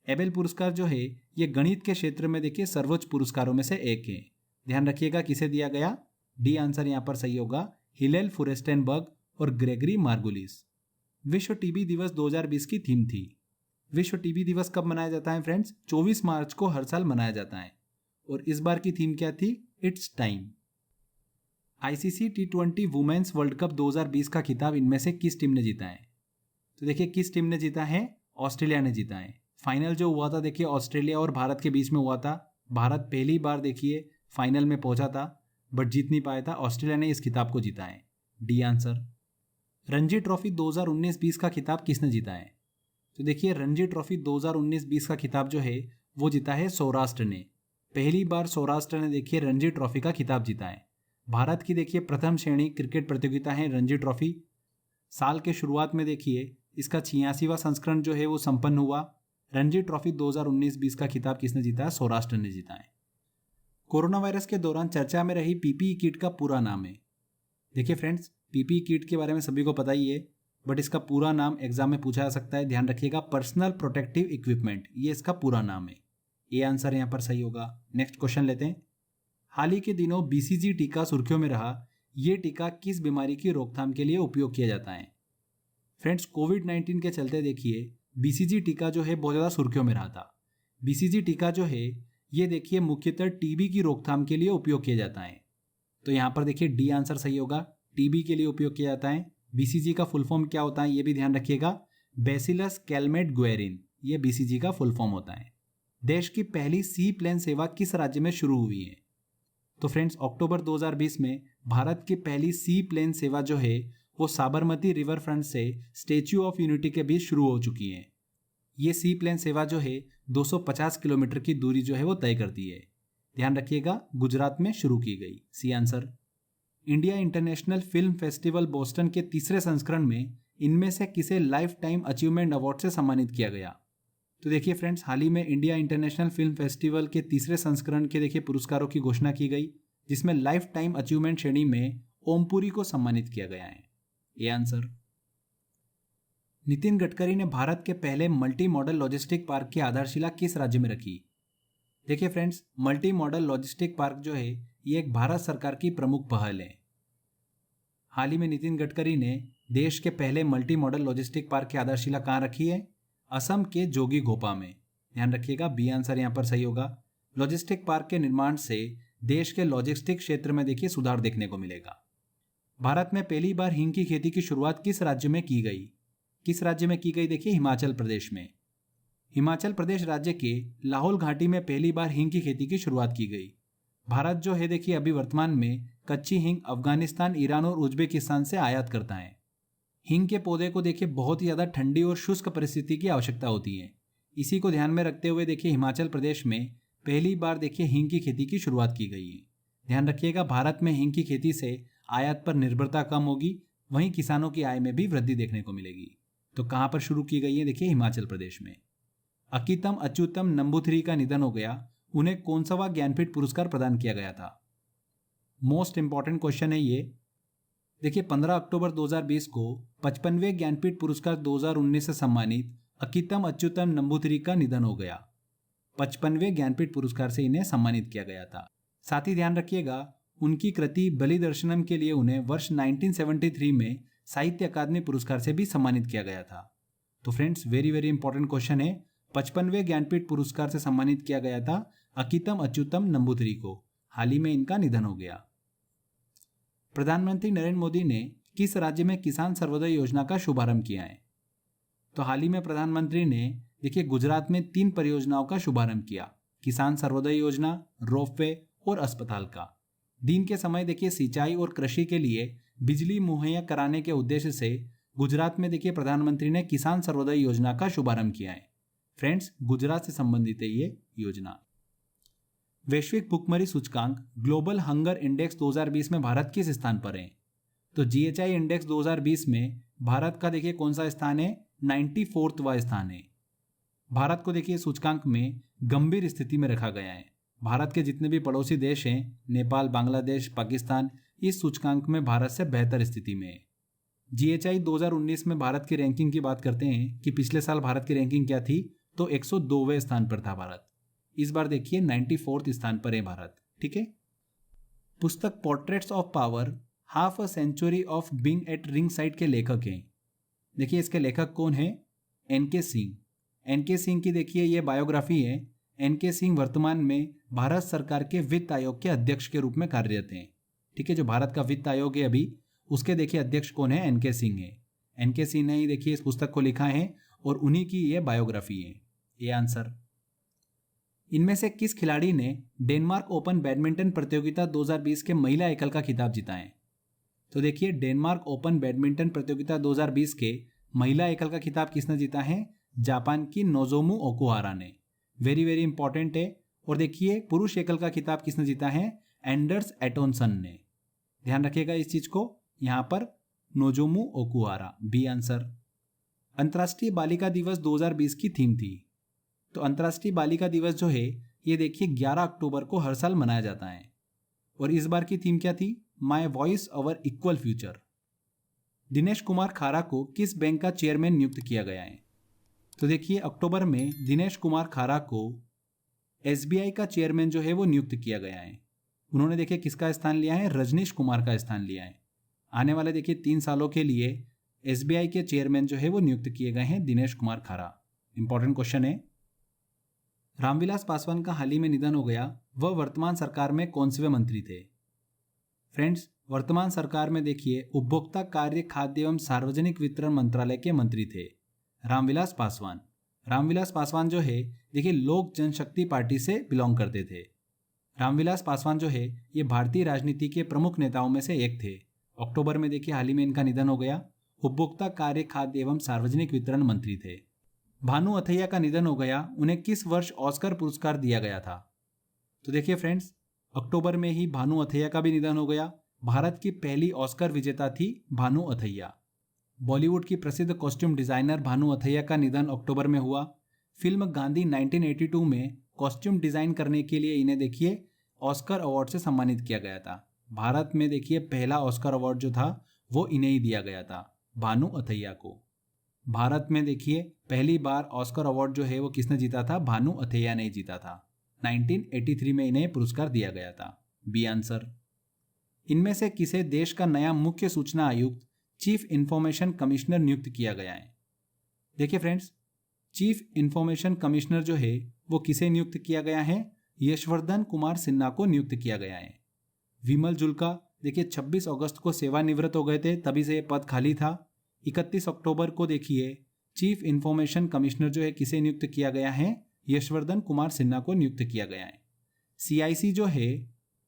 एबेल पुरस्कार जो है ये गणित के क्षेत्र में देखिए सर्वोच्च पुरस्कारों में से एक है। ध्यान रखिएगा किसे दिया गया? डी आंसर यहाँ पर सही होगा, हिलेल फुरेस्टेनबर्ग और ग्रेगरी मार्गुलिस। विश्व टीबी दिवस 2020 की थीम थी। विश्व टीबी दिवस कब मनाया जाता है फ्रेंड्स? 24 मार्च को हर साल मनाया जाता है, और इस बार की थीम क्या थी? It's time. ICC T20 women's world cup 2020 का खिताब इनमें से किस टीम ने जीता है? तो देखिए किस टीम ने जीता है? ऑस्ट्रेलिया ने जीता है। फाइनल जो हुआ था देखिए ऑस्ट्रेलिया और भारत के बीच में हुआ था। भारत पहली बार देखिए फाइनल में पहुंचा था बट जीत नहीं पाया था। ऑस्ट्रेलिया ने इस खिताब को जीता है। D answer. रणजी ट्रॉफी 2019-20 का खिताब किसने जीता है? तो देखिए रणजी ट्रॉफी 2019-20 का खिताब जो है वो जीता है सौराष्ट्र ने। पहली बार सौराष्ट्र ने देखिए रणजी ट्रॉफी का खिताब जीता है। भारत की देखिए प्रथम श्रेणी क्रिकेट प्रतियोगिता है रणजी ट्रॉफी। साल के शुरुआत में देखिए इसका 86वां संस्करण जो है वो संपन्न हुआ। रणजी ट्रॉफी 2019-20 का खिताब किसने जीता है? सौराष्ट्र ने जीता है। कोरोना वायरस के दौरान चर्चा में रही पीपीई किट का पूरा नाम है। देखिए फ्रेंड्स, पीपीई किट के बारे में सभी को पता ही है, बट इसका पूरा नाम एग्जाम में पूछा जा सकता है। ध्यान रखिएगा, पर्सनल प्रोटेक्टिव इक्विपमेंट, ये इसका पूरा नाम है। ये आंसर यहाँ पर सही होगा। नेक्स्ट क्वेश्चन लेते हैं। हाल ही के दिनों बीसीजी टीका सुर्खियों में रहा। ये टीका किस बीमारी की रोकथाम के लिए उपयोग किया जाता है? फ्रेंड्स, कोविड-19 के चलते देखिए बीसीजी टीका जो है बहुत ज़्यादा सुर्खियों में रहा था। बीसीजी टीका जो है ये देखिए मुख्यतः टीबी की रोकथाम के लिए उपयोग किया जाता है। तो यहाँ पर देखिए डी आंसर सही होगा, टीबी के लिए उपयोग किया जाता है। बीसीजी का फुल फॉर्म क्या होता है ये भी ध्यान रखिएगा, बैसिलस कैलमेट गुएरिन, ये बीसीजी का फुल फॉर्म होता है। देश की पहली सी प्लेन सेवा किस राज्य में शुरू हुई है? तो फ्रेंड्स, अक्टूबर 2020 में भारत की पहली सी प्लेन सेवा जो है वो साबरमती रिवर फ्रंट से स्टेच्यू ऑफ यूनिटी के बीच शुरू हो चुकी है। ये सी प्लेन सेवा जो है 250 किलोमीटर की दूरी जो है वो तय करती है। ध्यान रखिएगा, गुजरात में शुरू की गई। C answer. India international film festival Boston के तीसरे संस्करण में इनमें से किसे लाइफ टाइम अचीवमेंट अवार्ड से सम्मानित किया गया? तो देखिए फ्रेंड्स, हाल ही में इंडिया इंटरनेशनल फिल्म फेस्टिवल के तीसरे संस्करण के देखिए पुरस्कारों की घोषणा की गई, जिसमें लाइफ टाइम अचीवमेंट श्रेणी में ओमपुरी को सम्मानित किया गया है। ये आंसर। नितिन गडकरी ने भारत के पहले मल्टी मॉडल लॉजिस्टिक पार्क की आधारशिला किस राज्य में रखी? देखिए friends, multi modal logistic park जो है ये एक भारत सरकार की प्रमुख पहल है। हाल ही में नितिन गडकरी ने देश के पहले मल्टी मॉडल लॉजिस्टिक पार्क की आधारशिला कहाँ रखी है? असम के जोगीघोपा में। ध्यान रखिएगा, बी आंसर यहाँ पर सही होगा। लॉजिस्टिक पार्क के निर्माण से देश के लॉजिस्टिक क्षेत्र में देखिए सुधार देखने को मिलेगा। भारत में पहली बार हींग की खेती की शुरुआत किस राज्य में की गई? किस राज्य में की गई? देखिए हिमाचल प्रदेश में। हिमाचल प्रदेश राज्य के लाहौल घाटी में पहली बार हींग की खेती की शुरुआत की गई। भारत जो है देखिए अभी वर्तमान में कच्ची हींग अफगानिस्तान, ईरान और उज्बेकिस्तान से आयात करता है। हींग के पौधे को देखिए बहुत ही ज़्यादा ठंडी और शुष्क परिस्थिति की आवश्यकता होती है। इसी को ध्यान में रखते हुए देखिए हिमाचल प्रदेश में पहली बार देखिए हींग की खेती की शुरुआत की गई है। ध्यान रखिएगा, भारत में हींग की खेती से आयात पर निर्भरता कम होगी, वहीं किसानों की आय में भी वृद्धि देखने को मिलेगी। तो कहाँ पर शुरू की गई है? देखिए हिमाचल प्रदेश में। अकितम अच्युतम नंबूथिरी का निधन हो गया, उन्हें कौन सा ज्ञानपीठ पुरस्कार प्रदान किया गया था? मोस्ट इंपॉर्टेंट क्वेश्चन है ये। देखिए 15 अक्टूबर 2020 को 55वें ज्ञानपीठ पुरस्कार 2019 से सम्मानित अकितम अच्युतम नंबूथिरी का निधन हो गया। 55वें ज्ञानपीठ पुरस्कार से इन्हें सम्मानित किया गया था। साथ ही ध्यान रखिएगा, उनकी कृति बलिदर्शनम के लिए उन्हें वर्ष 1973 में साहित्य अकादमी पुरस्कार से भी सम्मानित किया गया था। तो friends, very very important question है। 55वें ज्ञानपीठ पुरस्कार से सम्मानित किया गया था अकितम अच्युतम नंबूथिरी को। हाल ही में इनका निधन हो गया। प्रधानमंत्री नरेंद्र मोदी ने किस राज्य में किसान सर्वोदय योजना का शुभारंभ किया है? तो हाल ही में प्रधानमंत्री ने देखिए गुजरात में 3 परियोजनाओं का शुभारंभ किया, किसान सर्वोदय योजना, रोपवे और अस्पताल का। दिन के समय देखिए सिंचाई और कृषि के लिए बिजली मुहैया कराने के उद्देश्य से गुजरात में देखिए प्रधानमंत्री ने किसान सर्वोदय योजना का शुभारंभ किया है। फ्रेंड्स, गुजरात से संबंधित है ये योजना। वैश्विक भुखमरी सूचकांक ग्लोबल हंगर इंडेक्स 2020 में भारत किस स्थान पर है? तो GHI इंडेक्स 2020 में भारत का देखिए कौन सा स्थान है? 94वां स्थान है। भारत को देखिए सूचकांक में गंभीर स्थिति में रखा गया है। भारत के जितने भी पड़ोसी देश हैं, नेपाल, बांग्लादेश, पाकिस्तान, इस सूचकांक में भारत से बेहतर स्थिति में है। GHI 2019 में भारत की रैंकिंग की बात करते हैं कि पिछले साल भारत की रैंकिंग क्या थी, तो 102वें स्थान पर था भारत। इस बार देखिए 94 स्थान पर है भारत। ठीक है। पुस्तक portraits of power half a century of being at ringside के लेखक हैं। देखिए इसके लेखक कौन है? NK सिंह। NK सिंह की देखिए ये बायोग्राफी है। NK सिंह वर्तमान में भारत सरकार के वित्त आयोग के अध्यक्ष के रूप में कार्यरत हैं। ठीक है, जो भारत का वित्त आयोग है अभी, उसके देखिए अध्यक्ष कौन है? NK सिंह है। NK सिंह ने ही देखिए इस पुस्तक को लिखा है और उन्हीं की ये बायोग्राफी है। ये आंसर। इनमें से किस खिलाड़ी ने डेनमार्क ओपन बैडमिंटन प्रतियोगिता 2020 के महिला एकल का खिताब जीता है? तो देखिए डेनमार्क ओपन बैडमिंटन प्रतियोगिता 2020 के महिला एकल का खिताब किसने जीता है? जापान की नोजोमू ओकुहारा ने। वेरी वेरी इंपॉर्टेंट है। और देखिए पुरुष एकल का खिताब किसने जीता है? एंडर्स एटोनसन ने। ध्यान रखिएगा इस चीज को, यहां पर नोजोमू ओकुहारा, बी आंसर। अंतर्राष्ट्रीय बालिका दिवस 2020 की थीम थी। तो अंतर्राष्ट्रीय बालिका दिवस जो है ये देखिए 11 अक्टूबर को हर साल मनाया जाता है। और इस बार की थीम क्या थी? My voice our equal future. Dinesh Kumar खारा को किस बैंक का चेयरमैन नियुक्त किया गया है? तो देखिए अक्टूबर में दिनेश कुमार खारा को एसबीआई का चेयरमैन जो है वो नियुक्त किया गया है। उन्होंने देखिए किसका स्थान लिया है? रजनीश कुमार का स्थान लिया है। आने वाले देखिए 3 सालों के लिए एसबीआई के चेयरमैन जो है वो नियुक्त किए गए हैं दिनेश कुमार खारा। इंपॉर्टेंट क्वेश्चन है। रामविलास पासवान का हाल ही में निधन हो गया, वह वर्तमान सरकार में कौन से मंत्री थे? फ्रेंड्स वर्तमान सरकार में देखिए उपभोक्ता कार्य, खाद्य एवं सार्वजनिक वितरण मंत्रालय के मंत्री थे रामविलास पासवान। रामविलास पासवान जो है देखिए लोक जनशक्ति पार्टी से बिलोंग करते थे। रामविलास पासवान जो है ये भारतीय राजनीति के प्रमुख नेताओं में से एक थे। अक्टूबर में देखिए हाल ही में इनका निधन हो गया। उपभोक्ता कार्य, खाद्य एवं सार्वजनिक वितरण मंत्री थे। भानु अथैया का निधन हो गया, उन्हें किस वर्ष ऑस्कर पुरस्कार दिया गया था? तो देखिए फ्रेंड्स अक्टूबर में ही भानु अथैया का भी निधन हो गया। भारत की पहली ऑस्कर विजेता थी भानु अथैया। बॉलीवुड की प्रसिद्ध कॉस्ट्यूम डिजाइनर भानु अथैया का निधन अक्टूबर में हुआ। फिल्म गांधी 1982 में कॉस्ट्यूम डिजाइन करने के लिए इन्हें देखिए ऑस्कर अवार्ड से सम्मानित किया गया था। भारत में देखिए पहला ऑस्कर अवार्ड जो था वो इन्हें ही दिया गया था, भानु अथैया को। भारत में देखिए पहली बार ऑस्कर अवार्ड जो है वो किसने जीता था? भानु अथैया ने जीता था। 1983 में इन्हें पुरस्कार दिया गया था, बी आंसर। इनमें से किसे देश का नया मुख्य सूचना आयुक्त, चीफ इंफॉर्मेशन कमिश्नर नियुक्त किया गया है? देखिए फ्रेंड्स चीफ इंफॉर्मेशन कमिश्नर जो है वो किसे नियुक्त किया गया है? यशवर्धन कुमार सिन्हा को नियुक्त किया गया है। विमल जुल्का देखिए 26 अगस्त को सेवानिवृत्त हो गए थे, तभी से ये पद खाली था। 31 अक्टूबर को देखिए चीफ इंफॉर्मेशन कमिश्नर जो है किसे नियुक्त किया गया है? यशवर्धन कुमार सिन्हा को नियुक्त किया गया है। सीआईसी जो है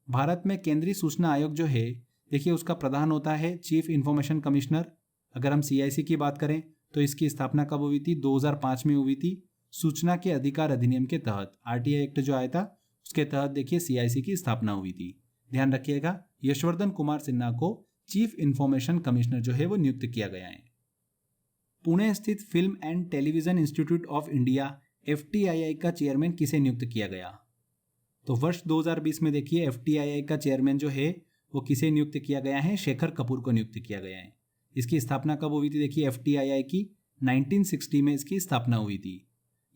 भारत में केंद्रीय सूचना आयोग जो है देखिए उसका प्रधान होता है चीफ इंफॉर्मेशन कमिश्नर। अगर हम सीआईसी की बात करें तो इसकी स्थापना कब हुई थी? 2005 में हुई थी। सूचना के अधिकार अधिनियम के तहत, आरटीआई एक्ट जो आया था उसके तहत देखिए सीआईसी की स्थापना हुई थी। ध्यान रखिएगा यशवर्धन कुमार सिन्हा को चीफ इंफॉर्मेशन कमिश्नर जो है वो नियुक्त किया गया है। पुणे स्थित film and television institute of India FTII का चेयरमैन किसे नियुक्त किया गया? तो वर्ष 2020 में देखिए एफटीआईआई का चेयरमैन जो है वो किसे नियुक्त किया गया है? शेखर कपूर को नियुक्त किया गया है। इसकी स्थापना कब हुई थी? देखिए एफटीआईआई की 1960 में इसकी स्थापना हुई थी।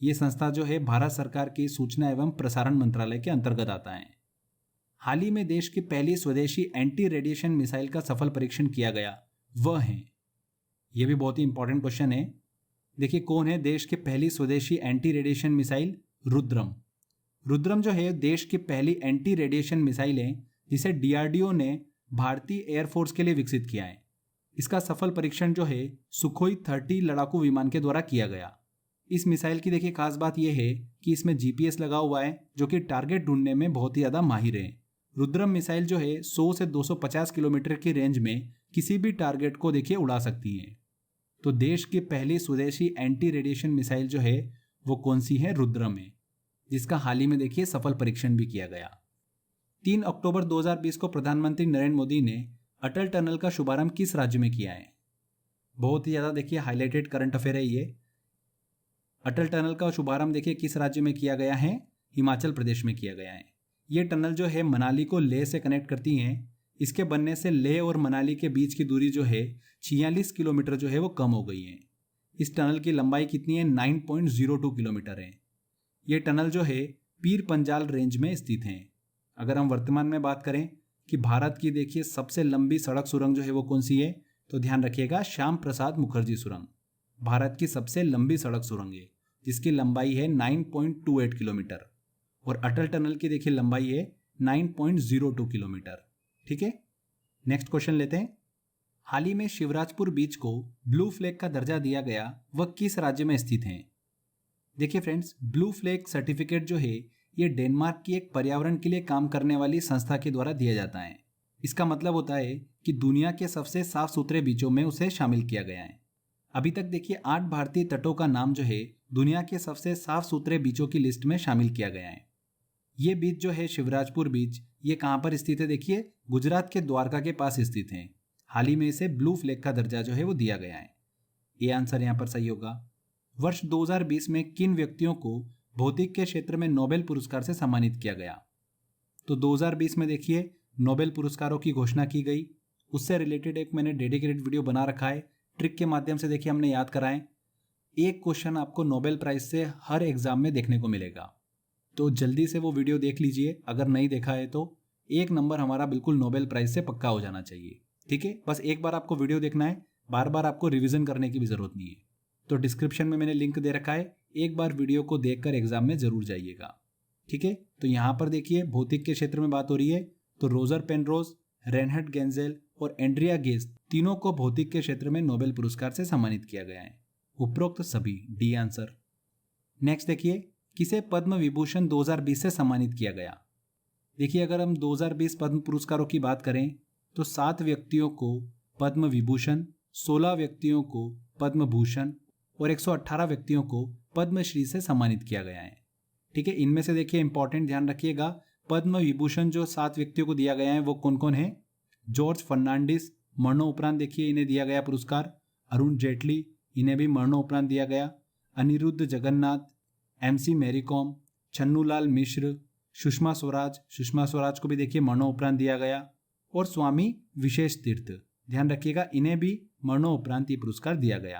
ये संस्था जो है भारत सरकार की सूचना एवं प्रसारण मंत्रालय के अंतर्गत आता है। हाल ही में देश की पहली स्वदेशी एंटी रेडिएशन मिसाइल का सफल परीक्षण किया गया, वह है? यह भी बहुत ही इंपॉर्टेंट क्वेश्चन है। देखिए कौन है देश की पहली स्वदेशी anti radiation missile? Rudram. Rudram जो है देश की पहली एंटी रेडिएशन मिसाइल है जिसे डीआरडीओ ने भारतीय एयरफोर्स के लिए विकसित किया है। इसका सफल परीक्षण जो है सुखोई 30 लड़ाकू विमान के द्वारा किया गया। इस मिसाइल की देखिए खास बात यह है कि इसमें जीपीएस लगा हुआ है जो कि टारगेट ढूंढने में बहुत ही ज्यादा माहिर है। रुद्रम मिसाइल जो है 100 से 250 किलोमीटर की रेंज में किसी भी टारगेट को देखिए उड़ा सकती है। तो देश की पहली स्वदेशी एंटी रेडिएशन मिसाइल जो है वो कौन सी है? रुद्रम है, जिसका हाल ही में देखिए सफल परीक्षण भी किया गया। 3 अक्टूबर 2020 को प्रधानमंत्री नरेंद्र मोदी ने अटल टनल का शुभारंभ किस राज्य में किया है? बहुत ही ज्यादा देखिए हाईलाइटेड करंट अफेयर है ये। अटल टनल का शुभारंभ देखिए किस राज्य में किया गया है? हिमाचल प्रदेश में किया गया है। ये टनल जो है मनाली को लेह से कनेक्ट करती हैं। इसके बनने से लेह और मनाली के बीच की दूरी जो है 46 किलोमीटर जो है वो कम हो गई है। इस टनल की लंबाई कितनी है? 9.02 किलोमीटर है। ये टनल जो है पीर पंजाल रेंज में स्थित है। अगर हम वर्तमान में बात करें कि भारत की देखिए सबसे लंबी सड़क सुरंग जो है वो कौन सी है, तो ध्यान रखिएगा श्याम प्रसाद मुखर्जी सुरंग भारत की सबसे लंबी सड़क सुरंग है, जिसकी लंबाई है 9.28 किलोमीटर। और अटल टनल की देखिए लंबाई है 9.02 किलोमीटर। ठीक है, नेक्स्ट क्वेश्चन लेते हैं। हाल ही में शिवराजपुर बीच को ब्लू फ्लैग का दर्जा दिया गया, वह किस राज्य में स्थित है? देखिए फ्रेंड्स, ब्लू फ्लैग सर्टिफिकेट जो है ये डेनमार्क की एक पर्यावरण के लिए काम करने वाली संस्था के द्वारा दिया जाता है। इसका मतलब होता है कि दुनिया के सबसे साफ सुथरे बीचों में उसे शामिल किया गया है। अभी तक देखिए 8 भारतीय तटों का नाम जो है दुनिया के सबसे साफ सुथरे बीचों की लिस्ट में शामिल किया गया है। ये बीच जो है शिवराजपुर बीच, ये कहाँ पर स्थित है? देखिए गुजरात के द्वारका के पास स्थित है। हाल ही में इसे ब्लू फ्लैग का दर्जा जो है वो दिया गया है। ये आंसर यहाँ पर सही होगा। वर्ष 2020 में किन व्यक्तियों को भौतिक के क्षेत्र में नोबेल पुरस्कार से सम्मानित किया गया? तो 2020 में देखिए नोबेल पुरस्कारों की घोषणा की गई। उससे रिलेटेड एक मैंने डेडिकेटेड वीडियो बना रखा है। ट्रिक के माध्यम से देखिए हमने याद कराएं। एक क्वेश्चन आपको नोबेल प्राइज से हर एग्जाम में देखने को मिलेगा, तो जल्दी से वो वीडियो देख लीजिए। अगर नहीं देखा है तो 1 नंबर हमारा बिल्कुल नोबेल प्राइज से पक्का हो जाना चाहिए। ठीक है, बस एक बार आपको वीडियो देखना है, बार बार आपको रिवीजन करने की भी जरूरत नहीं है। तो डिस्क्रिप्शन में मैंने लिंक दे रखा है, एक बार वीडियो को देखकर एग्जाम में जरूर जाइएगा। ठीक है, तो यहाँ पर देखिए भौतिक के क्षेत्र में बात हो रही है, तो रोजर पेनरोज, रेनहर्ड गेंजेल और एंड्रिया गेज तीनों को भौतिक के क्षेत्र में नोबेल पुरस्कार से सम्मानित किया गया है। उपरोक्त सभी, डी आंसर। नेक्स्ट देखिए, किसे पद्म विभूषण 2020 से सम्मानित किया गया? देखिए अगर हम 2020 पद्म पुरस्कारों की बात करें तो 7 व्यक्तियों को पद्म विभूषण, 16 व्यक्तियों को पद्म भूषण और 118 व्यक्तियों को पद्मश्री से सम्मानित किया गया है। ठीक है, इनमें से देखिए इंपॉर्टेंट ध्यान रखिएगा, पद्म विभूषण जो 7 व्यक्तियों को दिया गया है वो कौन कौन है? जॉर्ज फर्नांडिस, मरणोपरांत देखिए इन्हें दिया गया पुरस्कार। अरुण जेटली, इन्हें भी मरणोपरांत दिया गया। अनिरुद्ध जगन्नाथ, MC मैरी कॉम, छन्नूलाल मिश्र, सुषमा स्वराज को भी देखिए मरणोपरांत दिया गया। और स्वामी विशेष तीर्थ, ध्यान रखिएगा इन्हें भी मरणोपरांत ये पुरस्कार दिया गया।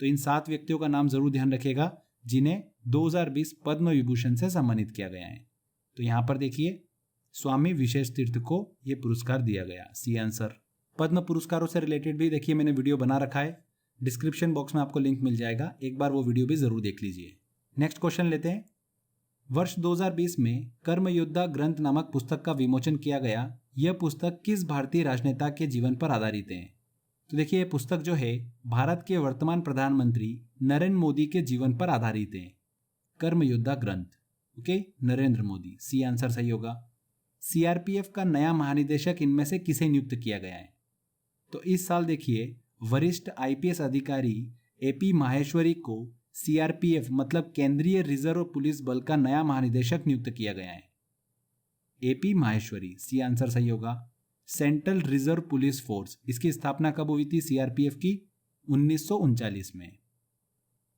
तो इन 7 व्यक्तियों का नाम जरूर ध्यान रखिएगा जिन्हें 2020 पद्म विभूषण से सम्मानित किया गया है। तो यहाँ पर देखिए स्वामी विशेष तीर्थ को यह पुरस्कार दिया गया, सी आंसर। पद्म पुरस्कारों से रिलेटेड भी देखिए मैंने वीडियो बना रखा है, डिस्क्रिप्शन बॉक्स में आपको लिंक मिल जाएगा, एक बार वो वीडियो भी जरूर देख लीजिए। नेक्स्ट क्वेश्चन लेते हैं। वर्ष 2020 में कर्मयोद्धा ग्रंथ नामक पुस्तक का विमोचन किया गया। यह पुस्तक किस भारतीय राजनेता के जीवन पर आधारित है? तो देखिए यह पुस्तक जो है भारत के वर्तमान प्रधानमंत्री नरेंद्र मोदी के जीवन पर आधारित है। Karmayoddha Granth, okay, Narendra Modi, C answer सही होगा। CRPF का नया महानिदेशक इनमें से किसे नियुक्त किया गया है? तो इस साल देखिए वरिष्ठ IPS अधिकारी AP माहेश्वरी को CRPF मतलब केंद्रीय रिजर्व पुलिस बल का नया महानिदेशक नियुक्त किया गया है। AP माहेश्वरी, सी आंसर सही होगा। सेंट्रल रिजर्व पुलिस फोर्स, इसकी स्थापना कब हुई थी CRPF की? 1939 में।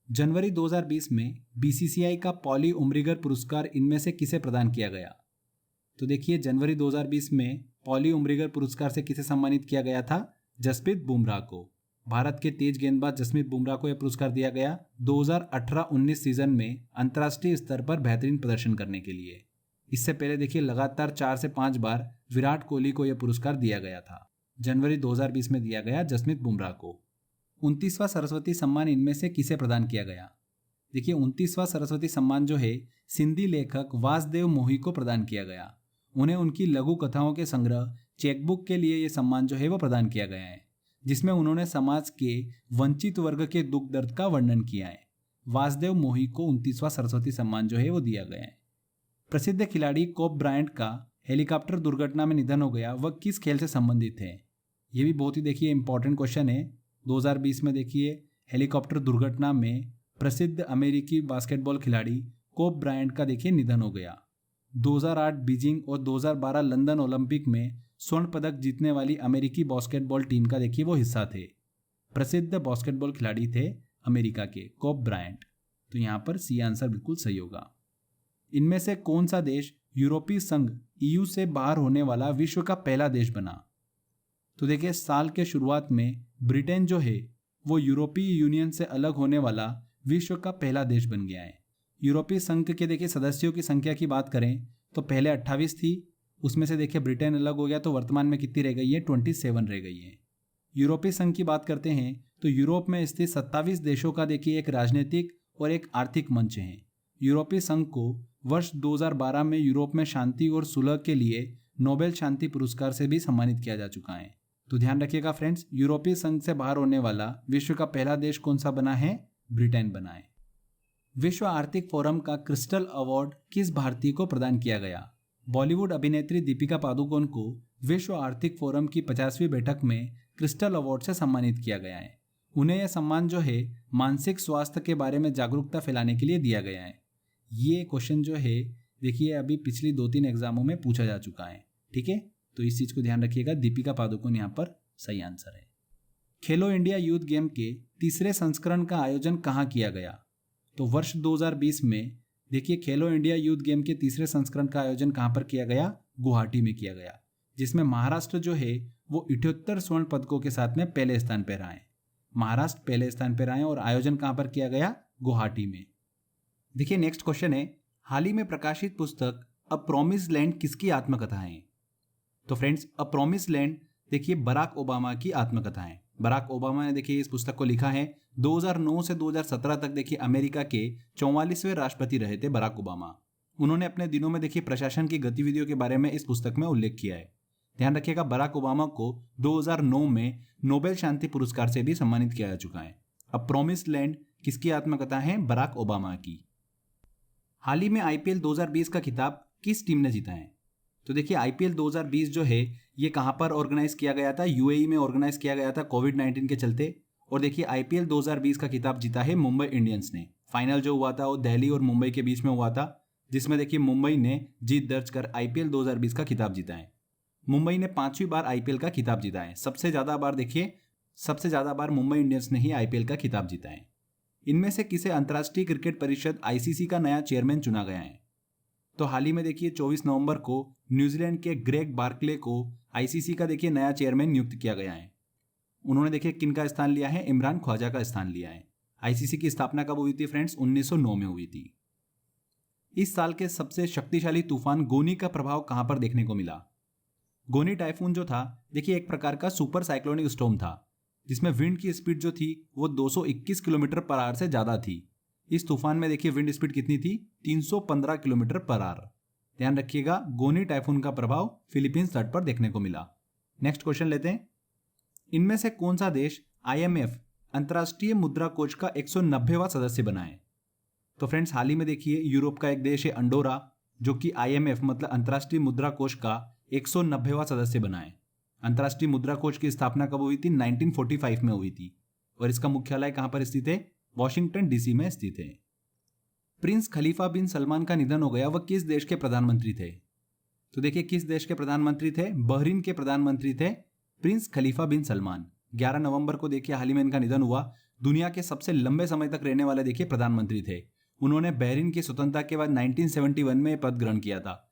जनवरी 2020 में BCCI का पॉली उमरिगर पुरस्कार इनमें से किसे प्रदान किया गया? तो देखिए जनवरी 2020 में पॉली उमरिगर पुरस्कार से किसे सम्मानित किया गया था? जसप्रीत बुमराह को। भारत के तेज गेंदबाज जसप्रीत बुमराह को यह पुरस्कार दिया गया 2018-19 सीजन में अंतर्राष्ट्रीय स्तर पर बेहतरीन प्रदर्शन करने के लिए। इससे पहले देखिए लगातार 4 से 5 बार विराट कोहली को यह पुरस्कार दिया गया था। जनवरी 2020 में दिया गया जसप्रीत बुमराह को। 29वां सरस्वती सम्मान इनमें से किसे प्रदान किया गया? देखिए 29वां सरस्वती सम्मान जो है सिंधी लेखक वासुदेव मोही को प्रदान किया गया। उन्हें उनकी लघु कथाओं के संग्रह चेकबुक के लिए यह सम्मान जो है वो प्रदान किया गया है, जिसमें उन्होंने समाज के वंचित वर्ग के दुख दर्द का वर्णन किया है। वासुदेव मोही को 29वां सरस्वती सम्मान जो है वो दिया गया है। प्रसिद्ध खिलाड़ी कोब ब्रायंट का हेलीकॉप्टर दुर्घटना में निधन हो गया, वह किस खेल से संबंधित है? ये भी बहुत ही देखिए इंपॉर्टेंट क्वेश्चन है। 2020 में देखिए हेलीकॉप्टर दुर्घटना में प्रसिद्ध अमेरिकी बास्केटबॉल खिलाड़ी कोब ब्रायंट का देखिए निधन हो गया। 2008 बीजिंग और 2012 लंदन ओलंपिक में स्वर्ण पदक जीतने वाली अमेरिकी बास्केटबॉल टीम का देखिए वो हिस्सा थे। प्रसिद्ध बास्केटबॉल खिलाड़ी थे अमेरिका के कोब ब्रायंट। तो यहाँ पर सी आंसर बिल्कुल सही होगा। इनमें से कौन सा देश यूरोपीय संघ EU से बाहर होने वाला विश्व का पहला देश बना? तो देखिए साल के शुरुआत में ब्रिटेन जो है वो यूरोपीय यूनियन से अलग होने वाला विश्व का पहला देश बन गया है। यूरोपीय संघ के देखिए सदस्यों की संख्या की बात करें तो पहले 28 थी, उसमें से देखिए ब्रिटेन अलग हो गया तो वर्तमान में कितनी रह गई है? 27 रह गई है। यूरोपीय संघ की बात करते हैं तो यूरोप में स्थित 27 देशों का देखिए एक राजनीतिक और एक आर्थिक मंच है। यूरोपीय संघ को वर्ष 2012 में यूरोप में शांति और सुलह के लिए नोबेल शांति पुरस्कार से भी सम्मानित किया जा चुका है। तो ध्यान रखिएगा फ्रेंड्स, यूरोपीय संघ से बाहर होने वाला विश्व का पहला देश कौन सा बना है? ब्रिटेन बना है। विश्व आर्थिक फोरम का क्रिस्टल अवार्ड किस भारतीय को प्रदान किया गया? बॉलीवुड अभिनेत्री दीपिका पादुकोण को विश्व आर्थिक फोरम की 50वीं बैठक में क्रिस्टल अवार्ड से सम्मानित किया गया है। उन्हें यह सम्मान जो है मानसिक स्वास्थ्य के बारे में जागरूकता फैलाने के लिए दिया गया है। ये क्वेश्चन जो है देखिए अभी पिछली 2-3 एग्जामों में पूछा जा चुका है, ठीक है, तो इस चीज को ध्यान रखिएगा। दीपिका पादुकोण यहाँ पर सही आंसर है। खेलो इंडिया यूथ गेम के तीसरे संस्करण का आयोजन कहाँ किया गया? तो वर्ष 2020 में देखिए खेलो इंडिया यूथ गेम के तीसरे संस्करण का आयोजन कहाँ पर किया गया? गुवाहाटी में किया गया, जिसमें महाराष्ट्र जो है वो 78 स्वर्ण पदकों के साथ में पहले स्थान पर रहा है। महाराष्ट्र पहले स्थान पर आए और आयोजन कहाँ पर किया गया? गुवाहाटी में। देखिए नेक्स्ट क्वेश्चन है, हाल ही में प्रकाशित पुस्तक अ प्रॉमिस्ड लैंड किसकी आत्मकथा है? तो फ्रेंड्स अ प्रॉमिस्ड लैंड देखिए बराक ओबामा की आत्मकथा है। बराक ओबामा ने देखिए इस पुस्तक को लिखा है। 2009 से 2017 तक देखिए अमेरिका के 44वें राष्ट्रपति रहे थे बराक ओबामा। उन्होंने अपने दिनों में देखिए प्रशासन की गतिविधियों के बारे में इस पुस्तक में उल्लेख किया है। ध्यान रखिएगा बराक ओबामा को 2009 में नोबेल शांति पुरस्कार से भी सम्मानित किया जा चुका है। अ प्रॉमिस्ड लैंड किसकी आत्मकथा है? बराक ओबामा की। हाल ही में आईपीएल 2020 का खिताब किस टीम ने जीता है? तो देखिए आईपीएल 2020 जो है ये कहां पर ऑर्गेनाइज किया गया था? यूएई में ऑर्गेनाइज किया गया था कोविड-19 के चलते। और देखिए आईपीएल 2020 का खिताब जीता है मुंबई इंडियंस ने। फाइनल जो हुआ था वो दिल्ली और मुंबई के बीच में हुआ था, जिसमें देखिए मुंबई ने जीत दर्ज कर आईपीएल 2020 का खिताब जीता है। मुंबई ने 5वीं बार आईपीएल का खिताब जीता है। सबसे ज्यादा बार मुंबई इंडियंस ने ही आईपीएल का खिताब जीता है। इनमें से किसे अंतर्राष्ट्रीय क्रिकेट परिषद आईसीसी का नया चेयरमैन चुना गया है? तो हाल ही में देखिए 24 नवंबर को न्यूजीलैंड के ग्रेग बार्कले को आईसीसी का देखिए नया चेयरमैन नियुक्त किया गया है। उन्होंने देखिए किनका स्थान लिया है? इमरान ख्वाजा का स्थान लिया है। आईसीसी की स्थापना कब हुई थी फ्रेंड्स? 1909 में हुई थी। इस साल के सबसे शक्तिशाली तूफान गोनी का प्रभाव कहां पर देखने को मिला? गोनी टाइफून जो था देखिए एक प्रकार का सुपर साइक्लोनिक स्टॉर्म था, जिसमें विंड की स्पीड जो थी वो 221 किलोमीटर पर आवर से ज्यादा थी। इस तूफान में देखिए विंड स्पीड कितनी थी? 315 किलोमीटर पर आवर। ध्यान रखिएगा गोनी टाइफून का प्रभाव फिलीपींस तट पर देखने को मिला। नेक्स्ट क्वेश्चन लेते हैं, इनमें से कौन सा देश आईएमएफ अंतर्राष्ट्रीय मुद्रा कोष का 190वां सदस्य बना है? तो फ्रेंड्स हाल ही में देखिए यूरोप का एक देश है अंडोरा, जो कि आईएमएफ मतलब अंतर्राष्ट्रीय मुद्रा कोष का 190वां सदस्य बना है। अंतर्राष्ट्रीय मुद्रा कोष की स्थापना कब हुई थी? 1945 में हुई थी। और इसका मुख्यालय कहां पर स्थित है? वॉशिंगटन डीसी में स्थित है। प्रिंस खलीफा बिन सलमान का निधन हो गया, वह किस देश के प्रधानमंत्री थे? तो देखिए किस देश के प्रधानमंत्री थे? बहरीन के प्रधानमंत्री थे प्रिंस खलीफा बिन सलमान। 11 नवंबर को देखिए हाल ही में इनका निधन हुआ। दुनिया के सबसे लंबे समय तक रहने वाले देखिए प्रधानमंत्री थे। उन्होंने बहरीन की स्वतंत्रता के बाद 1971 में पद ग्रहण किया था।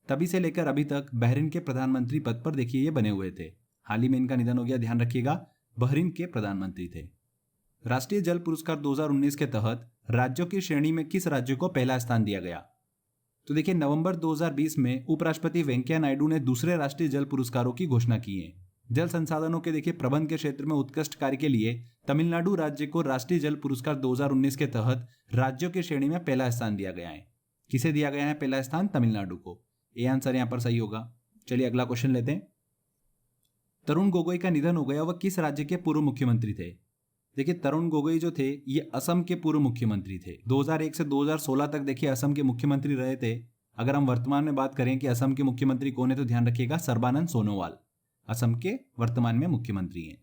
तभी से लेकर अभी तक बहरीन के प्रधानमंत्री पद पर देखिए ये बने हुए थे। हाल ही में इनका निधन हो गया, ध्यान रखिएगा, बहरीन के प्रधानमंत्री थे। राष्ट्रीय जल पुरस्कार 2019 के तहत राज्यों की श्रेणी में किस राज्य को पहला स्थान दिया गया? तो देखिए नवंबर 2020 में उपराष्ट्रपति वेंकैया नायडू ने दूसरे राष्ट्रीय जल पुरस्कारों की घोषणा की है। जल संसाधनों के देखिए प्रबंध के क्षेत्र में उत्कृष्ट कार्य के लिए तमिलनाडु राज्य को राष्ट्रीय जल पुरस्कार 2019 के तहत राज्यों की श्रेणी में पहला स्थान दिया गया है। किसे दिया गया है पहला स्थान? तमिलनाडु को। ये आंसर यहां पर सही होगा। चलिए अगला क्वेश्चन लेते हैं, तरुण गोगोई का निधन हो गया, वह किस राज्य के पूर्व मुख्यमंत्री थे? देखिए तरुण गोगोई जो थे ये असम के पूर्व मुख्यमंत्री थे। 2001 से 2016 तक देखिए असम के मुख्यमंत्री रहे थे। अगर हम वर्तमान में बात करें कि असम के मुख्यमंत्री कौन है, तो ध्यान रखिएगा सर्बानंद सोनोवाल असम के वर्तमान में मुख्यमंत्री हैं।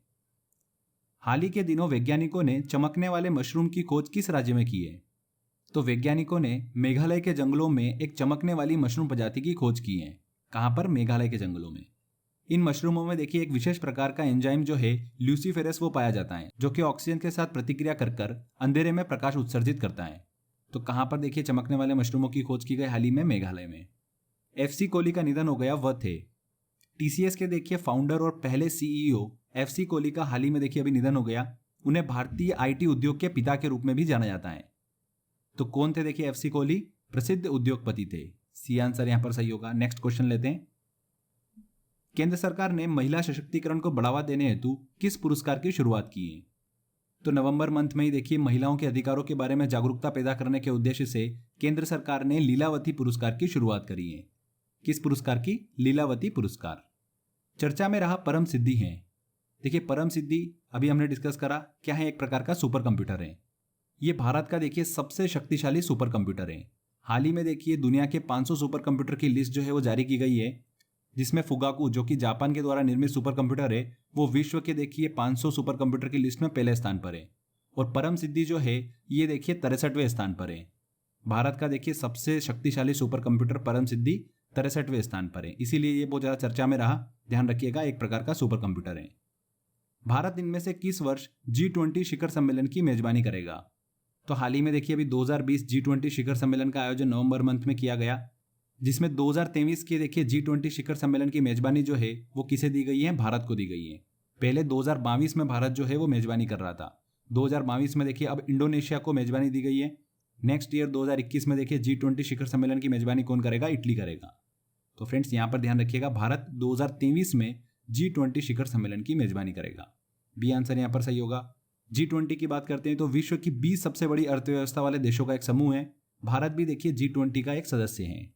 हाल ही के दिनों वैज्ञानिकों ने चमकने वाले मशरूम की खोज किस राज्य में की है? तो वैज्ञानिकों ने मेघालय के जंगलों में एक चमकने वाली मशरूम प्रजाति की खोज की है। कहां पर? मेघालय के जंगलों में। इन मशरूमों में देखिए एक विशेष प्रकार का एंजाइम जो है ल्यूसीफेरस वो पाया जाता है, जो कि ऑक्सीजन के साथ प्रतिक्रिया कर अंधेरे में प्रकाश उत्सर्जित करता है। तो कहां पर देखिए चमकने वाले मशरूमों की खोज की गई? हाल ही में मेघालय में। एफसी कोहली का निधन हो गया, वह थे टीसीएस के देखिए फाउंडर और पहले सीईओ एफसी कोहली का हाल ही में देखिए अभी निधन हो गया। उन्हें भारतीय आईटी उद्योग के पिता के रूप में भी जाना जाता है। तो कौन थे देखिए एफसी कोहली? प्रसिद्ध उद्योगपति थे। सी आंसर यहां पर सही होगा। नेक्स्ट क्वेश्चन लेते हैं, केंद्र सरकार ने महिला सशक्तिकरण को बढ़ावा देने हेतु किस पुरस्कार की शुरुआत की है? तो नवंबर मंथ में ही देखिए महिलाओं के अधिकारों के बारे में जागरूकता पैदा करने के उद्देश्य से केंद्र सरकार ने लीलावती पुरस्कार की शुरुआत करी है। किस पुरस्कार की? लीलावती पुरस्कार। चर्चा में रहा परम सिद्धि है। देखिए परम सिद्धि अभी हमने डिस्कस करा, क्या है? एक प्रकार का सुपर कंप्यूटर है। ये भारत का देखिए सबसे शक्तिशाली सुपर कंप्यूटर है। हाल ही में देखिए दुनिया के 500 सुपर कंप्यूटर की लिस्ट जो है वो जारी की गई है, जिसमें फुगाकू जो कि जापान के द्वारा निर्मित सुपर कंप्यूटर है वो विश्व के देखिए 500 सुपर कंप्यूटर की लिस्ट में पहले स्थान पर है। और परम सिद्धि जो है ये देखिए 63वें स्थान पर है। भारत का देखिए सबसे शक्तिशाली सुपर कंप्यूटर परम सिद्धि 63वें स्थान पर है, इसीलिए ये बहुत ज़्यादा चर्चा में रहा। ध्यान रखिएगा, एक प्रकार का सुपर कंप्यूटर है। भारत इनमें से किस वर्ष G20 शिखर सम्मेलन की मेजबानी करेगा? तो हाल ही में देखिए अभी 2020 G20 शिखर सम्मेलन का आयोजन नवंबर मंथ में किया गया, जिसमें 2023 के देखिए G20 शिखर सम्मेलन की मेजबानी जो है वो किसे दी गई है? भारत को दी गई है। पहले 2022 में भारत जो है वो मेजबानी कर रहा था। 2022 में देखिए अब इंडोनेशिया को मेजबानी दी गई है। नेक्स्ट ईयर 2021 में देखिए G20 शिखर सम्मेलन की मेजबानी कौन करेगा? इटली करेगा। तो फ्रेंड्स यहाँ पर ध्यान रखिएगा, भारत 2023 में G20 शिखर सम्मेलन की मेजबानी करेगा। बी आंसर यहाँ पर सही होगा। G20 की बात करते हैं तो विश्व की 20 सबसे बड़ी अर्थव्यवस्था वाले देशों का एक समूह है। भारत भी देखिए G20 का एक सदस्य है।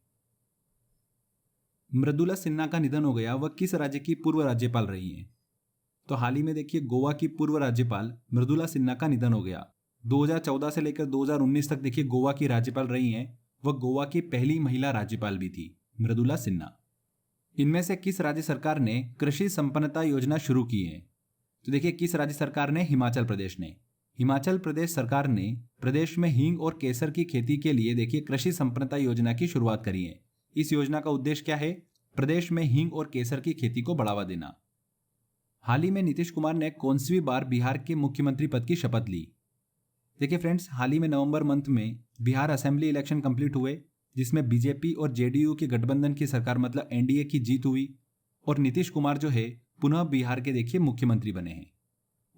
मृदुला सिन्हा का निधन हो गया, वह किस राज्य की पूर्व राज्यपाल रही हैं? तो हाल ही में देखिए गोवा की पूर्व राज्यपाल मृदुला सिन्हा का निधन हो गया। 2014 से लेकर 2019 तक देखिए गोवा की राज्यपाल रही हैं। वह गोवा की पहली महिला राज्यपाल भी थी, मृदुला सिन्हा। इनमें से किस राज्य सरकार ने कृषि संपन्नता योजना शुरू की है? तो देखिए किस राज्य सरकार ने? हिमाचल प्रदेश ने। हिमाचल प्रदेश सरकार ने प्रदेश में हींग और केसर की खेती के लिए देखिए कृषि संपन्नता योजना की शुरुआत करी है। इस योजना का उद्देश्य क्या है? प्रदेश में हींग और केसर की खेती को बढ़ावा देना। हाल ही में नीतीश कुमार ने कौनसी बार बिहार के मुख्यमंत्री पद की शपथ ली? देखिए फ्रेंड्स, हाल ही में नवंबर मंथ में बिहार असेंबली इलेक्शन कंप्लीट हुए, जिसमें बीजेपी और जेडीयू के गठबंधन की सरकार मतलब एनडीए की जीत हुई और नीतीश कुमार जो है पुनः बिहार के देखिए मुख्यमंत्री बने हैं।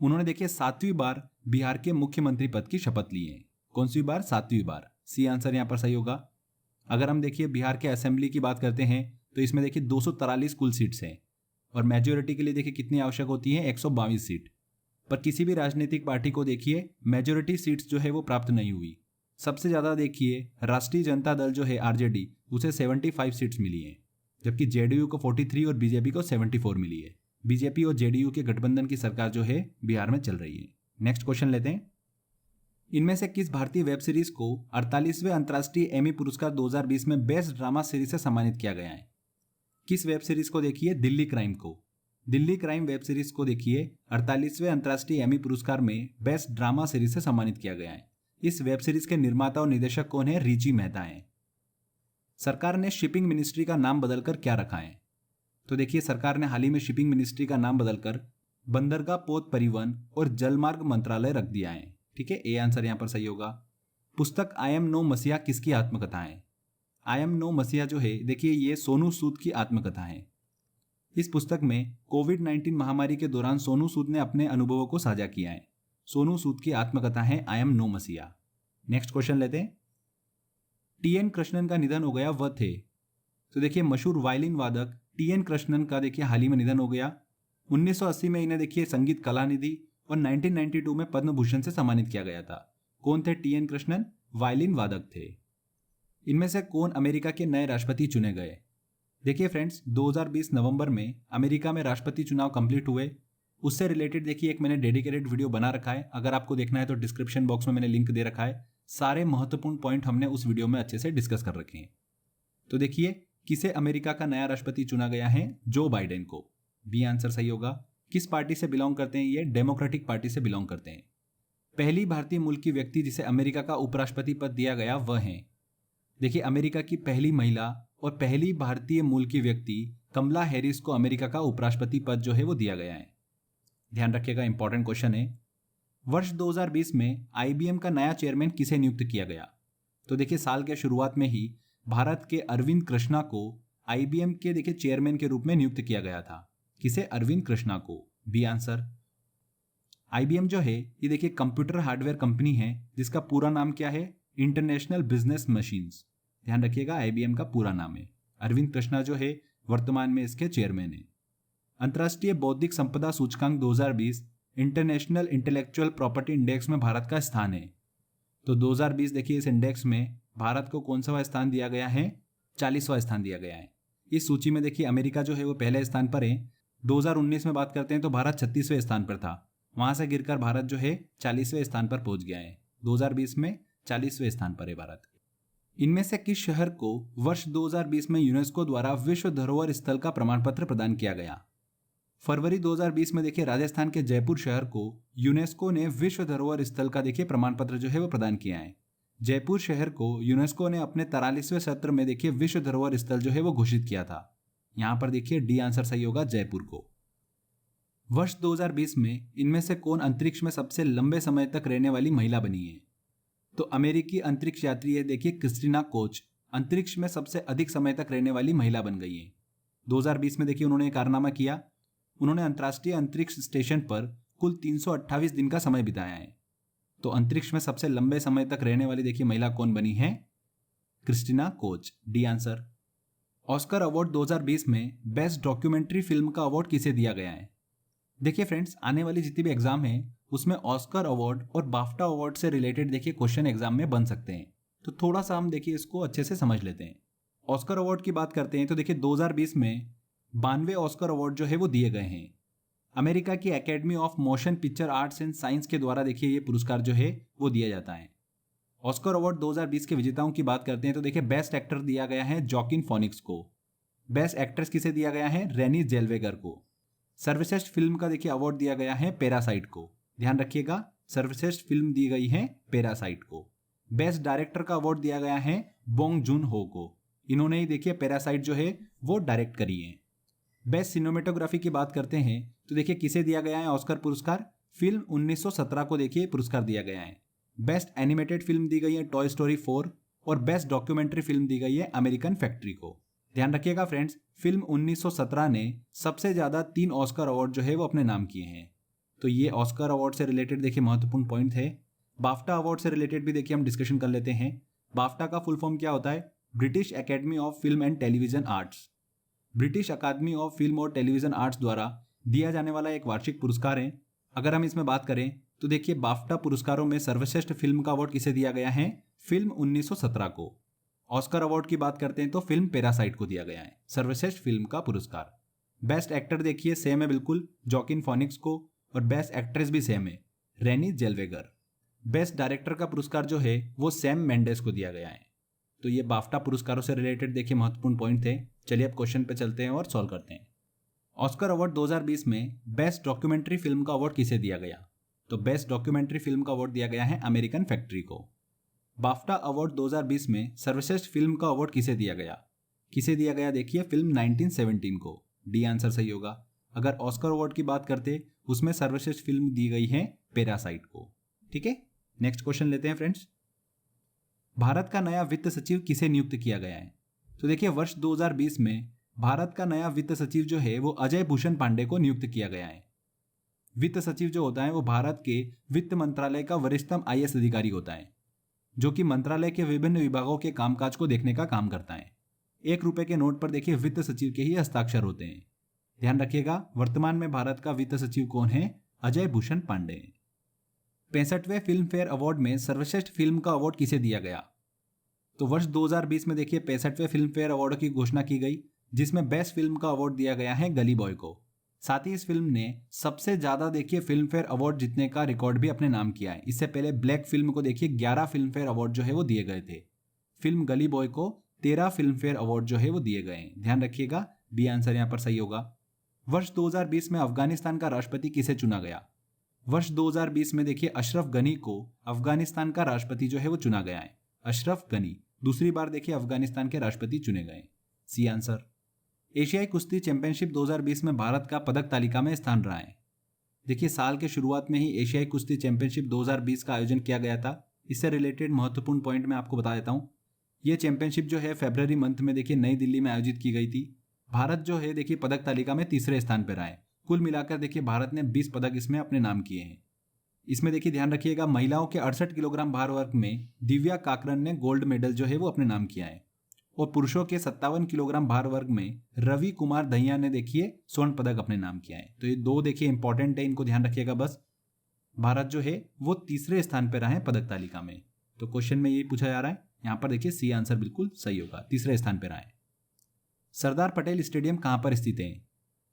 उन्होंने देखिए 7वीं बार बिहार के मुख्यमंत्री पद की शपथ ली है। कौन सी बार? 7वीं बार। सी आंसर यहाँ पर सही होगा। अगर हम देखिए बिहार के असेंबली की बात करते हैं तो इसमें देखिए 243 कुल सीट्स हैं और मेजोरिटी के लिए देखिए कितनी आवश्यक होती है? 122 सीट। पर किसी भी राजनीतिक पार्टी को देखिए मेजोरिटी सीट्स जो है वो प्राप्त नहीं हुई। सबसे ज़्यादा देखिए राष्ट्रीय जनता दल जो है आरजेडी, उसे 75 सीट्स मिली हैं, जबकि जेडीयू को 43 और बीजेपी को 74 मिली है। बीजेपी और जेडीयू के गठबंधन की सरकार जो है बिहार में चल रही है। नेक्स्ट क्वेश्चन लेते हैं। इनमें से किस भारतीय वेब सीरीज को 48वें अंतर्राष्ट्रीय एमी पुरस्कार 2020 में बेस्ट ड्रामा सीरीज से सम्मानित किया गया है? किस वेब सीरीज को देखिए? दिल्ली क्राइम को। दिल्ली क्राइम वेब सीरीज को देखिए 48वें अंतर्राष्ट्रीय एमी पुरस्कार में बेस्ट ड्रामा सीरीज से सम्मानित किया गया है। इस वेब सीरीज के निर्माता और निर्देशक कौन है? रिची मेहता हैं। सरकार ने शिपिंग मिनिस्ट्री का नाम बदलकर क्या रखा है? तो देखिए सरकार ने हाल ही में शिपिंग मिनिस्ट्री का नाम बदलकर बंदरगाह पोत परिवहन और जलमार्ग मंत्रालय रख दिया है। ठीक है, ए आंसर यहाँ पर सही होगा। पुस्तक आई एम नो मसीहा किसकी आत्मकथा है? आई एम नो मसीहा जो है देखिए ये सोनू सूद की आत्मकथा है। इस पुस्तक में कोविड-19 महामारी के दौरान सोनू सूद ने अपने अनुभवों को साझा किया है। सोनू सूद की आत्मकथा है आई एम नो मसीहा। नेक्स्ट क्वेश्चन लेते हैं। टी.एन. कृष्णन का निधन हो गया, वह थे? तो देखिए मशहूर वायलिन वादक टी.एन. कृष्णन का देखिए हाल ही में निधन हो गया। 1980 में इन्हें देखिए संगीत कला निधि और 1992 में पद्म भूषण से सम्मानित किया गया था। कौन थे टी.एन. कृष्णन? वायलिन वादक थे। इनमें से कौन अमेरिका के नए राष्ट्रपति चुने गए? देखिए फ्रेंड्स, 2020 नवंबर में अमेरिका में राष्ट्रपति चुनाव कंप्लीट हुए। उससे रिलेटेड देखिए एक मैंने डेडिकेटेड वीडियो बना रखा है, अगर आपको देखना है तो डिस्क्रिप्शन बॉक्स में मैंने लिंक दे रखा है। सारे महत्वपूर्ण पॉइंट हमने उस वीडियो में अच्छे से डिस्कस कर रखे हैं। तो देखिए किसे अमेरिका का नया राष्ट्रपति चुना गया है? जो बाइडेन को। बी आंसर सही होगा। किस पार्टी से बिलोंग करते हैं ये? डेमोक्रेटिक पार्टी से बिलोंग करते हैं। पहली भारतीय मूल की व्यक्ति जिसे अमेरिका का उपराष्ट्रपति पद दिया गया वह हैं, देखिए अमेरिका की पहली महिला और पहली भारतीय मूल की व्यक्ति कमला हैरिस को अमेरिका का उपराष्ट्रपति पद जो है वो दिया गया है। ध्यान रखिएगा, इंपॉर्टेंट क्वेश्चन है। वर्ष 2020 में आईबीएम का नया चेयरमैन किसे नियुक्त किया गया? तो देखिए साल के शुरुआत में ही भारत के अरविंद कृष्णा को आईबीएम के देखिए चेयरमैन के रूप में नियुक्त किया गया था। किसे? अरविंद कृष्णा को। B answer. आईबीएम जो है ये देखिए कंप्यूटर हार्डवेयर कंपनी है जिसका पूरा नाम क्या है? International business machines. ध्यान रखिएगा, आईबीएम का पूरा नाम है। अरविंद कृष्णा जो है वर्तमान में इसके चेयरमैन है। अंतर्राष्ट्रीय बौद्धिक संपदा सूचकांक 2020 इंटरनेशनल इंटेलेक्चुअल प्रॉपर्टी इंडेक्स में भारत का स्थान है। तो 2020 देखिए इस इंडेक्स में भारत को कौन सा स्थान दिया गया है? 40वां स्थान दिया गया है। इस सूची में देखिए अमेरिका जो है वो पहले स्थान पर है। 2019 में बात करते हैं तो भारत 36वें स्थान पर था, वहां से गिरकर भारत जो है 40वें स्थान पर पहुंच गया है। 2020 में 40वें स्थान पर है भारत। इनमें से किस शहर को वर्ष 2020 में यूनेस्को द्वारा विश्व धरोहर स्थल का प्रमाण पत्र प्रदान किया गया? फरवरी 2020 में देखिए राजस्थान के जयपुर शहर को यूनेस्को ने विश्व धरोहर स्थल का देखिए प्रमाण पत्र जो है वो प्रदान किया है। जयपुर शहर को यूनेस्को ने अपने 43वें सत्र में देखिए विश्व धरोहर स्थल जो है वो घोषित किया था। यहां पर देखिए डी आंसर सही होगा, जयपुर को। वर्ष 2020 में इनमें से कौन अंतरिक्ष में सबसे लंबे समय तक रहने वाली महिला बनी है? तो अमेरिकी अंतरिक्ष यात्री है देखिए क्रिस्टीना कोच अंतरिक्ष में सबसे अधिक समय तक रहने वाली महिला बन गई है। 2020 में देखिए उन्होंने कारनामा किया, उन्होंने अंतर्राष्ट्रीय अंतरिक्ष स्टेशन पर कुल 328 दिन का समय बिताया है। तो अंतरिक्ष में सबसे लंबे समय तक रहने वाली देखिए महिला कौन बनी है? Christina Koch, D answer. Oscar award 2020 में बेस्ट डॉक्यूमेंट्री फिल्म का अवार्ड किसे दिया गया है? देखिए फ्रेंड्स, आने वाली जितनी भी एग्जाम है उसमें ऑस्कर अवार्ड और बाफ्टा अवार्ड से रिलेटेड देखिए क्वेश्चन एग्जाम में बन सकते हैं। तो थोड़ा सा हम देखिए इसको अच्छे से समझ लेते हैं। ऑस्कर अवार्ड की बात करते हैं तो देखिए 2020 में 92 ऑस्कर अवार्ड जो है वो दिए गए हैं। अमेरिका की academy of motion picture arts and science के द्वारा देखिए ये पुरस्कार जो है वो दिया जाता है। ऑस्कर अवार्ड 2020 के विजेताओं की बात करते हैं तो देखिए बेस्ट एक्टर दिया गया है जॉकिन फोनिक्स को। बेस्ट एक्ट्रेस किसे दिया गया है? रेनी जेल्वेगर को। सर्वश्रेष्ठ फिल्म का देखिए अवार्ड दिया गया है पैरासाइट को। ध्यान रखिएगा, सर्वश्रेष्ठ फिल्म दी गई है पैरासाइट को। बेस्ट डायरेक्टर का अवार्ड दिया गया है बोंग जून हो को। इन्होंने ही देखिए पैरासाइट जो है वो डायरेक्ट करी है। बेस्ट सिनेमेटोग्राफी की बात करते हैं तो देखिए किसे दिया गया है ऑस्कर पुरस्कार? फिल्म 1917 को देखिए पुरस्कार दिया गया है। बेस्ट एनिमेटेड फिल्म दी गई है टॉय स्टोरी 4 और बेस्ट डॉक्यूमेंट्री फिल्म दी गई है अमेरिकन फैक्ट्री को। ध्यान रखिएगा फ्रेंड्स, फिल्म 1917 ने सबसे ज्यादा 3 ऑस्कर अवार्ड जो है वो अपने नाम किए हैं। तो ये ऑस्कर अवार्ड से रिलेटेड देखिए महत्वपूर्ण पॉइंट है। बाफ्टा अवार्ड से रिलेटेड भी देखिए हम डिस्कशन कर लेते हैं। बाफ्टा का फुल फॉर्म क्या होता है? British academy of film and television arts. British अकादमी ऑफ फिल्म और टेलीविजन आर्ट्स द्वारा दिया जाने वाला एक वार्षिक पुरस्कार है। अगर हम इसमें बात करें तो देखिए बाफ्टा पुरस्कारों में सर्वश्रेष्ठ फिल्म का अवार्ड किसे दिया गया है? फिल्म 1917 को। ऑस्कर अवार्ड की बात करते हैं तो फिल्म पैरासाइट को दिया गया है सर्वश्रेष्ठ फिल्म का पुरस्कार। बेस्ट एक्टर देखिए सेम है बिल्कुल, जॉकिन फोनिक्स को, और बेस्ट एक्ट्रेस भी सेम है, रेनी जेल्वेगर। बेस्ट डायरेक्टर का पुरस्कार जो है वो सैम मेंडेस को दिया गया है। तो ये बाफ्टा पुरस्कारों से रिलेटेड देखिए महत्वपूर्ण पॉइंट थे। चलिए अब क्वेश्चन पे चलते हैं और सॉल्व करते हैं। ऑस्कर अवार्ड 2020 में बेस्ट डॉक्यूमेंट्री फिल्म का अवार्ड किसे दिया गया? तो बेस्ट डॉक्यूमेंट्री फिल्म का अवार्ड दिया गया है अमेरिकन फैक्ट्री को। बाफ्टा अवार्ड 2020 में सर्वश्रेष्ठ फिल्म का अवार्ड किसे दिया गया? किसे दिया गया देखिए फिल्म 1917 को। डी आंसर सही होगा। अगर ऑस्कर अवार्ड की बात करते उसमें सर्वश्रेष्ठ फिल्म दी गई है पैरासाइट को। ठीक है, नेक्स्ट क्वेश्चन लेते हैं फ्रेंड्स। भारत का नया वित्त सचिव किसे नियुक्त किया गया है? तो देखिए वर्ष 2020 में भारत का नया वित्त सचिव जो है वो अजय भूषण पांडे को नियुक्त किया गया है। वित्त सचिव जो होता है वो भारत के वित्त मंत्रालय का वरिष्ठतम आईएएस अधिकारी होता है, जो कि मंत्रालय के विभिन्न विभागों के कामकाज को देखने का काम करता है। 1 रुपए के नोट पर देखिए वित्त सचिव के ही हस्ताक्षर होते हैं। ध्यान रखिएगा, वर्तमान में भारत का वित्त सचिव कौन है? अजय भूषण पांडे। 65वें फिल्म फेयर अवार्ड में सर्वश्रेष्ठ फिल्म का अवार्ड किसे दिया गया? तो वर्ष 2020 में देखिए 65वें फिल्म फेयर अवार्ड की घोषणा की गई, जिसमें बेस्ट फिल्म का अवार्ड दिया गया है गली बॉय को। साथ ही इस फिल्म ने सबसे ज्यादा देखिए फिल्म फेयर अवार्ड जीतने का रिकॉर्ड भी अपने नाम किया है। इससे पहले ब्लैक फिल्म को देखिए 11 फिल्म फेयर अवार्ड जो है वो दिए गए थे। फिल्म गली बॉय को 13 फिल्म फेयर अवार्ड जो है वो दिए गए हैं। ध्यान रखिएगा, बी आंसर यहाँ पर सही होगा। वर्ष 2020 में अफगानिस्तान का राष्ट्रपति किसे चुना गया? वर्ष 2020 में देखिए अशरफ गनी को अफगानिस्तान का राष्ट्रपति जो है वो चुना गया है। अशरफ गनी दूसरी बार देखिए अफगानिस्तान के राष्ट्रपति चुने गए। C answer. एशियाई कुश्ती चैंपियनशिप 2020 में भारत का पदक तालिका में स्थान रहा है। देखिए साल के शुरुआत में ही एशियाई कुश्ती चैंपियनशिप 2020 का आयोजन किया गया था। इससे रिलेटेड महत्वपूर्ण पॉइंट मैं आपको बता देता हूँ। ये चैंपियनशिप जो है फरवरी मंथ में देखिए नई दिल्ली में आयोजित की गई थी। भारत जो है देखिए पदक तालिका में तीसरे स्थान पर रहा है। कुल मिलाकर देखिए भारत ने 20 पदक इसमें अपने नाम किए हैं। इसमें देखिए ध्यान रखिएगा, महिलाओं के 68 किलोग्राम भार वर्ग में दिव्या काकरन ने गोल्ड मेडल जो है वो अपने नाम किया है, और पुरुषों के 57 किलोग्राम भार वर्ग में रवि कुमार दहिया ने देखिए स्वर्ण पदक अपने नाम किया है। तो ये 2 देखिए इंपॉर्टेंट है, इनको ध्यान रखिएगा बस। भारत जो है वो तीसरे स्थान पर रहा है पदक तालिका में। तो क्वेश्चन में यही पूछा जा रहा है, यहाँ पर देखिए सी आंसर बिल्कुल सही होगा, तीसरे स्थान पर रहा है। सरदार पटेल स्टेडियम कहाँ पर स्थित है?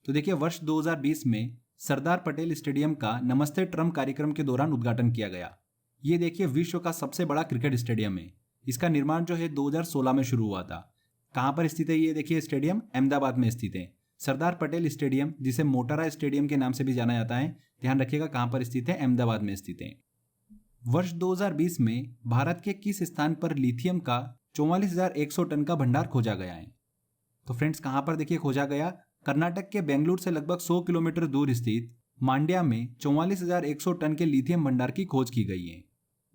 तो देखिए वर्ष 2020 में सरदार पटेल स्टेडियम का नमस्ते ट्रम्प कार्यक्रम के दौरान उद्घाटन किया गया। ये देखिए विश्व का सबसे बड़ा क्रिकेट स्टेडियम है। इसका निर्माण जो है 2016 में शुरू हुआ था। कहाँ पर स्थित है ये देखिए स्टेडियम? अहमदाबाद में स्थित है। सरदार पटेल स्टेडियम, जिसे मोटेरा स्टेडियम के नाम से भी जाना जाता है, ध्यान रखिएगा कहाँ पर स्थित है? अहमदाबाद में स्थित है। वर्ष 2020 में भारत के किस स्थान पर लिथियम का 44,100 टन का भंडार खोजा गया है? तो फ्रेंड्स कहाँ पर देखिए खोजा गया? कर्नाटक के बेंगलुरु से लगभग 100 किलोमीटर दूर स्थित मांड्या में 44,100 टन के लिथियम भंडार की खोज की गई है।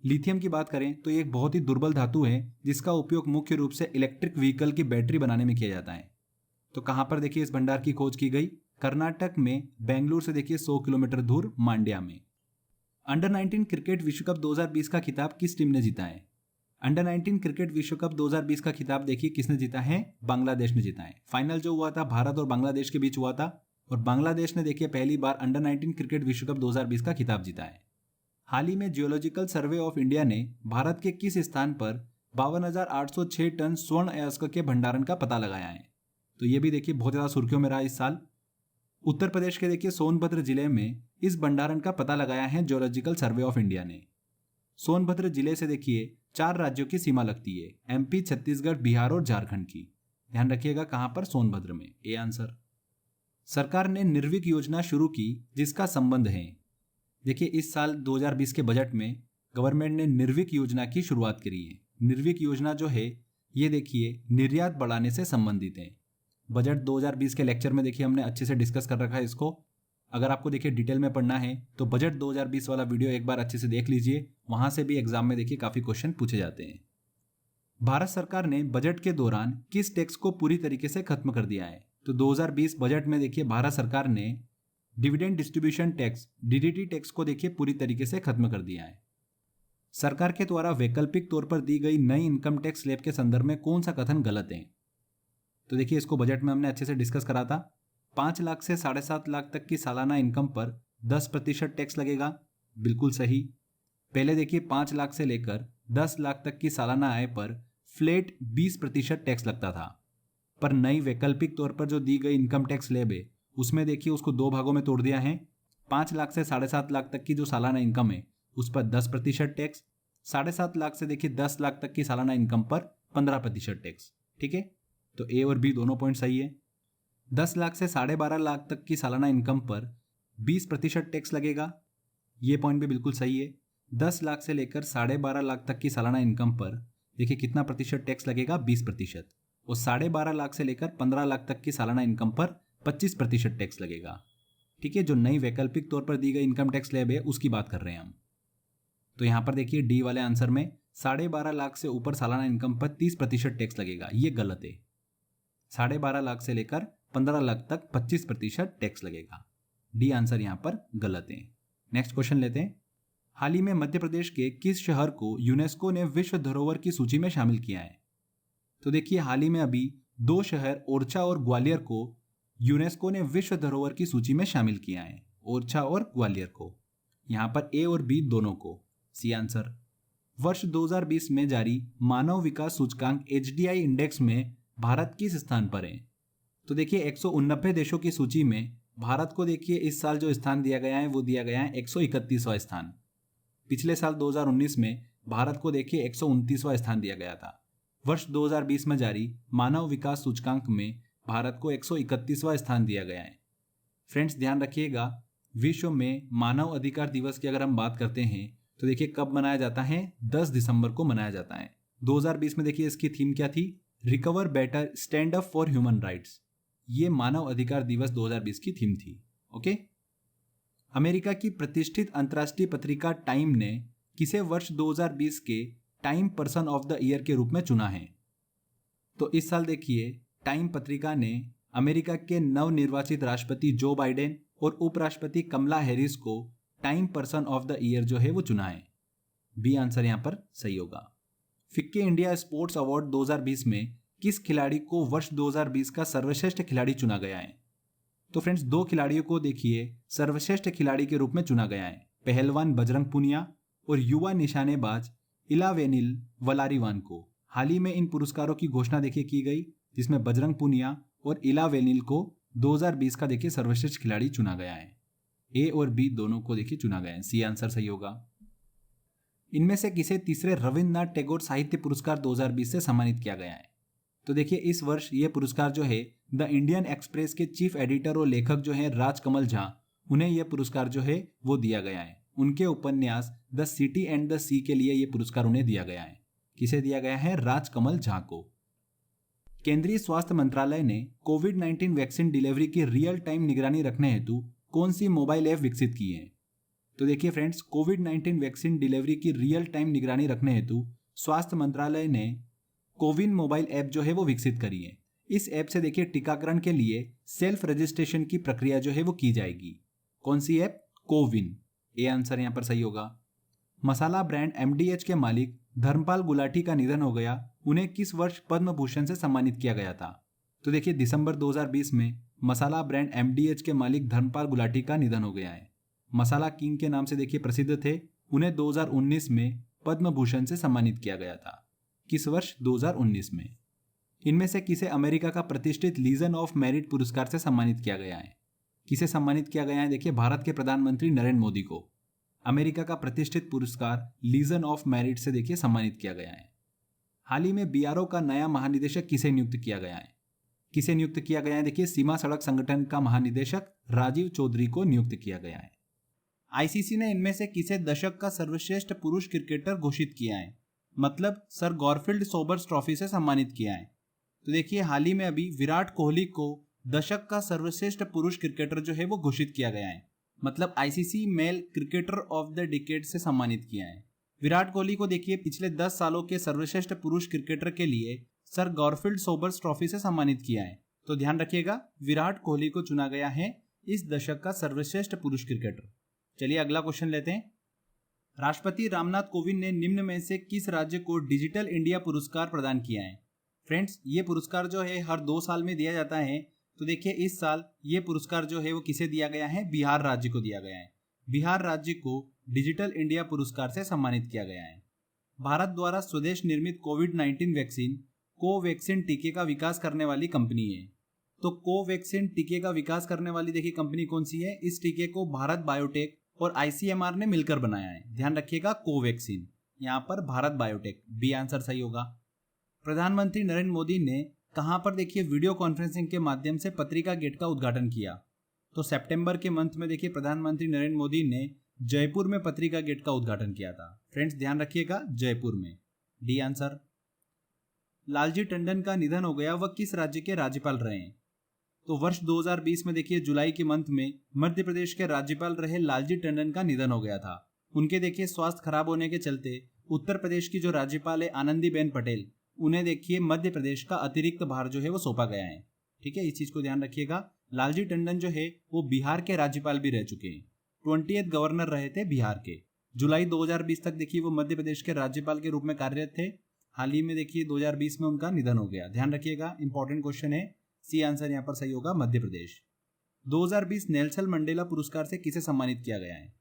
लिथियम की बात करें तो ये एक बहुत ही दुर्बल धातु है जिसका उपयोग मुख्य रूप से इलेक्ट्रिक व्हीकल की बैटरी बनाने में किया जाता है। तो कहाँ पर देखिए इस भंडार की खोज की गई? कर्नाटक में बेंगलुरु से देखिए 100 किलोमीटर दूर मांड्या में। अंडर 19 क्रिकेट विश्व कप 2020 का खिताब किस टीम ने जीता है? अंडर 19 क्रिकेट विश्व कप 2020 का खिताब देखिए किसने जीता है? बांग्लादेश ने जीता है। फाइनल जो हुआ था भारत और बांग्लादेश के बीच हुआ था और बांग्लादेश ने देखिए पहली बार अंडर 19 क्रिकेट विश्व कप 2020 का खिताब जीता है। हाल ही में जियोलॉजिकल सर्वे ऑफ इंडिया ने भारत के किस स्थान पर 52,806 टन स्वर्ण अयस्क के भंडारण का पता लगाया है? तो ये भी देखिए बहुत ज्यादा सुर्खियों में रहा इस साल। उत्तर प्रदेश के देखिए सोनभद्र जिले में इस भंडारण का पता लगाया है जियोलॉजिकल सर्वे ऑफ इंडिया ने। सोनभद्र जिले से देखिए 4 राज्यों की सीमा लगती है, एमपी, छत्तीसगढ़, बिहार और झारखंड की। ध्यान रखिएगा कहां पर? सोनभद्र में। A answer. सरकार ने निर्विक योजना शुरू की जिसका संबंध है? देखिए इस साल 2020 के बजट में गवर्नमेंट ने निर्विक योजना की शुरुआत करी है। निर्विक योजना जो है ये देखिए निर्यात बढ़ाने से संबंधित है। बजट 2020 के लेक्चर में देखिए हमने अच्छे से डिस्कस कर रखा है इसको। अगर आपको देखिए डिटेल में पढ़ना है तो बजट 2020 वाला वीडियो एक बार अच्छे से देख लीजिए, वहां से भी एग्जाम में देखिए काफी क्वेश्चन पूछे जाते हैं। भारत सरकार ने बजट के दौरान किस टैक्स को पूरी तरीके से खत्म कर दिया है? तो 2020 बजट में देखिए भारत सरकार ने dividend distribution tax, DDT tax को देखिए पूरी तरीके से खत्म कर दिया है। सरकार के द्वारा वैकल्पिक तौर पर दी गई नई इनकम टैक्स स्लैब के संदर्भ में कौन सा कथन गलत है? तो देखिए इसको बजट में हमने अच्छे से डिस्कस करा था। 5 लाख से 7.5 लाख तक की सालाना इनकम पर 10% टैक्स लगेगा, बिल्कुल सही। पहले देखिए 5 लाख से लेकर 10 लाख तक की सालाना आय पर फ्लैट 20% टैक्स लगता था, पर नई वैकल्पिक तौर पर जो दी गई इनकम टैक्स स्लैब है उसमें देखिए उसको 2 भागों में तोड़ दिया है। 5 लाख से 7.5 लाख तक की जो सालाना इनकम है उस पर 10% टैक्स, 7.5 लाख से देखिए 10 लाख तक की सालाना इनकम पर 15% टैक्स। ठीक है, तो ए और बी दोनों पॉइंट सही है। 10 लाख से 12.5 लाख तक की सालाना इनकम पर 20% टैक्स लगेगा, ये पॉइंट भी बिल्कुल सही है। 10 लाख से लेकर 12.5 लाख तक की सालाना इनकम पर देखिए कितना प्रतिशत टैक्स लगेगा? 20%। और 12.5 लाख से लेकर 15 लाख तक की सालाना इनकम पर 25% टैक्स लगेगा। ठीक है, जो नई वैकल्पिक तौर पर दी गई इनकम टैक्स स्लैब है उसकी बात कर रहे हैं हम। तो यहां पर देखिए डी वाले आंसर में 12.5 लाख से ऊपर सालाना इनकम पर 30% टैक्स लगेगा, ये गलत है। 12.5 लाख से लेकर 15 लाख तक 25% टैक्स लगेगा। डी आंसर यहां पर गलत है। नेक्स्ट क्वेश्चन लेते हैं। हाल ही में मध्य प्रदेश के किस शहर को यूनेस्को ने विश्व धरोहर की सूची में शामिल किया है? तो देखिए हाल ही में अभी 2 शहर ओरछा और ग्वालियर को यूनेस्को ने विश्व धरोहर की सूची में शामिल किया है, ओरछा और ग्वालियर को। यहां पर ए और बी दोनों को। C answer. वर्ष 2020 में जारी मानव विकास सूचकांक HDI इंडेक्स में भारत किस स्थान पर है? तो देखिए 189 देशों की सूची में भारत को देखिए इस साल जो स्थान दिया गया है वो दिया गया है 131वां स्थान। पिछले साल 2019 में भारत को देखिए 129वां स्थान दिया गया था। वर्ष 2020 में जारी मानव विकास सूचकांक में भारत को 131वां स्थान दिया गया है। फ्रेंड्स ध्यान रखिएगा, विश्व में मानव अधिकार दिवस की अगर हम बात करते हैं तो देखिए कब मनाया जाता है? 10 दिसंबर को मनाया जाता है। 2020 में देखिए इसकी थीम क्या थी? Recover better, stand up for human rights. ये मानव अधिकार दिवस 2020 की थीम थी। ओके। अमेरिका की प्रतिष्ठित अंतर्राष्ट्रीय पत्रिका टाइम ने किसे वर्ष 2020 के time person of the year के रूप में चुना है? तो इस साल देखिए टाइम पत्रिका ने अमेरिका के नवनिर्वाचित राष्ट्रपति जो बाइडेन और उपराष्ट्रपति कमला हैरिस को time person of the year जो है वो चुना है। बी आंसर यहां पर सही होगा। फिक्की इंडिया स्पोर्ट्स अवार्ड 2020 में किस खिलाड़ी को वर्ष 2020 का सर्वश्रेष्ठ खिलाड़ी चुना गया है? तो फ्रेंड्स 2 खिलाड़ियों को देखिए सर्वश्रेष्ठ खिलाड़ी के रूप में चुना गया है, पहलवान बजरंग पुनिया और युवा निशानेबाज इलावेनिल वलारिवान को। हाल ही में इन पुरस्कारों की घोषणा देखिए की गई, जिसमें बजरंग पुनिया और इलावेनिल को 2020 का देखिए सर्वश्रेष्ठ खिलाड़ी चुना गया है। ए और बी दोनों को देखिए चुना गया है। सी आंसर सही होगा। इनमें से किसे तीसरे रविन्द्रनाथ टैगोर साहित्य पुरस्कार 2020 से सम्मानित किया गया है? तो देखिए इस वर्ष ये पुरस्कार जो है द इंडियन एक्सप्रेस के चीफ एडिटर और लेखक जो है राजकमल झा, उन्हें यह पुरस्कार जो है वो दिया गया है। उनके उपन्यास द सिटी एंड द सी के लिए यह पुरस्कार उन्हें दिया गया है। किसे दिया गया है? राजकमल झा को। केंद्रीय स्वास्थ्य मंत्रालय ने कोविड-19 वैक्सीन डिलीवरी की रियल टाइम निगरानी रखने हेतु कौन सी मोबाइल ऐप विकसित की है? तो देखिए फ्रेंड्स, कोविड-19 वैक्सीन डिलीवरी की रियल टाइम निगरानी रखने हेतु स्वास्थ्य मंत्रालय ने कोविन मोबाइल ऐप जो है वो विकसित करी है। इस ऐप से देखिए टीकाकरण के लिए सेल्फ रजिस्ट्रेशन की प्रक्रिया जो है वो की जाएगी। कौन सी ऐप? कोविन। ए आंसर यहाँ पर सही होगा। मसाला ब्रांड एमडीएच के मालिक धर्मपाल गुलाटी का निधन हो गया। उन्हें किस वर्ष पद्म भूषण से सम्मानित किया गया था? तो देखिए दिसंबर 2020 में मसाला ब्रांड एमडीएच के मालिक धर्मपाल गुलाटी का निधन हो गया है। मसाला किंग के नाम से देखिए प्रसिद्ध थे। उन्हें 2019 में पद्म भूषण से सम्मानित किया गया था। किस वर्ष? 2019 में। इनमें से किसे अमेरिका का प्रतिष्ठित लीजन ऑफ मेरिट पुरस्कार से सम्मानित किया गया है? किसे सम्मानित किया गया है? देखिए भारत के प्रधानमंत्री नरेंद्र मोदी को अमेरिका का प्रतिष्ठित पुरस्कार लीजन ऑफ मेरिट से देखिए सम्मानित किया गया है। हाल ही में बीआरओ का नया महानिदेशक किसे नियुक्त किया गया है? किसे नियुक्त किया गया है? देखिए सीमा सड़क संगठन का महानिदेशक राजीव चौधरी को नियुक्त किया गया है। आईसीसी ने इनमें से किसे दशक का सर्वश्रेष्ठ पुरुष क्रिकेटर घोषित किया है? मतलब सर गॉरफील्ड सोबर्स ट्रॉफी से सम्मानित किया है। तो देखिए हाल ही में अभी विराट कोहली को दशक का सर्वश्रेष्ठ पुरुष क्रिकेटर जो है वो घोषित किया गया है। मतलब ICC male cricketer of the decade से सम्मानित किया है। विराट कोहली को देखिए पिछले 10 सालों के सर्वश्रेष्ठ पुरुष क्रिकेटर के लिए सर गॉरफील्ड सोबर्स ट्रॉफी से सम्मानित किया है। तो ध्यान रखिएगा, विराट कोहली को चुना गया है इस दशक का सर्वश्रेष्ठ पुरुष क्रिकेटर। चलिए अगला क्वेश्चन लेते हैं। राष्ट्रपति रामनाथ कोविंद ने निम्न में से किस राज्य को डिजिटल इंडिया पुरस्कार प्रदान किया है? फ्रेंड्स, ये पुरस्कार जो है हर 2 साल में दिया जाता है। तो देखिए इस साल ये पुरस्कार जो है वो किसे दिया गया है? बिहार राज्य को दिया गया है। बिहार राज्य को डिजिटल इंडिया पुरस्कार से सम्मानित किया गया है। भारत द्वारा स्वदेश निर्मित कोविड-19 वैक्सीन कोवैक्सीन टीके का विकास करने वाली कंपनी है। तो कोवैक्सीन टीके का विकास करने वाली देखिए कंपनी कौन सी है? इस टीके को भारत बायोटेक और आईसीएमआर ने मिलकर बनाया है। ध्यान रखिएगा, कोवैक्सीन, यहाँ पर भारत बायोटेक। बी आंसर सही होगा। प्रधानमंत्री नरेंद्र मोदी ने कहां पर देखिए वीडियो कॉन्फ्रेंसिंग के माध्यम से पत्रिका गेट का उद्घाटन किया? तो सितंबर के मंथ में देखिए प्रधानमंत्री नरेंद्र मोदी ने जयपुर में पत्रिका गेट का उद्घाटन किया था। फ्रेंड्स ध्यान रखिएगा, जयपुर में। D answer. लालजी टंडन का निधन हो गया, वह किस राज्य के राज्यपाल रहे हैं? तो वर्ष 2020 में देखिए जुलाई के मंथ में मध्य प्रदेश के राज्यपाल रहे लालजी टंडन का निधन हो गया था। उनके देखिए स्वास्थ्य खराब होने के चलते उत्तर प्रदेश की जो राज्यपाल है आनंदीबेन पटेल, उन्हें देखिए मध्य प्रदेश का अतिरिक्त भार जो है वो सौंपा गया है। ठीक है, इस चीज को ध्यान रखिएगा। लालजी टंडन जो है वो बिहार के राज्यपाल भी रह चुके हैं। 20th गवर्नर रहे थे बिहार के। जुलाई 2020 तक देखिए वो मध्य प्रदेश के राज्यपाल के रूप में कार्यरत थे। हाल ही में देखिए 2020 में उनका निधन हो गया। ध्यान रखिएगा, इंपॉर्टेंट क्वेश्चन है। सी आंसर यहाँ पर सही होगा, मध्य प्रदेश। 2020 नेल्सन मंडेला पुरस्कार से किसे सम्मानित किया गया है?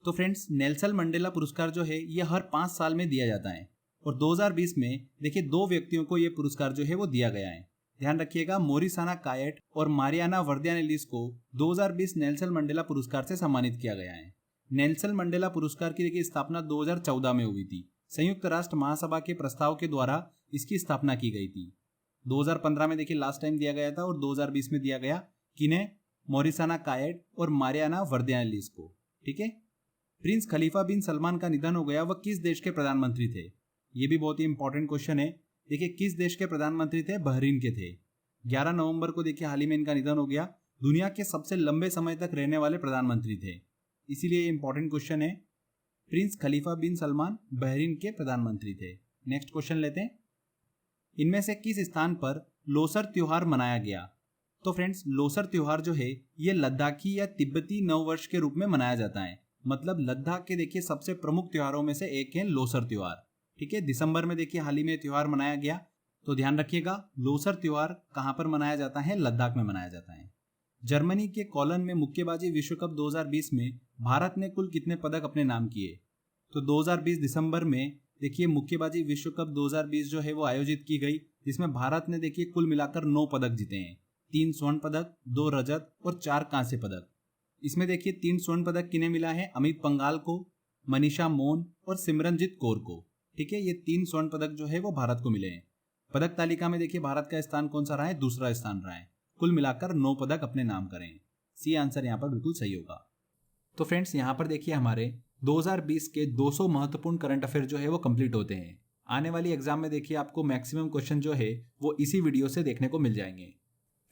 तो फ्रेंड्स, नेल्सन मंडेला पुरस्कार जो है ये हर 5 साल में दिया जाता है और 2020 में देखिए 2 व्यक्तियों को ये पुरस्कार जो है वो दिया गया है। ध्यान रखिएगा, मोरिसाना कायट और मारियाना वर्दियानेलिस को 2020 नेल्सन मंडेला पुरस्कार से सम्मानित किया गया है। नेल्सन मंडेला पुरस्कार की देखिए स्थापना 2014 में हुई थी। संयुक्त राष्ट्र महासभा के प्रस्ताव के द्वारा इसकी स्थापना की गई थी। 2015 में देखिए लास्ट टाइम दिया गया था और 2020 में दिया गया। किन्हें? मोरिसाना कायट और मारियाना वर्दियानेलिस को। ठीक है। प्रिंस खलीफा बिन सलमान का निधन हो गया, वह किस देश के प्रधानमंत्री थे? ये भी बहुत ही इंपॉर्टेंट क्वेश्चन है। देखिए किस देश के प्रधानमंत्री थे? बहरीन के थे। 11 नवंबर को देखिए हाल ही में इनका निधन हो गया। दुनिया के सबसे लंबे समय तक रहने वाले प्रधानमंत्री थे, इसीलिए इंपॉर्टेंट क्वेश्चन है। प्रिंस खलीफा बिन सलमान बहरीन के प्रधानमंत्री थे। नेक्स्ट क्वेश्चन लेते हैं। इनमें से किस स्थान पर लोसर त्योहार मनाया गया? तो फ्रेंड्स, लोसर त्योहार जो है ये लद्दाखी या तिब्बती नववर्ष के रूप में मनाया जाता है। मतलब लद्दाख के देखिए सबसे प्रमुख त्योहारों में से एक है लोसर त्योहार। ठीक है, दिसंबर में देखिए हाल ही में त्योहार मनाया गया। तो ध्यान रखिएगा, लोसर त्योहार कहां पर मनाया जाता है? लद्दाख में मनाया जाता है। जर्मनी के कोलन में मुक्केबाजी विश्व कप 2020 में भारत ने कुल कितने पदक अपने नाम किए? तो 2020 दिसंबर में देखिए मुक्केबाजी विश्व कप 2020 जो है वो आयोजित की गई, जिसमें भारत ने देखिए कुल मिलाकर 9 पदक जीते हैं। 3 स्वर्ण पदक, 2 रजत और 4 कांस्य पदक। इसमें देखिए 3 स्वर्ण पदक किन्हें मिला है? अमित पंघाल को, मनीषा मोन और सिमरनजीत कौर को। ठीक है, ये 3 स्वर्ण पदक जो है वो भारत को मिले हैं। पदक तालिका में देखिए भारत का स्थान कौन सा रहा है, दूसरा स्थान रहा है। कुल मिलाकर 9 पदक अपने नाम करें। सी आंसर यहाँ पर बिल्कुल सही होगा। तो फ्रेंड्स यहाँ पर देखिए हमारे 2020 के 200 महत्वपूर्ण करंट अफेयर जो है वो कंप्लीट होते हैं। आने वाली एग्जाम में देखिए आपको मैक्सिमम क्वेश्चन जो है वो इसी वीडियो से देखने को मिल जाएंगे।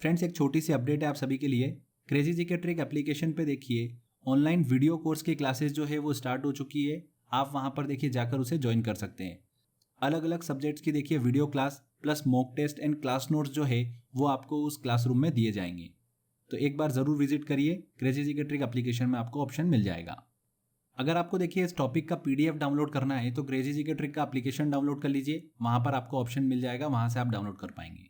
फ्रेंड्स एक छोटी सी अपडेट है आप सभी के लिए। क्रेजी जीके ट्रिक एप्लीकेशन पे देखिए ऑनलाइन वीडियो कोर्स की क्लासेस जो है वो स्टार्ट हो चुकी है। आप वहां पर देखिए जाकर उसे ज्वाइन कर सकते हैं। अलग अलग सब्जेक्ट्स की देखिए video class plus mock test and class notes जो है वो आपको उस क्लासरूम में दिए जाएंगे। तो एक बार जरूर विजिट करिए, क्रेजी जीके ट्रिक एप्लीकेशन में आपको ऑप्शन मिल जाएगा। अगर आपको देखिए इस टॉपिक का पीडीएफ डाउनलोड करना है तो क्रेजी जीके ट्रिक का एप्लीकेशन डाउनलोड कर लीजिए, वहां पर आपको ऑप्शन मिल जाएगा, वहां से आप डाउनलोड कर पाएंगे।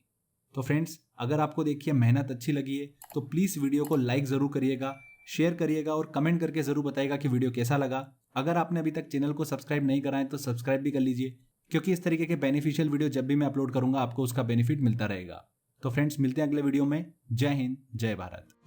तो फ्रेंड्स अगर आपको देखिए मेहनत अच्छी लगी है तो प्लीज़ वीडियो को लाइक ज़रूर करिएगा, शेयर करिएगा और कमेंट करके ज़रूर बताइएगा कि वीडियो कैसा लगा। अगर आपने अभी तक चैनल को सब्सक्राइब नहीं करा है तो सब्सक्राइब भी कर लीजिए, क्योंकि इस तरीके के बेनिफिशियल वीडियो जब भी मैं अपलोड करूंगा आपको उसका बेनिफिट मिलता रहेगा। तो फ्रेंड्स मिलते हैं अगले वीडियो में। जय हिंद, जय भारत।